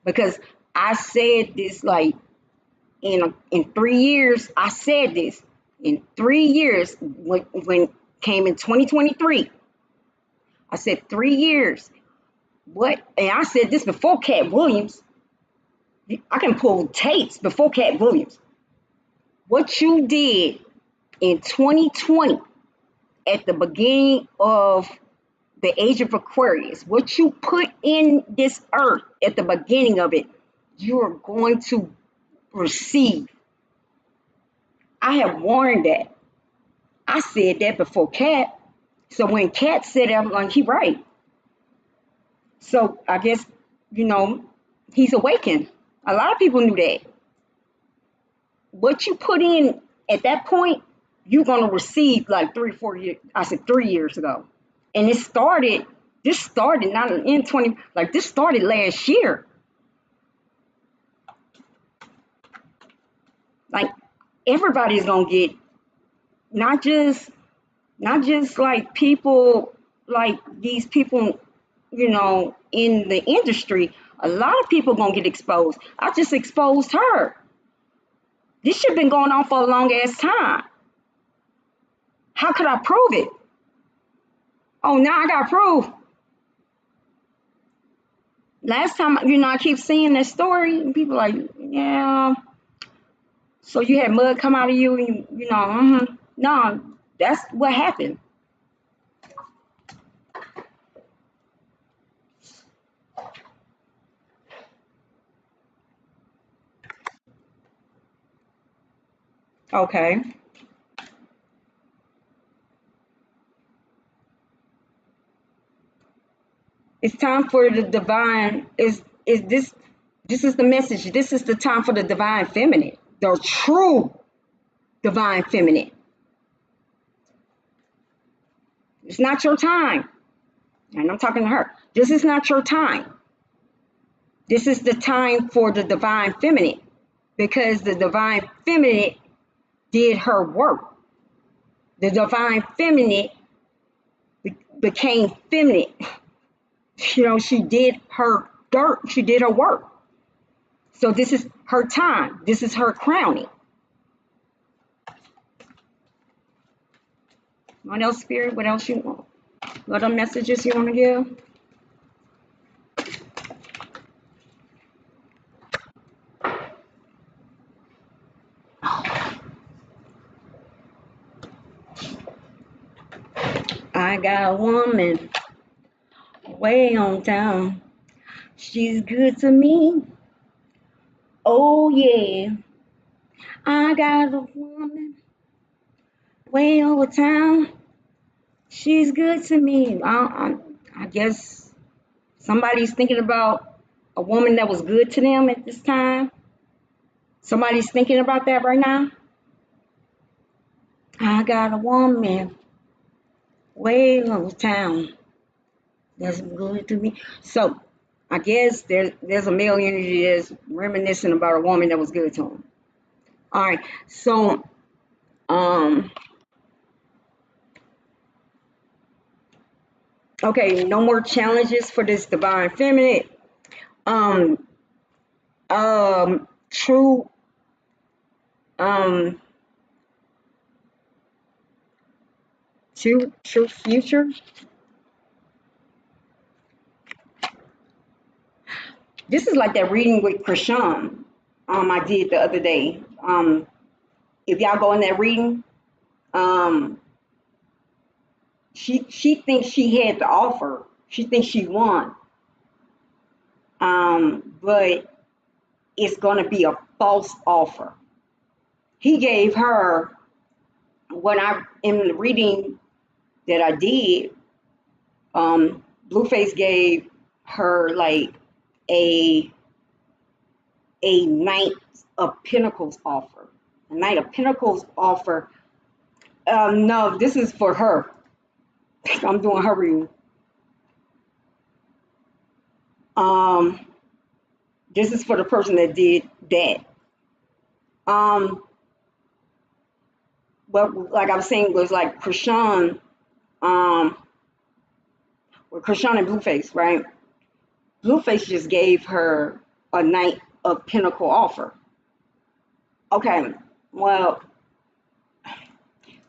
Speaker 1: Because I said this like in 3 years, I said this. In 3 years, when came in 2023, I said 3 years. What? And I said this before Cat Williams. I can pull tapes before Cat Williams. What you did in 2020 at the beginning of the age of Aquarius, what you put in this earth at the beginning of it, you are going to receive. I have warned that. I said that before Cat. So when Cat said it, I'm like, he right. So I guess, he's awakened. A lot of people knew that. What you put in at that point, you're going to receive like 3 or 4 years. I said 3 years ago. And this started not in 20, like this started last year. Like everybody's going to get, not just like people, like these people, in the industry. A lot of people gonna get exposed. I just exposed her. This shit been going on for a long ass time. How could I prove it? Oh, now I got proof. Last time, I keep seeing this story, and people like, yeah. So you had mud come out of you, and no, that's what happened. Okay. It's time for the divine. Is this? This is the message. This is the time for the divine feminine, the true divine feminine. It's not your time, and I'm talking to her. This is not your time. This is the time for the divine feminine, because the divine feminine did her work. The divine feminine became feminine. She did her dirt. She did her work. So this is her time. This is her crowning. What else, Spirit? What else you want? What other messages you want to give? I got a woman way on town. She's good to me. Oh yeah. I got a woman way over town. She's good to me. I guess somebody's thinking about a woman that was good to them at this time. Somebody's thinking about that right now. I got a woman way over town that's good to me. So I guess there's a male energy that's reminiscent about a woman that was good to him. All right. So okay, no more challenges for this divine feminine. Um true um true future. This is like that reading with Krishan I did the other day. If y'all go in that reading, um she thinks she had the offer. She thinks she won. But it's gonna be a false offer. He gave her when I in the reading that I did, Blueface gave her like a Knight of Pentacles offer. A Knight of Pentacles offer. No, this is for her. I'm doing her reading. This is for the person that did that. But like I was saying, was like Krishan, with Krishan and Blueface, right? Blueface just gave her a Knight of Pentacle offer. Okay, well,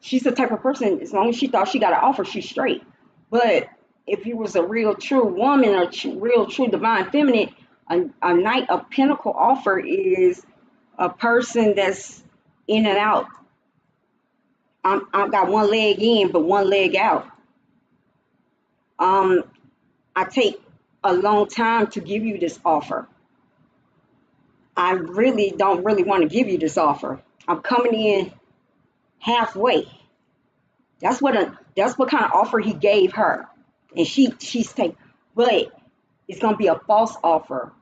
Speaker 1: she's the type of person, as long as she thought she got an offer, she's straight. But if you was a real true woman or real true divine feminine, a Knight of Pentacle offer is a person that's in and out. I've got one leg in, but one leg out. I take a long time to give you this offer. I really don't really want to give you this offer. I'm coming in halfway. That's what kind of offer he gave her, and she's taking. But it's gonna be a false offer.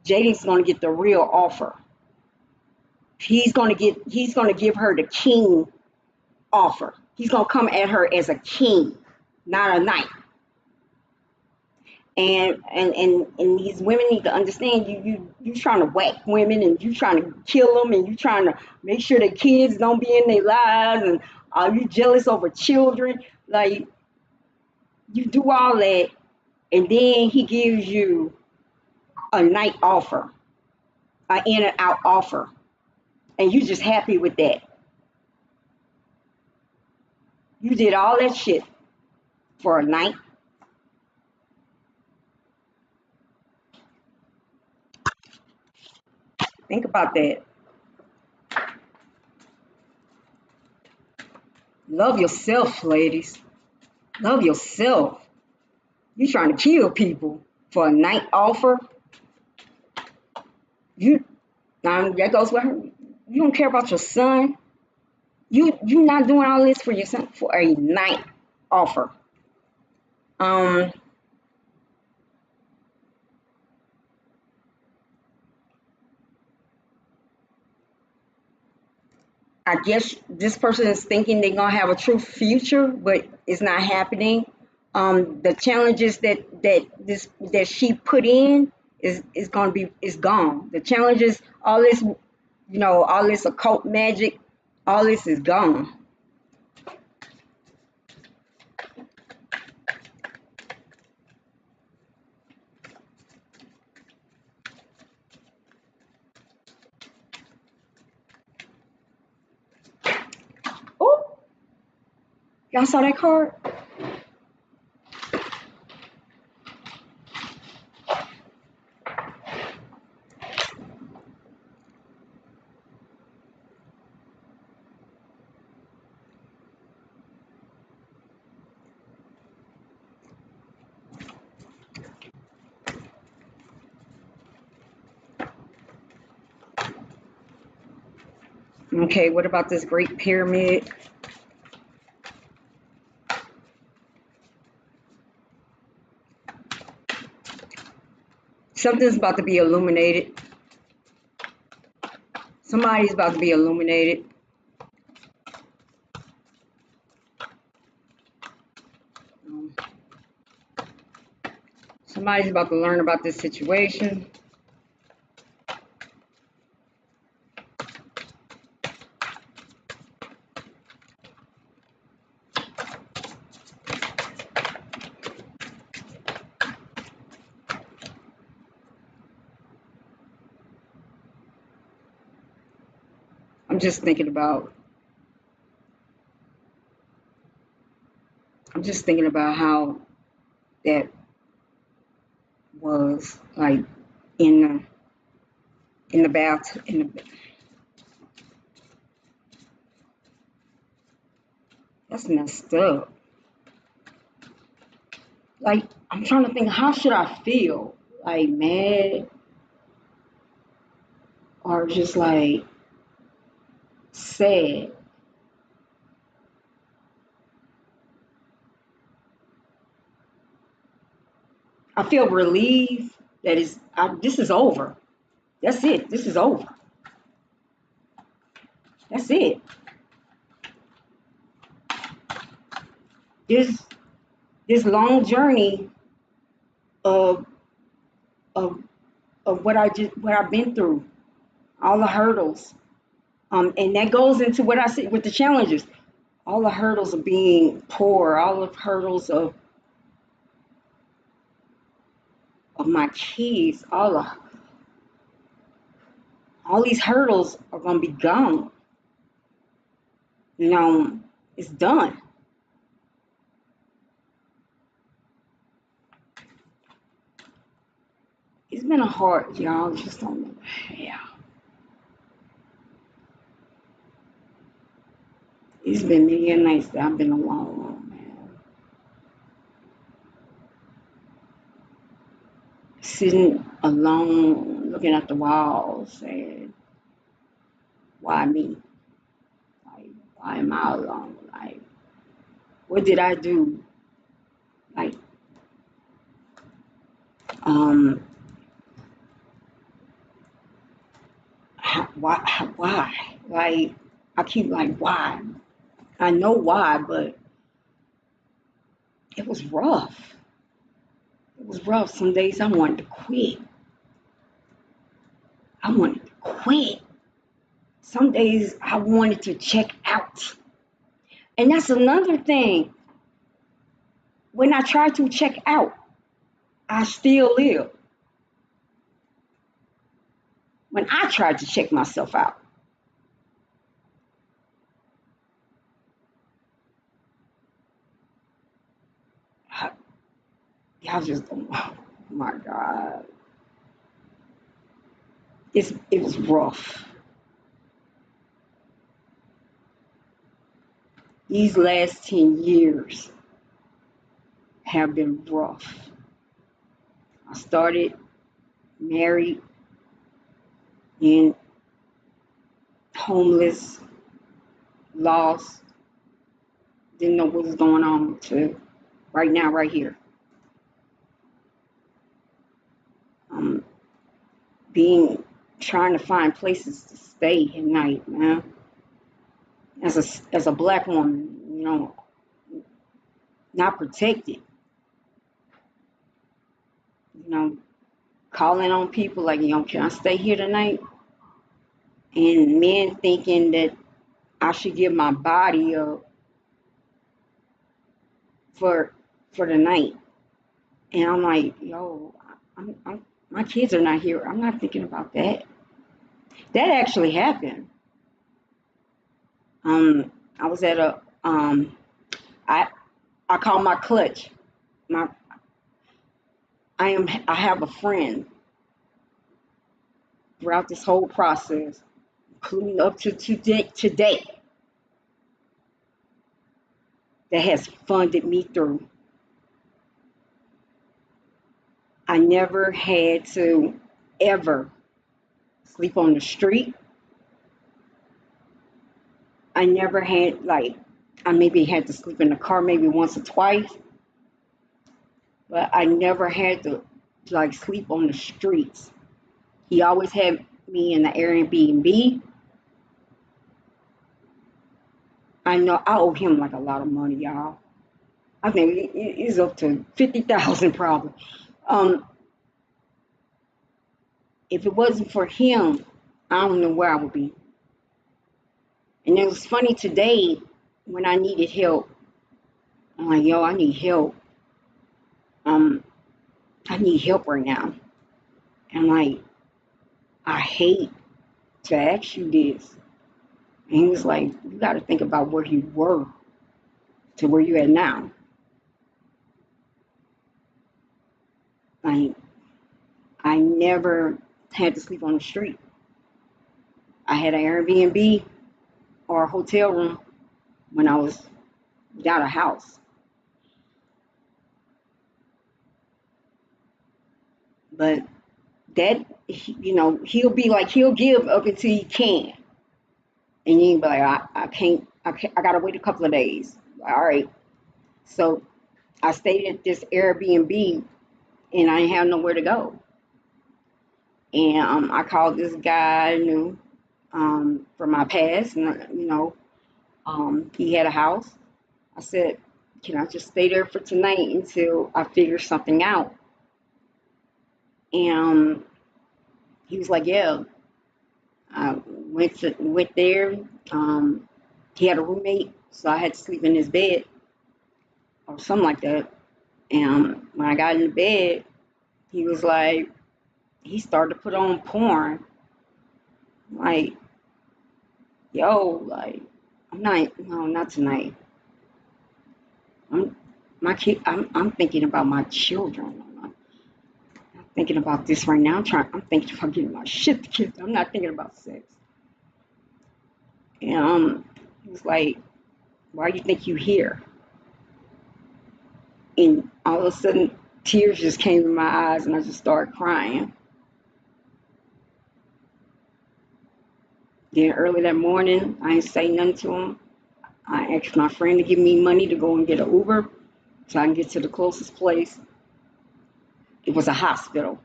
Speaker 1: Jaden's gonna get the real offer. He's gonna give her the king offer. He's gonna come at her as a king, not a knight. And these women need to understand you trying to whack women, and you trying to kill them, and you trying to make sure their kids don't be in their lives, and are you jealous over children? Like, you do all that, and then he gives you a night offer, an in and out offer, and you just happy with that. You did all that shit for a night. Think about that. Love yourself, ladies. Love yourself. You trying to kill people for a night offer? You now that goes with her. You don't care about your son. You not doing all this for your son for a night offer. Um, I guess this person is thinking they're gonna have a true future, but it's not happening. The challenges that she put in is gonna be is gone. The challenges, all this, all this occult magic, all this is gone. Oh, y'all saw that card? Okay, what about this Great Pyramid? Something's about to be illuminated. Somebody's about to be illuminated. Um, Somebody's about to learn about this situation. I'm just thinking about I'm just thinking about how that was like in the bath in the that's messed up. Like I'm trying to think how should I feel? Like mad or just like sad. I feel relieved that this is over. That's it. This is over. That's it. This this long journey of of what I've been through, all the hurdles. And that goes into what I said with the challenges. All the hurdles of being poor, all the hurdles of my kids, all these hurdles are gonna be gone. You know, it's done. It's been a hard, y'all just don't know. Yeah. It's been many nights that I've been alone, man. Sitting alone, looking at the walls, saying, why me? Like, why am I alone? Like, what did I do? Like, um, why? Like, I keep like, why? I know why, but it was rough. It was rough. Some days I wanted to quit. I wanted to quit. Some days I wanted to check out. And that's another thing. When I try to check out, I still live. when I tried to check myself out. Y'all just, oh my God. It was rough. These last 10 years have been rough. I started married and homeless, lost, didn't know what was going on to right now, right here. Trying to find places to stay at night, man. As a black woman, not protected. Calling on people like, can I stay here tonight? And men thinking that I should give my body up for the night. And I'm like, my kids are not here. I'm not thinking about that. That actually happened. I was at I call my clutch. I have a friend throughout this whole process, including up to today, that has funded me through. I never had to ever sleep on the street. I never had, I maybe had to sleep in the car maybe once or twice, but I never had to sleep on the streets. He always had me in the Airbnb. I know I owe him a lot of money, y'all. I think it's up to 50,000 probably. If it wasn't for him, I don't know where I would be. And it was funny today when I needed help. I'm like, I need help. I need help right now. And I hate to ask you this. And he was like, you got to think about where you were to where you at now. I never had to sleep on the street. I had an Airbnb or a hotel room when I was without a house. But that, he'll be like, he'll give up until he can. And you'll be like, I can't, I gotta wait a couple of days. All right. So I stayed at this Airbnb and I didn't have nowhere to go. And I called this guy I knew from my past, and he had a house. I said, can I just stay there for tonight until I figure something out? And he was like, yeah. I went there. He had a roommate, so I had to sleep in his bed or something like that. And when I got in the bed, he was like, he started to put on porn. Like, I'm not tonight. I'm thinking about my children. I'm thinking about this right now. I'm thinking about getting my shit together. I'm not thinking about sex. And he was like, why do you think you here? And all of a sudden, tears just came in my eyes and I just started crying. Then early that morning, I didn't say nothing to him. I asked my friend to give me money to go and get an Uber so I can get to the closest place. It was a hospital.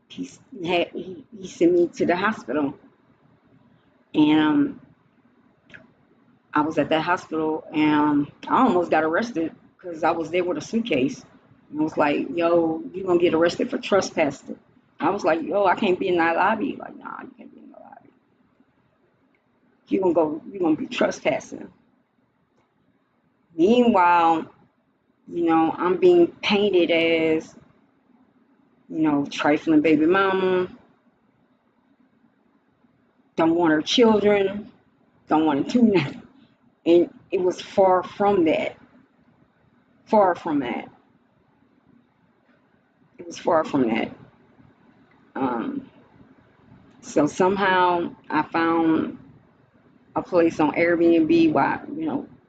Speaker 1: He sent me to the hospital. And I was at that hospital and I almost got arrested because I was there with a suitcase. And I was like, yo, you're going to get arrested for trespassing. I was like, yo, I can't be in that lobby. Like, nah, you can't be in the lobby. You're going to be trespassing. Meanwhile, I'm being painted as, trifling baby mama, don't want her children, don't want to do nothing. And it was far from that. Far from that. It was far from that. Um, so somehow I found a place on Airbnb where,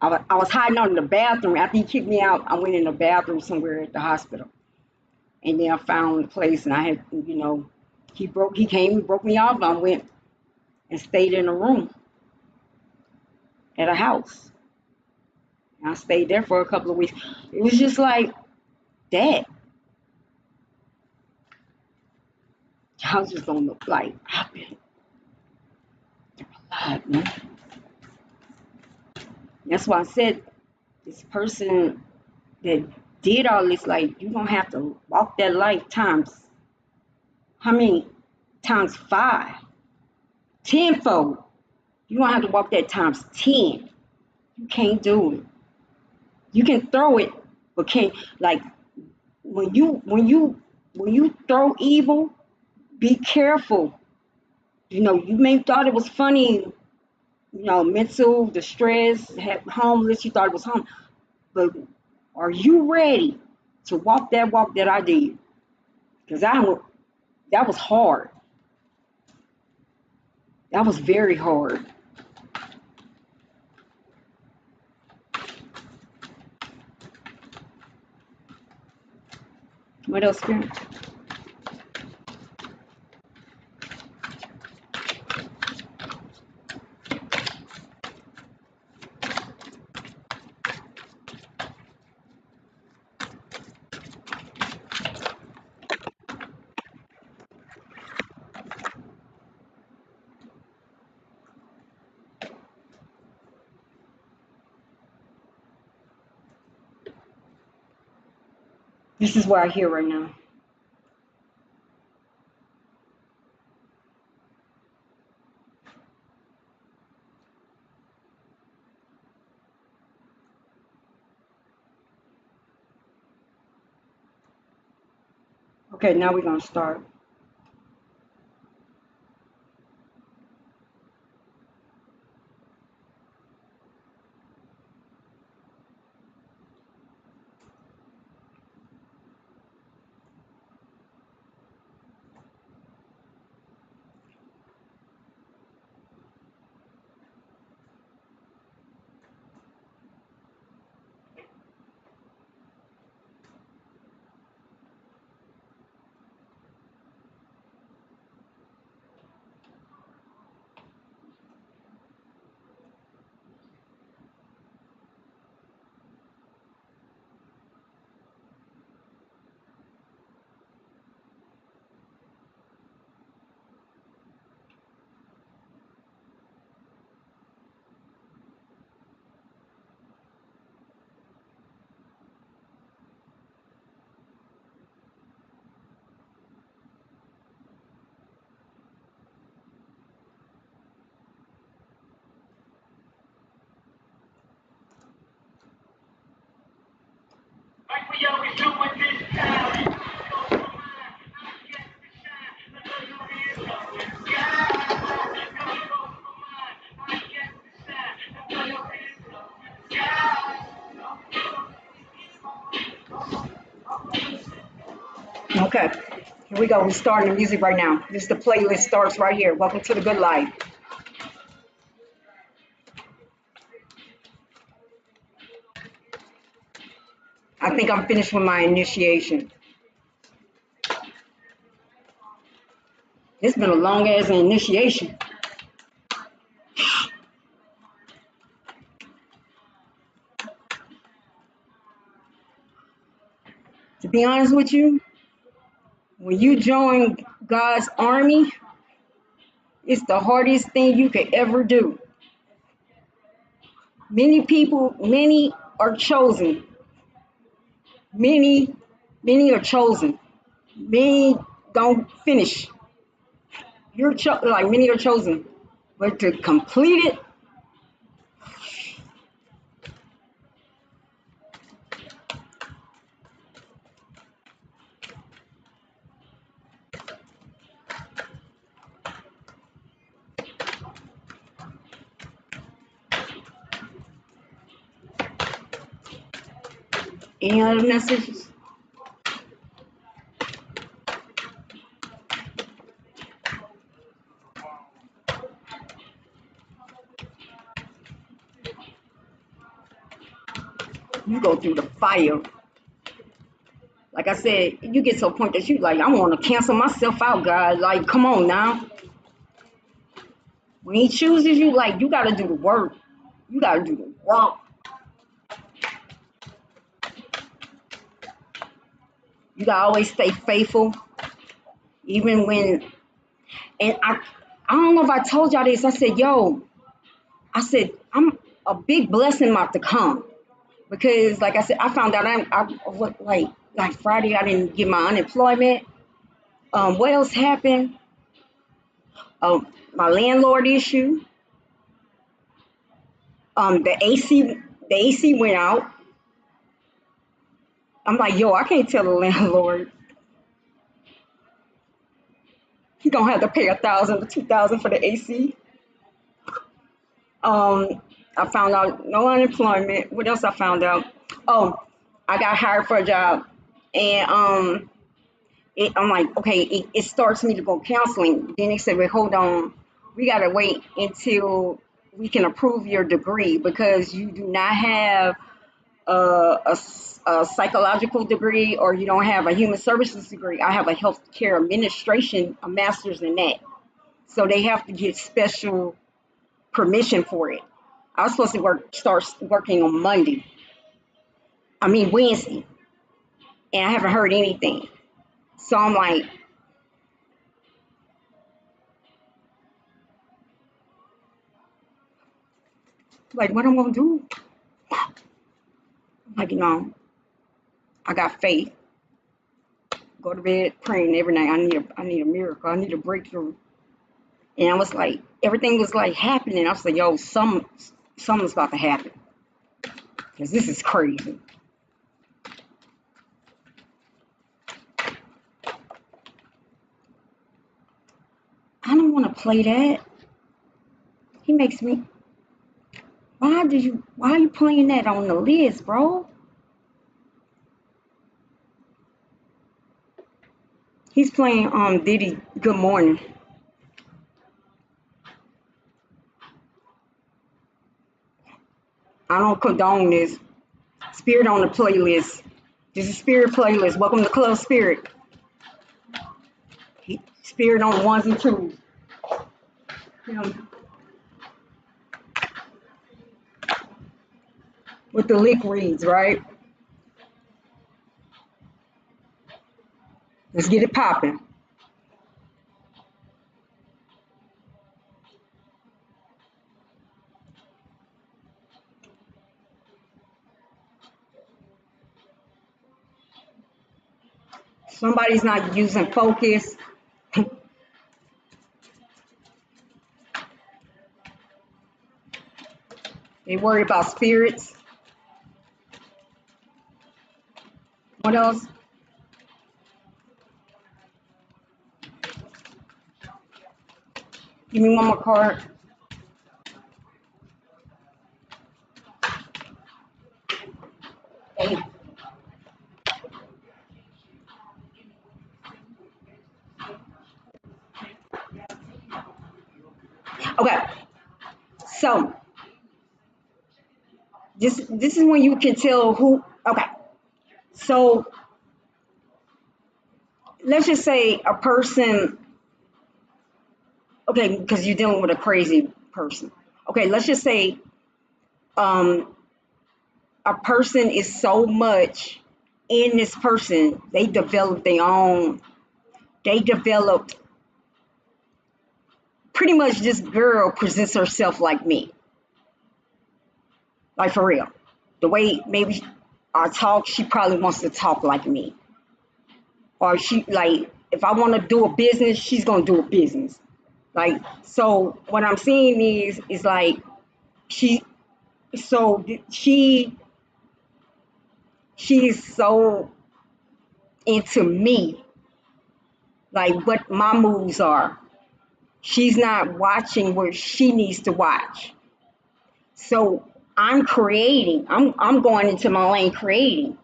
Speaker 1: I was hiding out in the bathroom. After he kicked me out, I went in the bathroom somewhere at the hospital. And then I found a place, and I had, he came, broke me off, and I went and stayed in a room at a house. And I stayed there for a couple of weeks. It was just like that. I was just on the, like, I've been alive, man. That's why I said this person that did all this, like, you're going to have to walk that life times, how many? Times 5, tenfold. You're going to have to walk that times 10. You can't do it. You can throw it, but can't, like, when you throw evil, be careful. You may thought it was funny, mental distress, homeless, you thought it was home. But are you ready to walk that walk that I did? Because that was hard. That was very hard. What else, Spirit? This is what I hear right now. Okay, now we're going to start. Okay, here we go. We're starting the music right now. This is the playlist starts right here. Welcome to the good life. I think I'm finished with my initiation. It's been a long ass initiation. To be honest with you, when you join God's army, it's the hardest thing you could ever do. Many are chosen. Many are chosen. Many don't finish. Like many are chosen, but to complete it, Any other messages? You go through the fire. Like I said, you get to a point that you like, I want to cancel myself out, God. Like, come on now. When he chooses you, like, you got to do the work. You got to do the work. You got to always stay faithful. Even when, and I don't know if I told y'all this. I said, yo, I said, I'm a big blessing about to come. Because, like I said, I found out like Friday, I didn't get my unemployment. What else happened? My landlord issue. The AC went out. I'm like, yo, I can't tell the landlord he gonna have to pay 1,000 or 2,000 for the AC. I found out no unemployment. What else I found out? Oh, I got hired for a job, and I'm like, okay, it starts me to go counseling. Then they said, wait, hold on, we gotta wait until we can approve your degree because you do not have a psychological degree or you don't have a human services degree. I have a healthcare administration, a master's in that. So they have to get special permission for it. I was supposed to start working on Monday. I mean Wednesday, and I haven't heard anything. So I'm like, what I'm gonna do? Like, I got faith. Go to bed praying every night. I need a miracle. I need a breakthrough. And I was like, everything was like happening. I was like, yo, something's about to happen. Because this is crazy. I don't want to play that. He makes me. Why are you playing that on the list, bro? He's playing Diddy Good Morning. I don't condone this. Spirit on the playlist. This is Spirit playlist. Welcome to Club Spirit. Spirit on the ones and twos. With the lick reads, right? Let's get it popping. Somebody's not using focus. They worry about spirits. What else? Give me one more card. Hey. Okay. So this is when you can tell who. Okay. So let's just say a person. Okay, because you're dealing with a crazy person. Okay, let's just say um, a person is so much in this person, they developed their own. They developed pretty much. This girl presents herself like me, like for real. The way maybe I talk, she probably wants to talk like me. Or she like if I want to do a business, she's gonna do a business. Like so, what I'm seeing is like she so she's so into me, like what my moves are. She's not watching where she needs to watch. So I'm creating. I'm going into my lane creating.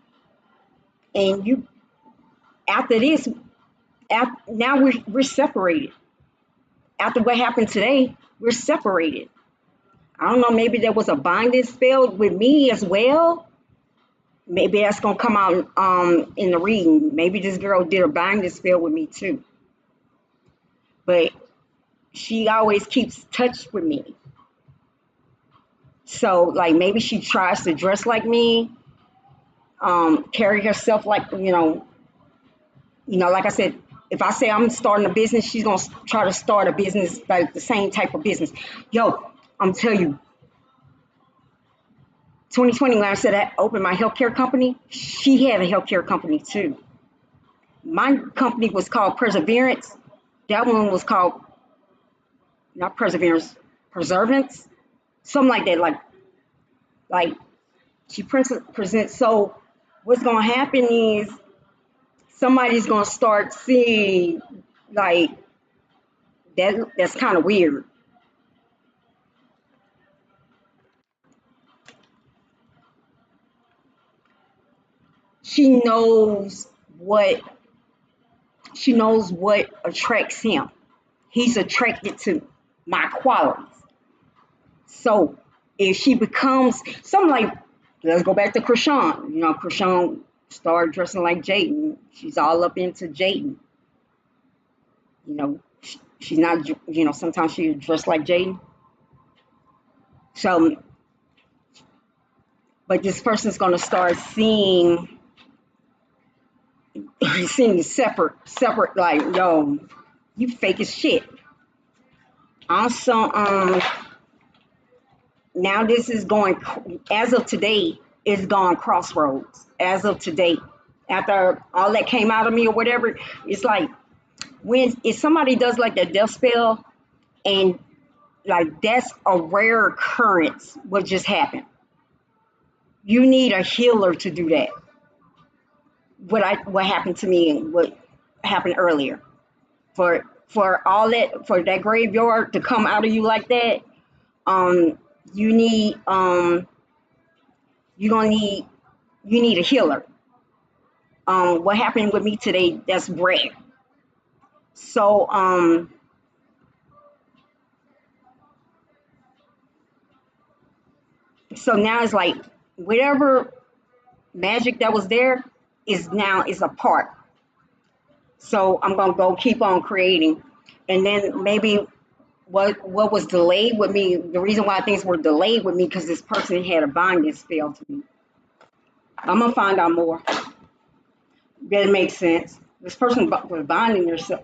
Speaker 1: And you, after this, now we're separated. After what happened today, we're separated. I don't know, maybe there was a binding spell with me as well. Maybe that's gonna come out in the reading. Maybe this girl did a binding spell with me too. But she always keeps touch with me. So like maybe she tries to dress like me, carry herself like like I said, if I say I'm starting a business, she's gonna try to start a business like the same type of business. Yo, I'm telling you, 2020 when I said I opened my healthcare company, she had a healthcare company too. My company was called Perseverance. That one was called not Perseverance, Preservance, something like that. Like she presents. So what's gonna happen is somebody's gonna start seeing like that. That's kind of weird. She knows what she knows what attracts him. He's attracted to my qualities. So if she becomes something like, let's go back to Krishan. Krishan started dressing like Jaden. She's all up into Jaden. She's not. Sometimes she's dressed like Jaden. So, but this person's gonna start seeing separate. Like, yo, you fake as shit. Also, now this is going, as of today, it's gone crossroads. As of today, after all that came out of me or whatever, it's like when if somebody does like that death spell and like that's a rare occurrence what just happened. You need a healer to do that. What happened to me and what happened earlier. For that graveyard to come out of you like that, um, you need you gonna need you need a healer. What happened with me today? That's rare. So so now it's like whatever magic that was there is apart. So I'm gonna go keep on creating, and then maybe what was delayed with me. The reason why things were delayed with me because this person had a binding spell to me. I'm gonna find out more. That makes sense. This person was binding herself.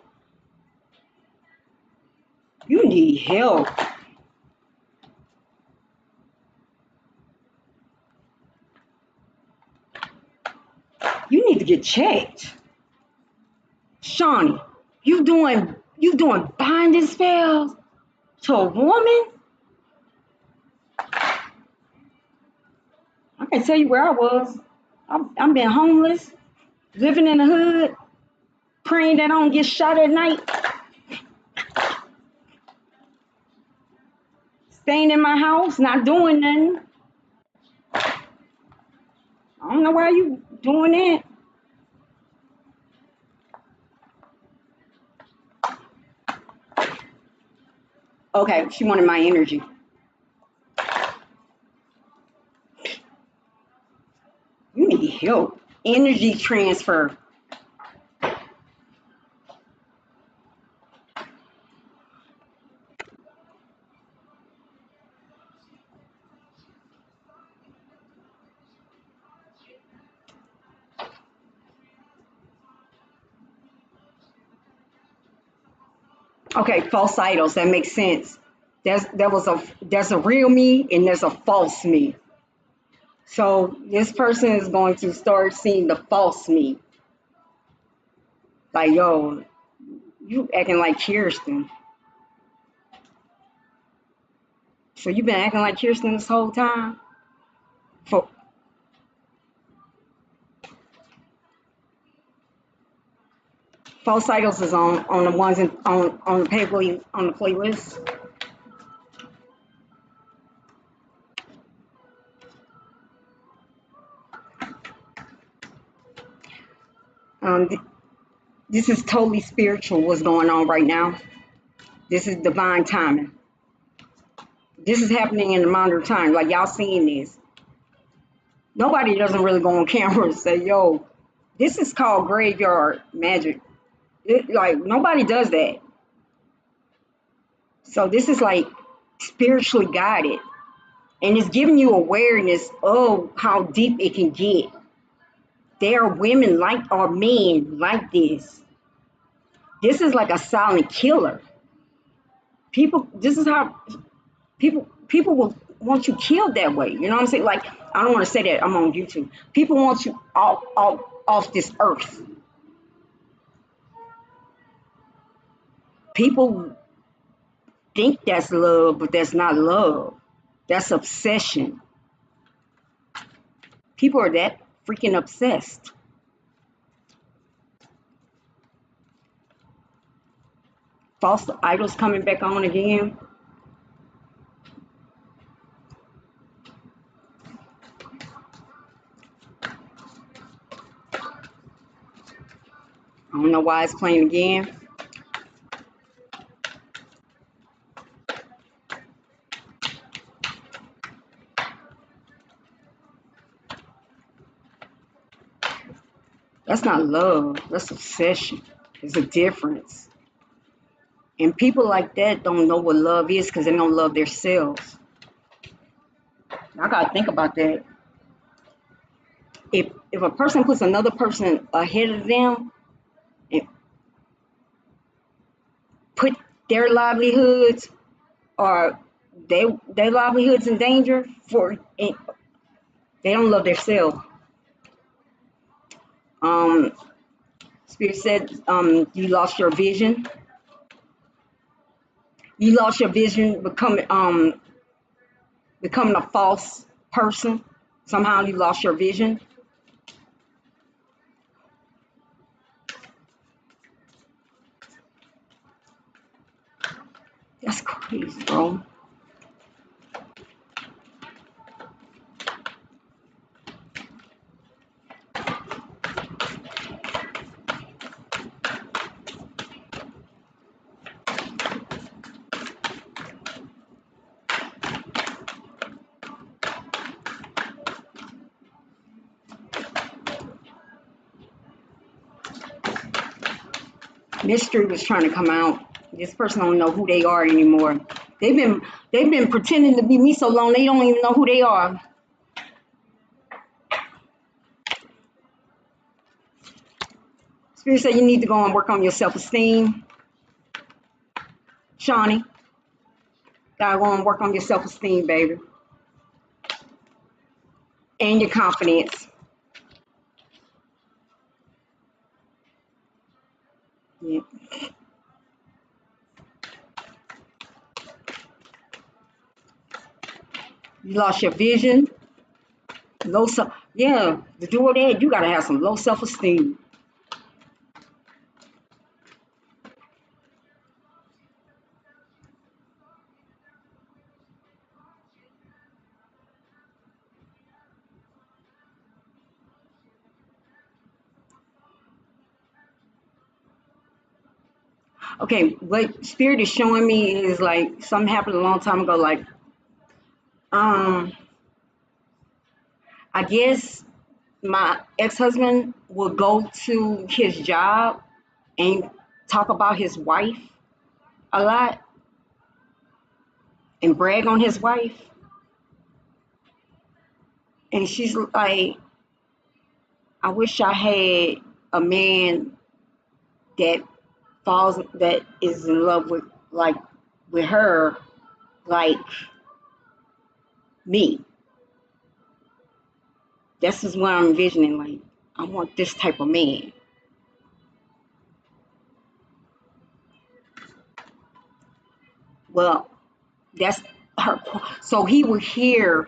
Speaker 1: You need help. You need to get checked, Shawnee. You doing binding spells to a woman? I can tell you where I was. I'm been homeless, living in the hood, praying that I don't get shot at night, staying in my house, not doing nothing. I don't know why you doing that. Okay, she wanted my energy. You need help. Energy transfer. Okay, false idols. That makes sense. There's a real me and there's a false me. So this person is going to start seeing the false me. Like, yo, you acting like Kirsten. So you've been acting like Kirsten this whole time? For false idols is on the ones on the paper on the playlist. th- this is totally spiritual. What's going on right now? This is divine timing. This is happening in the modern time. Like y'all seeing this. Nobody doesn't really go on camera and say, "Yo, this is called graveyard magic." Like nobody does that. So this is like spiritually guided, and it's giving you awareness of how deep it can get. There are women like or men like this. This is like a silent killer. People, this is how people will want you killed that way. You know what I'm saying? Like I don't want to say that I'm on YouTube. People want you off this earth. People think that's love, but that's not love. That's obsession. People are that freaking obsessed. False idols coming back on again. I don't know why it's playing again. That's not love. That's obsession. There's a difference. And people like that don't know what love is because they don't love themselves. I gotta think about that. If a person puts another person ahead of them and put their livelihoods or their livelihoods in danger they don't love themselves. Um, Spirit said, you lost your vision. You lost your vision, becoming a false person. Somehow you lost your vision. That's crazy, bro. Mystery was trying to come out. This person don't know who they are anymore. They've been pretending to be me so long they don't even know who they are. Spirit said you need to go and work on your self-esteem. Shawnee, gotta go and work on your self-esteem, baby. And your confidence. Yeah. You lost your vision. Yeah, to do all that, you gotta have some low self-esteem. Okay, what spirit is showing me is like something happened a long time ago. Like, um, I guess my ex-husband would go to his job and talk about his wife a lot and brag on his wife. And she's like, I wish I had a man that that is in love with her like me. This is what I'm envisioning. Like, I want this type of man. Well, that's her. So she would hear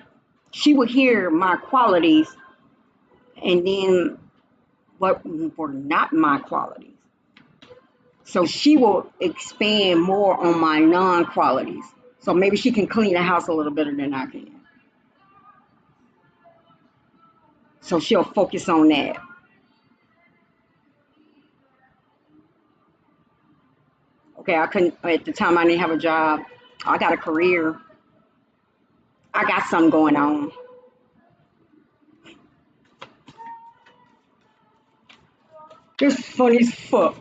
Speaker 1: my qualities, and then what were not my qualities. So she will expand more on my non-qualities. So maybe she can clean the house a little better than I can. So she'll focus on that. Okay, I couldn't, at the time I didn't have a job. I got a career. I got something going on. This is funny as fuck.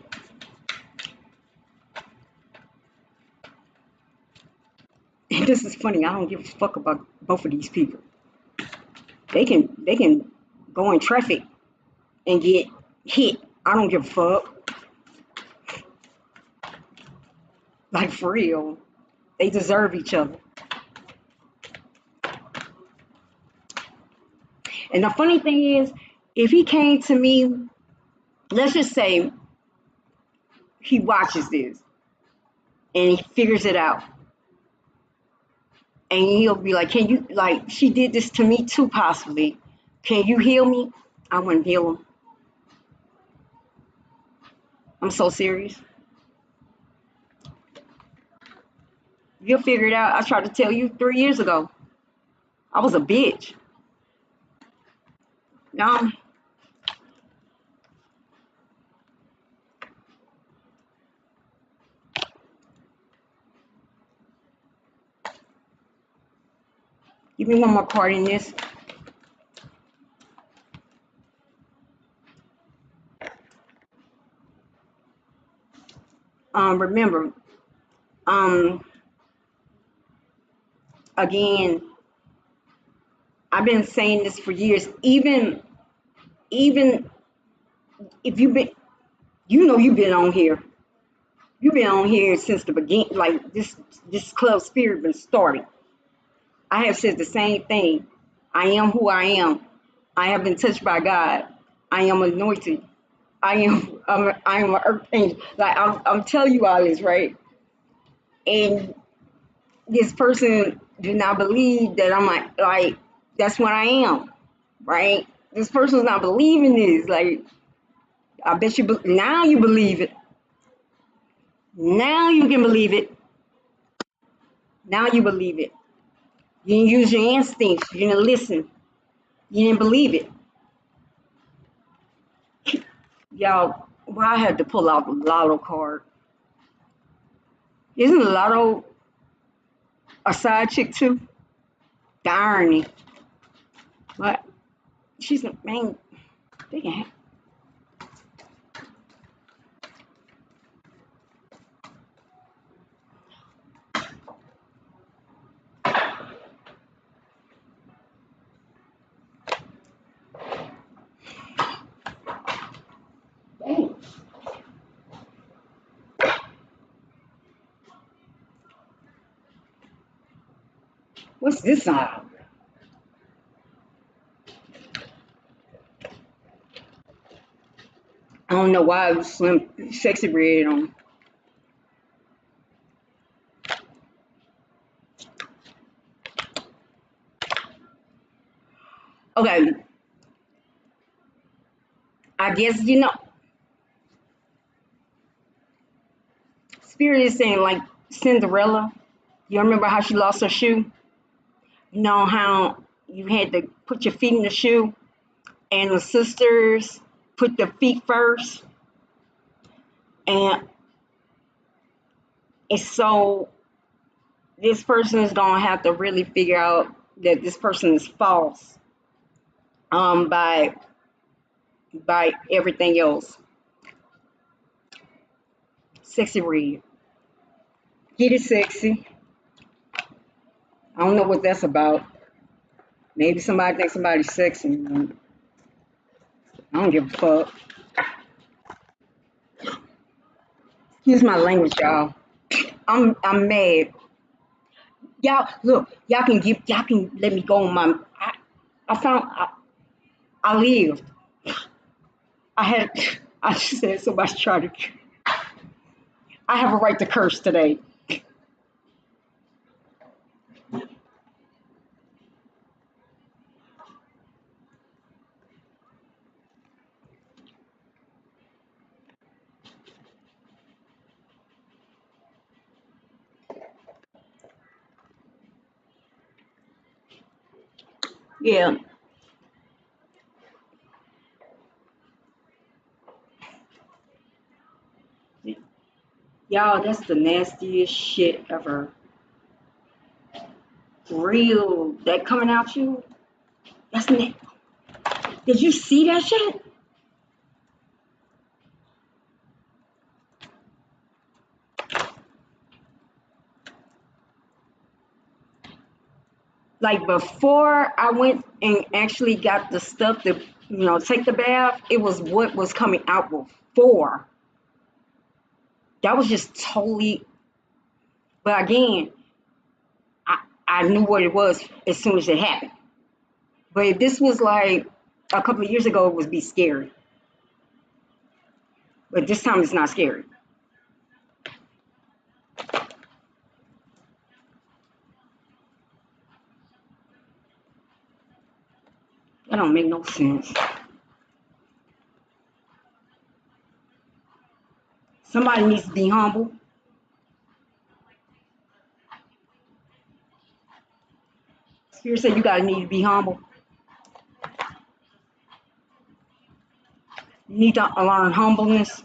Speaker 1: This is funny. I don't give a fuck about both of these people. They can go in traffic and get hit. I don't give a fuck. Like for real. They deserve each other. And the funny thing is, if he came to me, let's just say he watches this and he figures it out. And he'll be like, can you, like, she did this to me too, possibly. Can you heal me? I wouldn't heal him. I'm so serious. You'll figure it out. I tried to tell you 3 years ago. I was a bitch. No. Give me one more card in this. Remember, um, again, I've been saying this for years. Even if you've been, you've been on here. You've been on here since the beginning. Like this club spirit been started. I have said the same thing. I am who I am. I have been touched by God. I am anointed. I am an earth angel. Like I'm telling you all this, right? And this person do not believe that I'm like that's what I am, right? This person's not believing this. Like I bet you now you believe it. Now you can believe it. Now you believe it. You didn't use your instincts. You didn't listen. You didn't believe it. Y'all, well, I had to pull out the lotto card. Isn't the lotto a side chick too? The irony. But she's a man. They can have. Dang. What's this on? I don't know why it was slim, sexy red on. Okay, I guess Spirit is saying like Cinderella. You remember how she lost her shoe? You know how you had to put your feet in the shoe, and the sisters put their feet first, and it's so this person is gonna have to really figure out that this person is false by everything else. Sexy read. Get it sexy. I don't know what that's about. Maybe somebody thinks somebody's sexy. I don't give a fuck. Excuse my language, y'all. I'm mad. Y'all look. Y'all can let me go on my. I found I lived. I had. I said somebody tried to. I have a right to curse today. Yeah. Y'all, that's the nastiest shit ever. Real. That coming out you? That's na- Did you see that shit? Like before I went and actually got the stuff to, take the bath, it was what was coming out before. That was just totally, but again, I, I knew what it was as soon as it happened. But if this was like a couple of years ago, it would be scary. But this time it's not scary. That don't make no sense. Somebody needs to be humble. Spirit said you gotta need to be humble. You need to learn humbleness.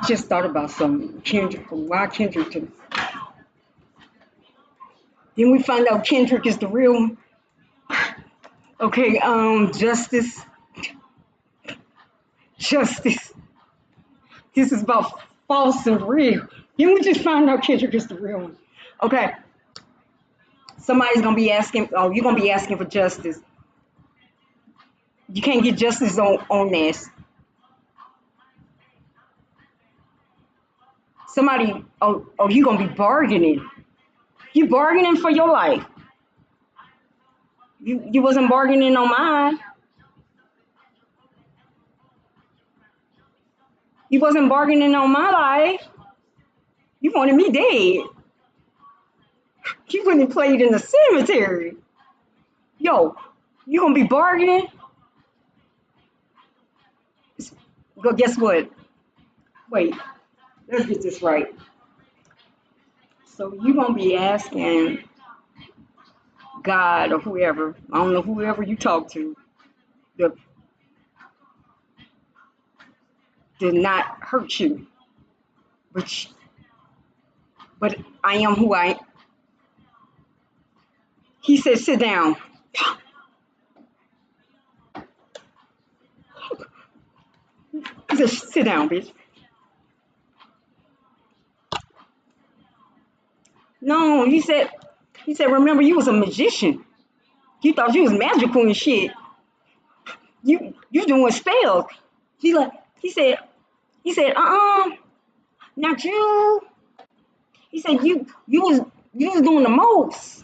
Speaker 1: Just thought about some Kendrick. Why Kendrick? Then we find out Kendrick is the real one. Okay, justice. This is about false and real. Then we just find out Kendrick is the real one. Okay, somebody's gonna be asking. Oh, you're gonna be asking for justice. You can't get justice on this. Somebody. Oh, you gonna be bargaining. You bargaining for your life. You wasn't bargaining on mine. You wasn't bargaining on my life. You wanted me dead. You went and played in the cemetery. Yo, you gonna be bargaining? Go. Guess what? Wait, let's get this right. So you gonna be asking God or whoever, I don't know, whoever you talk to, to not hurt you, but but I am who I. He said, sit down. He said, sit down, bitch. No, he said, remember you was a magician. You thought you was magical and shit. You doing spells. He like he said, not you. He said you was doing the most.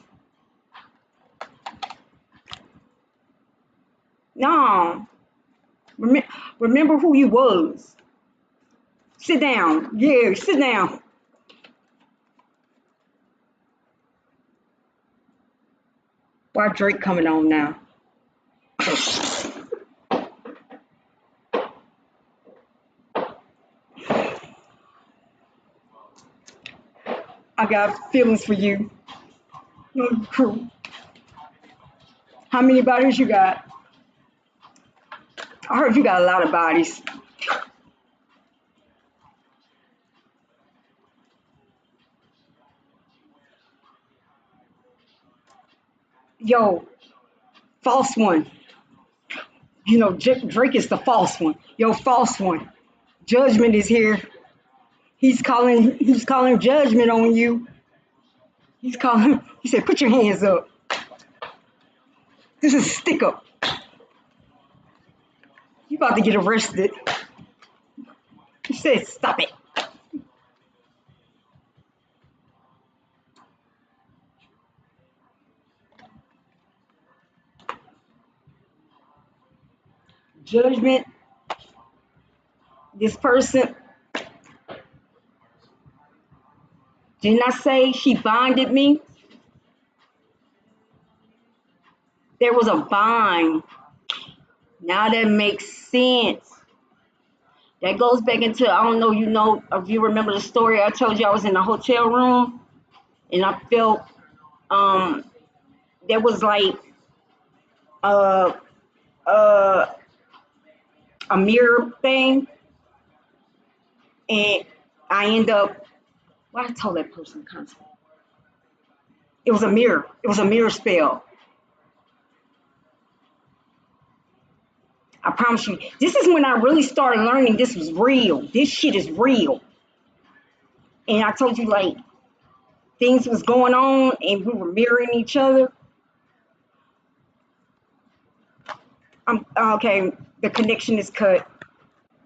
Speaker 1: No, remember who you was. Sit down. Yeah, sit down. Why Drake coming on now? I got feelings for you. Crew. How many bodies you got? I heard you got a lot of bodies. Yo, false one. Drake is the false one. Yo, false one. Judgment is here. He's calling judgment on you. He said, put your hands up. This is a stick up. You about to get arrested. He said, stop it. Judgment, this person, didn't I say she bonded me? There was a bond. Now that makes sense. That goes back into, I don't know, if you remember the story I told you. I was in a hotel room and I felt there was like a a, a mirror thing, and I end up. Well, I told that person constantly. It was a mirror. It was a mirror spell. I promise you. This is when I really started learning this was real. This shit is real. And I told you like things was going on and we were mirroring each other. I'm okay. The connection is cut.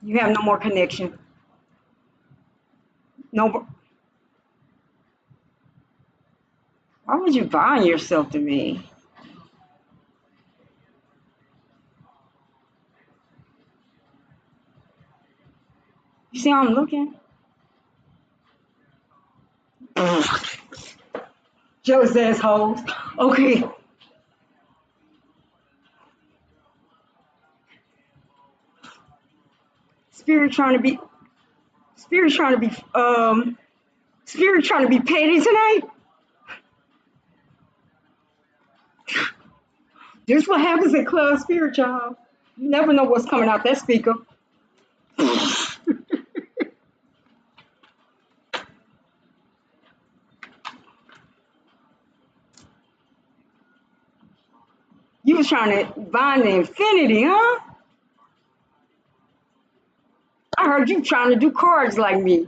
Speaker 1: You have no more connection. No. Why would you bind yourself to me? You see how I'm looking? Joe's assholes. Okay. Spirit trying to be. Spirit trying to be. Spirit trying to be petty tonight. This is what happens in Club Spirit, y'all. You never know what's coming out that speaker. You was trying to bind the infinity, huh? I heard you trying to do cards like me.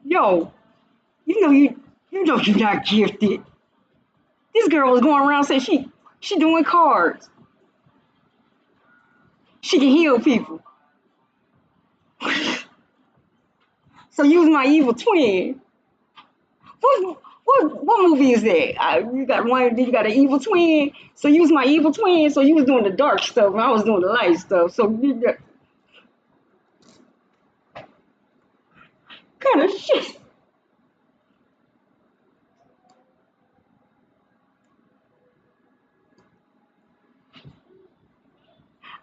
Speaker 1: Yo, you know you're not gifted. This girl was going around saying she doing cards. She can heal people. So use my evil twin. What movie is that? You got one. You got an evil twin. So use my evil twin. So you was doing the dark stuff, and I was doing the light stuff. So you got kind of shit.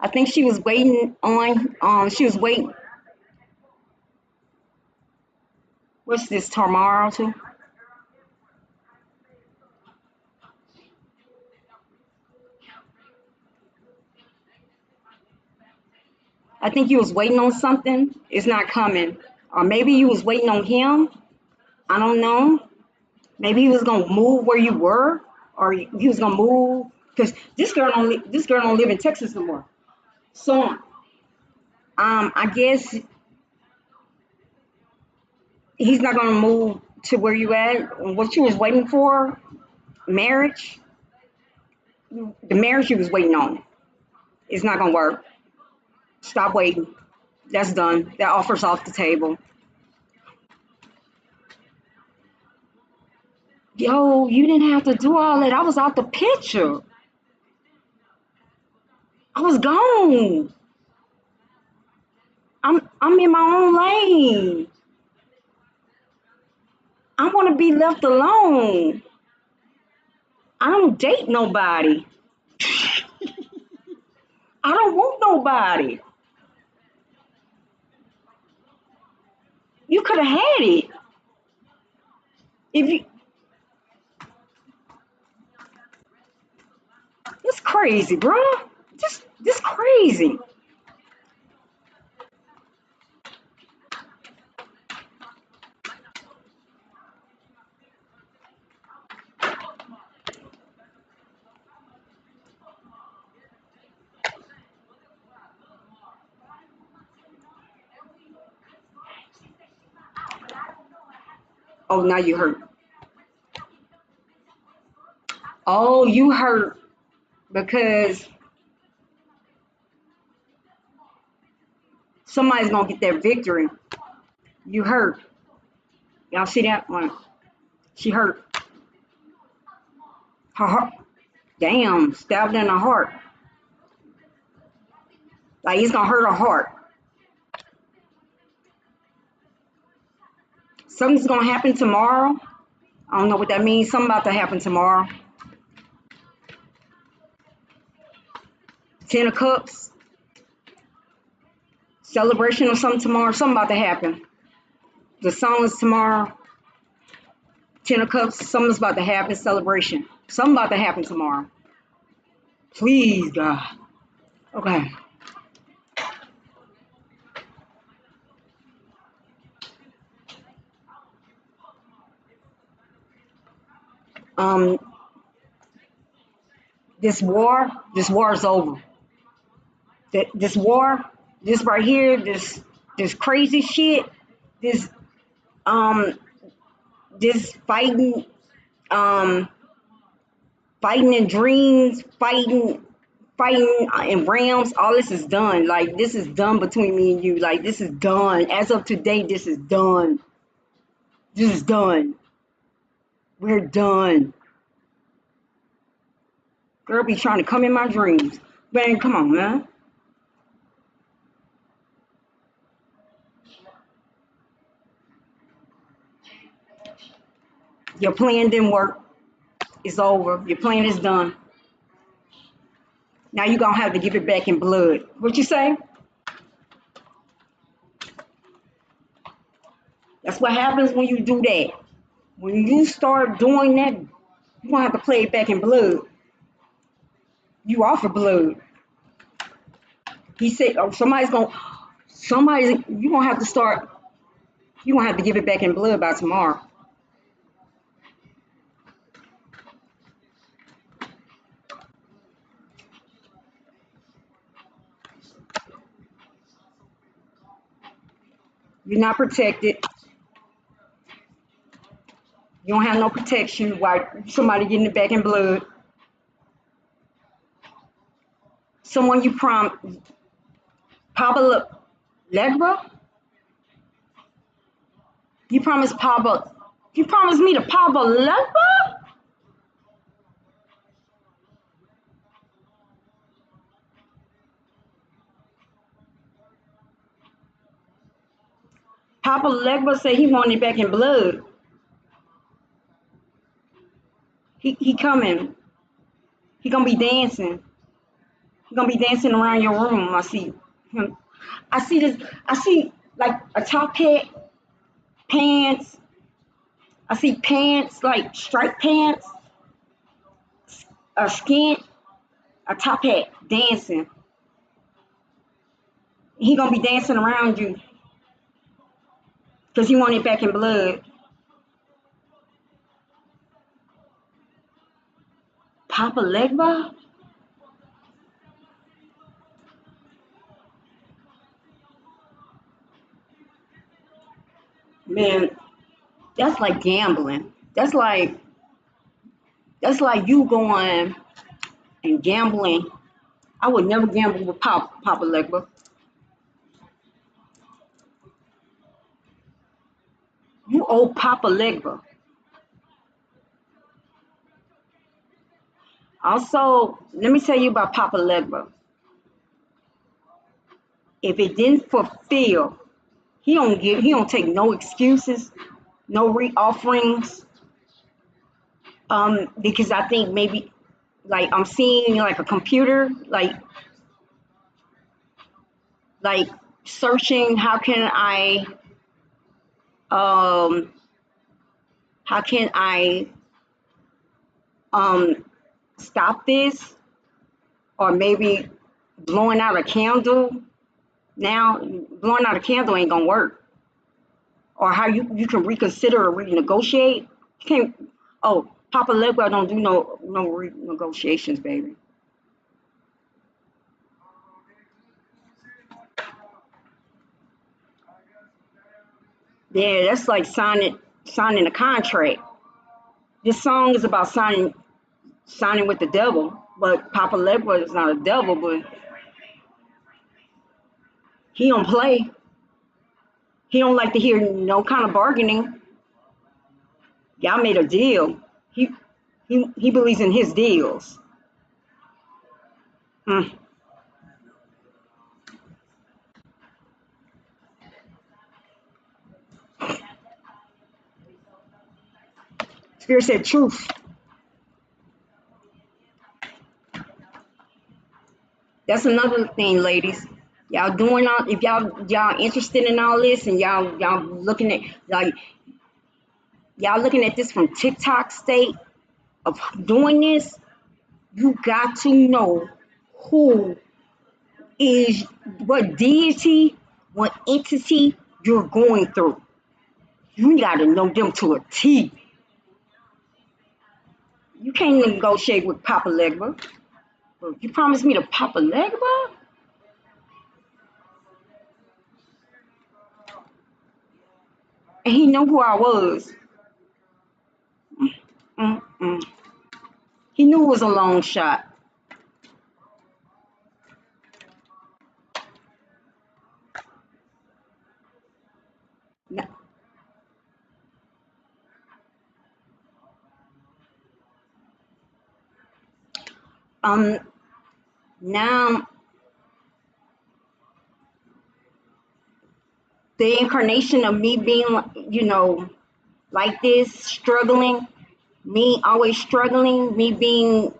Speaker 1: I think she was waiting on. She was waiting. What's this tomorrow too? I think you was waiting on something. It's not coming. Or maybe you was waiting on him. I don't know. Maybe he was gonna move where you were, or he was gonna move because this girl don't live in Texas no more. So I guess he's not gonna move to where you at. What you was waiting for, marriage, the marriage you was waiting on, it's not gonna work. Stop waiting. That's done. That offer's off the table. Yo, you didn't have to do all that. I was out the picture. I was gone. I'm in my own lane. I want to be left alone. I don't date nobody. I don't want nobody. You could have had it. If you, it's crazy, bro. This crazy. Oh, now you hurt. Oh, you hurt because somebody's gonna get their victory. You hurt. Y'all see that one? She hurt. Her heart. Damn, stabbed in her heart. Like it's gonna hurt her heart. Something's gonna happen tomorrow. I don't know what that means. Something about to happen tomorrow. 10 of Cups. Celebration or something tomorrow. Something about to happen. The song is tomorrow. Ten of Cups. Something's about to happen. Celebration. Something about to happen tomorrow. Please, God. Okay. Um, this war is over. This war, this right here, this crazy shit, this um, this um, fighting in dreams, fighting in realms. All this is done. Like this is done between me and you. Like this is done. As of today, this is done. This is done. We're done. Girl be trying to come in my dreams. Man, come on, man. Your plan didn't work. It's over. Your plan is done. Now you're gonna have to give it back in blood. What you say? That's what happens when you do that. When you start doing that, you're gonna have to play it back in blood. You offer blood. He said, oh, you're gonna have to start, you're gonna have to give it back in blood by tomorrow. You're not protected. You don't have no protection while somebody getting it back in blood. Someone you Papa Legba? You promised me to Papa Legba? Papa Legba said he wanted it back in blood. He coming. He gonna be dancing. He gonna be dancing around your room. I see him. I see this. I see like a top hat, pants. I see pants like striped pants, a skin, a top hat, dancing. He gonna be dancing around you because he want it back in blood. Papa Legba? Man, that's like gambling. That's like you going and gambling. I would never gamble with Papa Legba. You owe Papa Legba. Also, let me tell you about Papa Legba. If it didn't fulfill, he don't take no excuses, no re-offerings. Because I think maybe like I'm seeing like a computer, like searching um how can I um stop this, or maybe blowing out a candle. Now blowing out a candle ain't gonna work. Or how you can reconsider or renegotiate. You can't. Oh, Papa Legba don't do no renegotiations, baby. Yeah, that's like signing a contract. This song is about signing with the devil, but Papa Legba is not a devil, but he don't play. He don't like to hear no kind of bargaining. Y'all made a deal. He believes in his deals. Hmm. Spirit said truth. That's another thing, ladies. Y'all doing all, if y'all interested in all this and y'all looking at, like, y'all looking at this from TikTok state of doing this, you got to know who is, what deity, what entity you're going through. You got to know them to a T. You can't negotiate with Papa Legba. You promised me to Papa Legba? And he knew who I was. Mm-mm. He knew it was a long shot. Um, now the incarnation of me being, like this, struggling, me always struggling, me being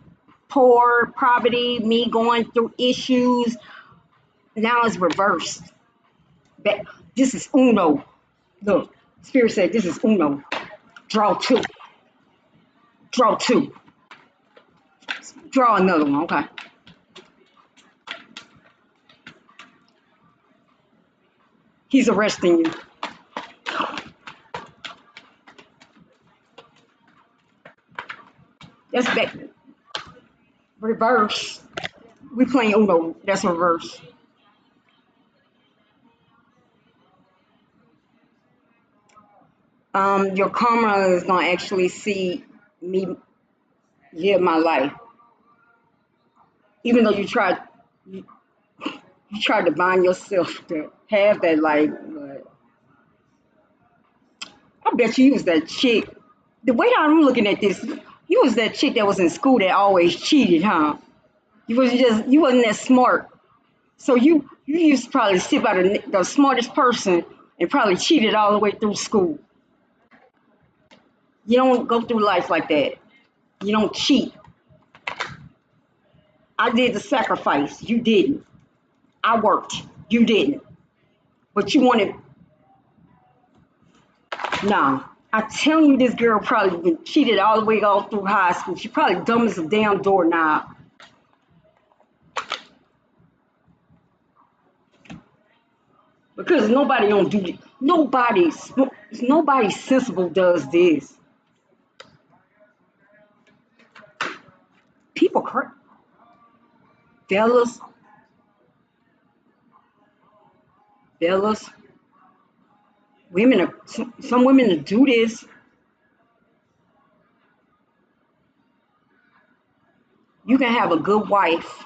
Speaker 1: poor, poverty, me going through issues, now it's reversed. This is Uno. Look, Spirit said this is Uno. Draw two. Draw two. Draw another one, okay? He's arresting you. That's back. Reverse. We playing Uno. That's reverse. Your karma is gonna actually see me live my life. Even though you tried to bind yourself to have that life, but I bet you was that chick. The way that I'm looking at this, you was that chick that was in school that always cheated, huh? You wasn't that smart. So you used to probably sit by the smartest person and probably cheated all the way through school. You don't go through life like that. You don't cheat. I did the sacrifice. You didn't. I worked. You didn't. But you wanted. Nah. I tell you, this girl probably been cheated all the way all through high school. She probably dumb as a damn doorknob. Because nobody don't do this. Nobody sensible does this. People crazy. Fellas, fellas, some women to do this. You can have a good wife.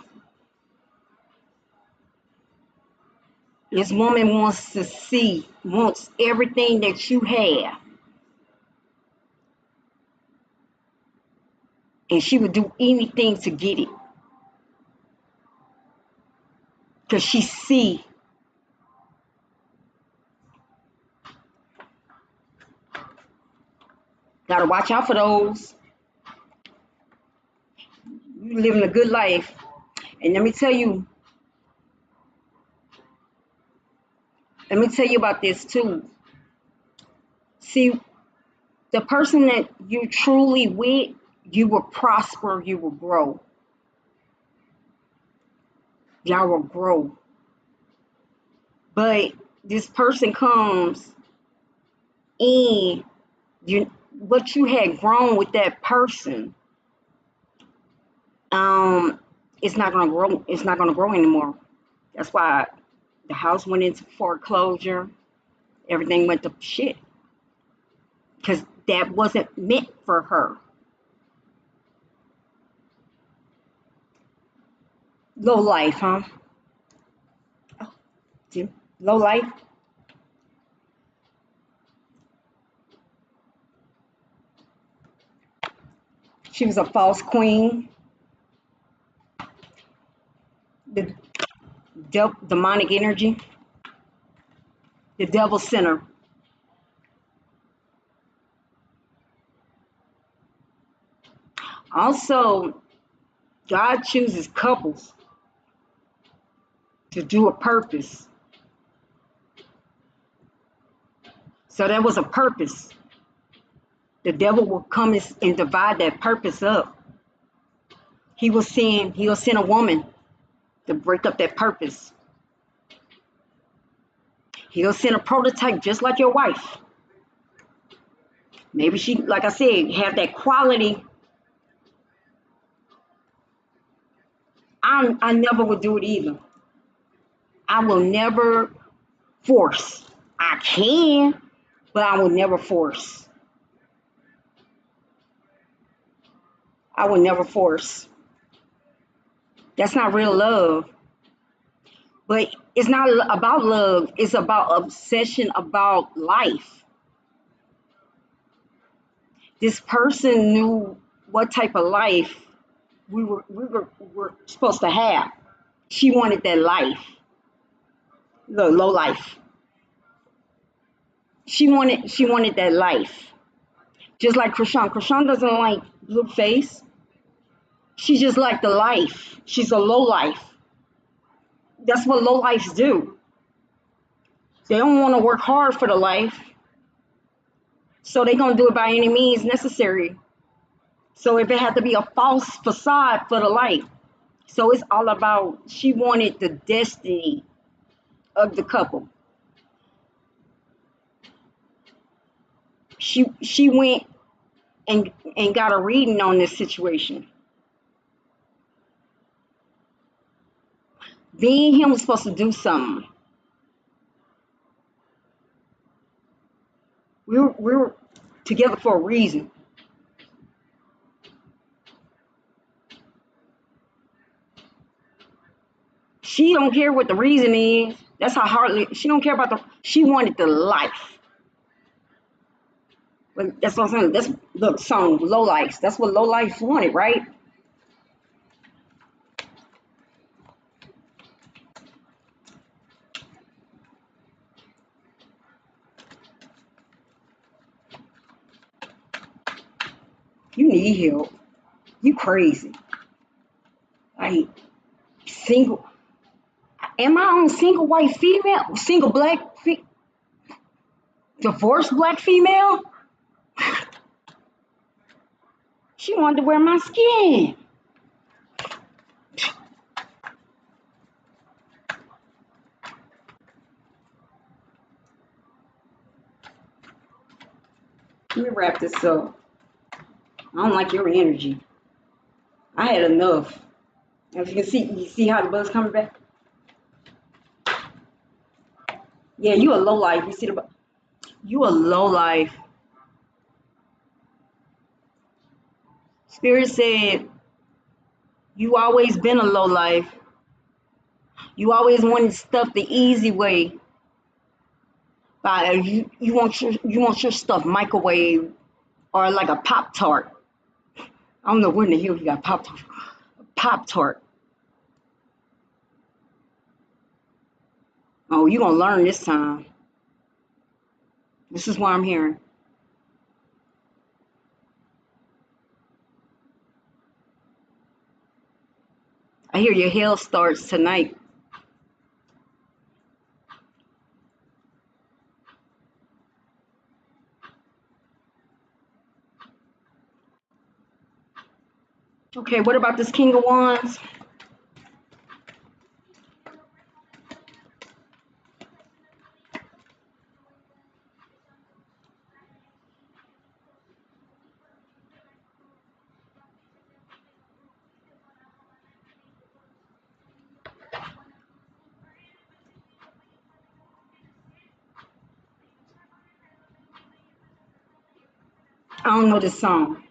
Speaker 1: This woman wants everything that you have, and she would do anything to get it. Cause she see. Gotta watch out for those. You living a good life. And let me tell you about this too. See, the person that you truly with, you will prosper, you will grow. Y'all will grow. But this person comes in, what you had grown with that person, it's not gonna grow. It's not gonna grow anymore. That's why the house went into foreclosure. Everything went to shit because that wasn't meant for her. Low life, huh? Low life. She was a false queen. The demonic energy. The devil center. Also, God chooses couples. to do a purpose. So there was a purpose. The devil will come and divide that purpose up. He'll send a woman to break up that purpose. He'll send a prototype just like your wife. Maybe she, like I said, have that quality. I never would do it either. I will never force. I can, but I will never force. I will never force. That's not real love. But it's not about love. It's about obsession about life. This person knew what type of life we were supposed to have. She wanted that life, the low life. She wanted that life. Just like Krishan. Krishan doesn't like blue face. She just like the life. She's a low life. That's what low lives do. They don't want to work hard for the life. So they're gonna do it by any means necessary. So if it had to be a false facade for the life. So it's all about, she wanted the destiny of the couple. She went and got a reading on this situation. Me and him was supposed to do something. We were together for a reason. She don't care what the reason is. That's how hardly she don't care about she wanted the life. But that's what I'm saying. That's the song Low Life. That's what Low Life wanted, right? You need help. You crazy. Like single. Am I on single white female? Single black divorced black female? She wanted to wear my skin. Let me wrap this up. I don't like your energy. I had enough. As you can see, you see how the buzz coming back? Yeah, you a low life. You see the you a low life. Spirit said you always been a low life. You always wanted stuff the easy way. You want your stuff microwave or like a Pop Tart. I don't know when the hell you got Pop Tart. Pop Tart. Oh, you gonna learn this time. This is what I'm hearing. I hear your hell starts tonight. Okay, what about this King of Wands? I don't know this song.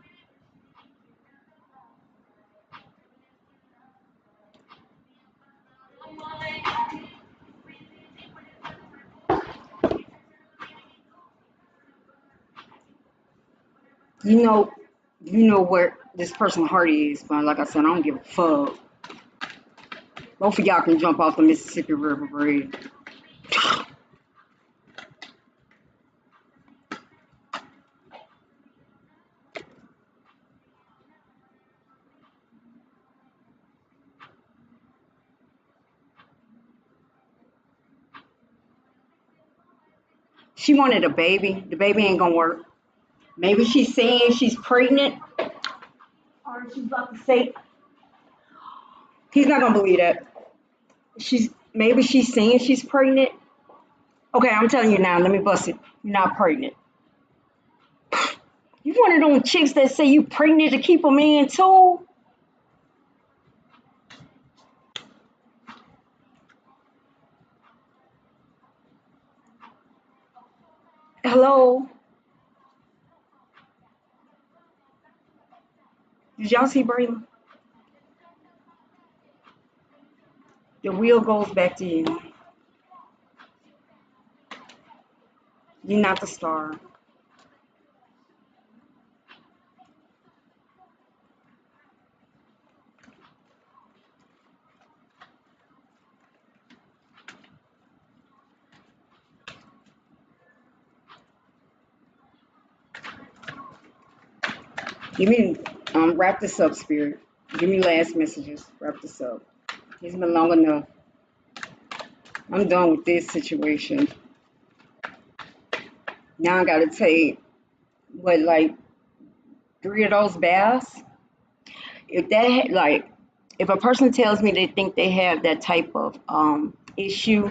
Speaker 1: You know where this person's heart is, but like I said, I don't give a fuck. Both of y'all can jump off the Mississippi River Bridge. She wanted a baby. The baby ain't gonna work. Maybe she's saying she's pregnant, or she's about to say he's not gonna believe that. Maybe she's saying she's pregnant. Okay, I'm telling you now. Let me bust it. You're not pregnant. You one of them chicks that say you pregnant to keep a man too? Hello? Did y'all see Braylon? The wheel goes back to you. You're not the star. Give me wrap this up, Spirit. Give me last messages. Wrap this up. It's been long enough. I'm done with this situation. Now I gotta take like 3 of those baths. If that like if a person tells me they think they have that type of issue,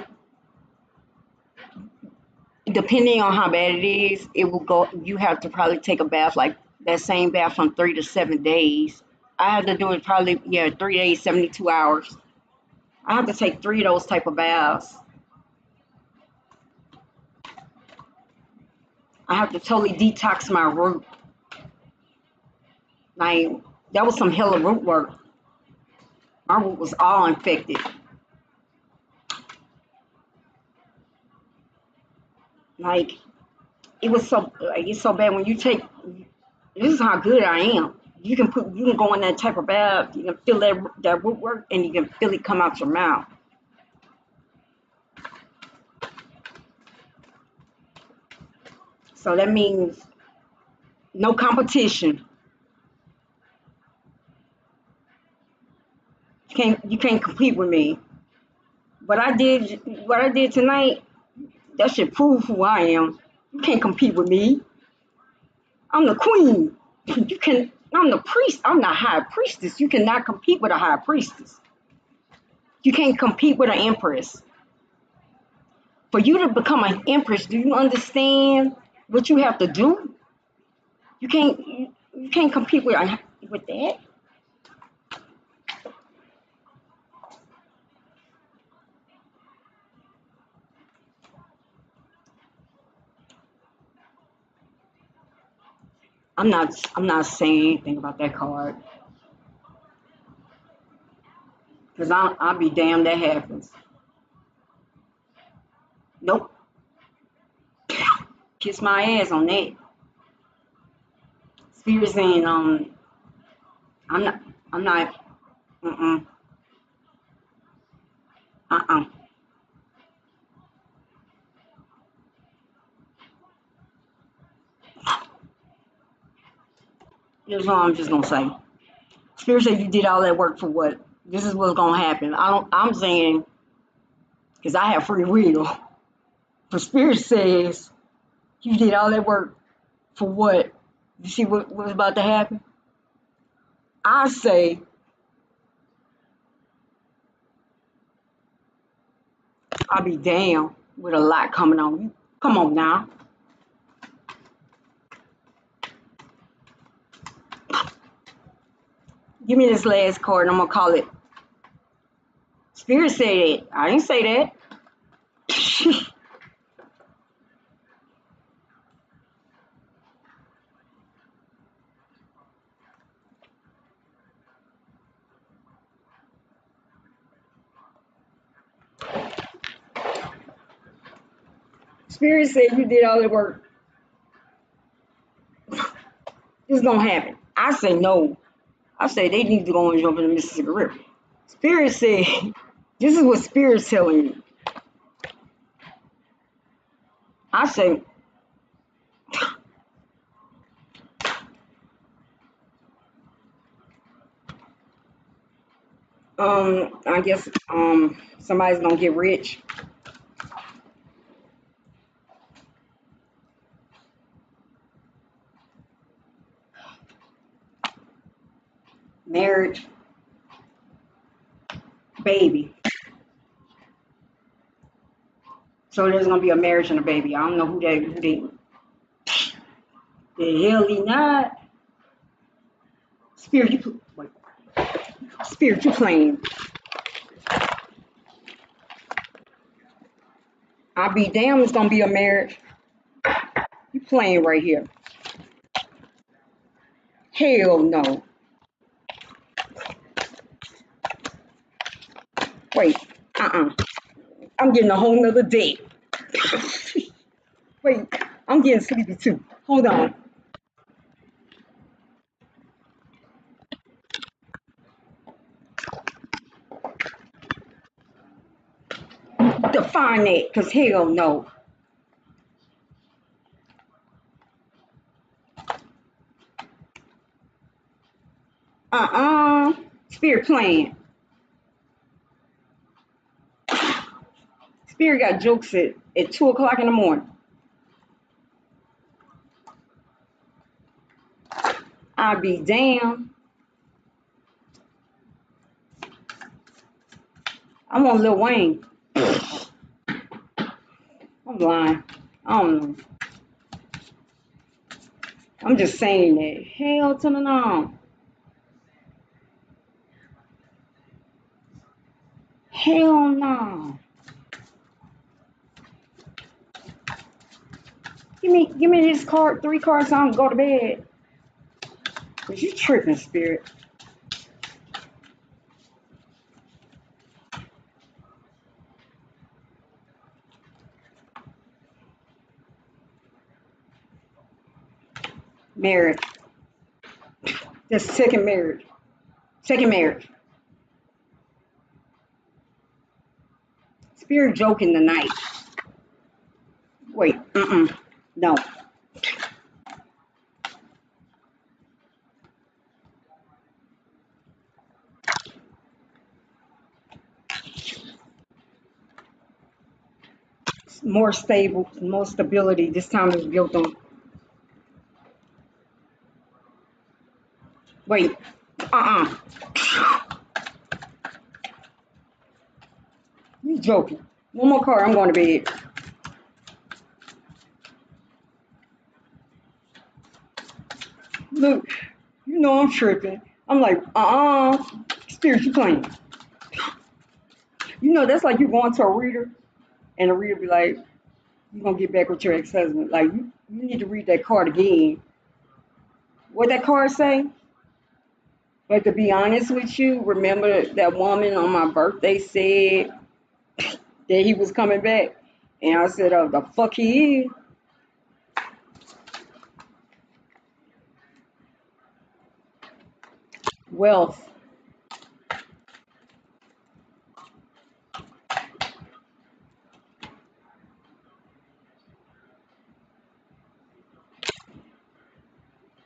Speaker 1: depending on how bad it is, it will go. You have to probably take a bath like that same bath from 3 to 7 days. I have to do it probably 3 days, 72 hours. I have to take 3 of those type of baths. I have to totally detox my root. Like that was some hella root work. My root was all infected. Like it's so bad when you take. This is how good I am. You can go in that type of bath. You can feel that root work, and you can feel it come out your mouth. So that means no competition. You can't compete with me. What I did tonight, that should prove who I am. You can't compete with me. I'm the queen. I'm the priest. I'm the high priestess. You cannot compete with a high priestess. You can't compete with an empress. For you to become an empress, do you understand what you have to do? You can't compete with that. I'm not saying anything about that card because I'll be damned that happens. Nope. Kiss my ass on that. Spirit saying I'm not I'm not uh-uh. Uh-uh. Here's what I'm just gonna say. Spirit said you did all that work for what? This is what's gonna happen. I'm saying because I have free will. But Spirit says you did all that work for what? You see what's about to happen? I say I'll be damned with a lot coming on you. Come on now. Give me this last card and I'm gonna call it. Spirit said it. I didn't say that. Spirit said you did all the work. It's gonna happen. I say no. I say they need to go and jump in the Mississippi River. Spirit said, this is what Spirit's telling you. I say, I guess somebody's gonna get rich. Marriage, baby. So there's gonna be a marriage and a baby. I don't know the hell he not. Spirit, wait. Spirit, you playing. I'll be damned it's gonna be a marriage. You playing right here. Hell no. Wait, uh-uh. I'm getting a whole nother date. Wait, I'm getting sleepy too. Hold on. Define it, cause hell no. Uh-uh. Spirit playing. Spirit got jokes at 2 o'clock in the morning. I'll be damned. I want Lil Wayne. I'm lying. I don't know. I'm just saying that. Hell to the no. Hell no. Give me this card, 3 cards so I can go to bed. Cause you tripping, Spirit. Marriage. That's second marriage. Second marriage. Spirit joking tonight. Wait, no. More stable, more stability. This time is built on. Wait, uh-uh. You joking. One more card, I'm going to bed. Look, you know I'm tripping. I'm like, Spirit, you playing. You know, that's like you going to a reader, and the reader be like, you're going to get back with your ex-husband. Like, you need to read that card again. What that card say? But to be honest with you, remember that woman on my birthday said that he was coming back? And I said, oh, the fuck he is. Wealth.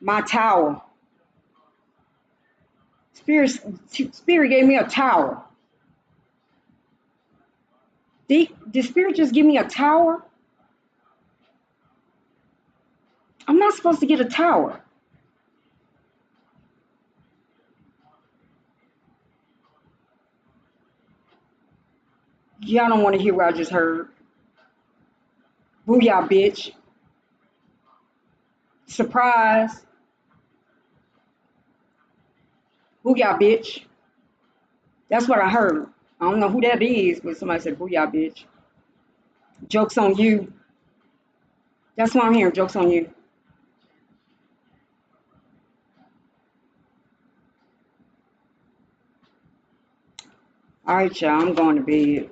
Speaker 1: My tower. Spirit, Spirit gave me a tower. Did Spirit just give me a tower? I'm not supposed to get a tower. Y'all don't want to hear what I just heard. Booyah, bitch. Surprise. Booyah, bitch. That's what I heard. I don't know who that is, but somebody said booyah, bitch. Joke's on you. That's what I'm hearing. Joke's on you. All right, y'all. I'm going to bed.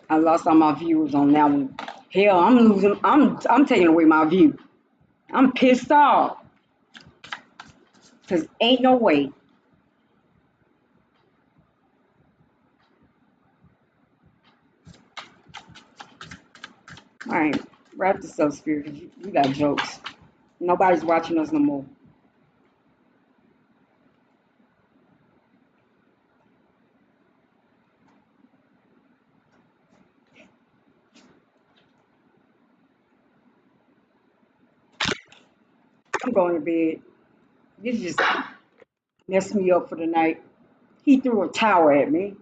Speaker 1: I lost all my viewers on that one. Hell, I'm losing. I'm taking away my view. I'm pissed off. Cause ain't no way. All right, wrap this up, Spirit. 'Cause you got jokes. Nobody's watching us no more. I'm going to bed. This is just messed me up for the night. He threw a towel at me.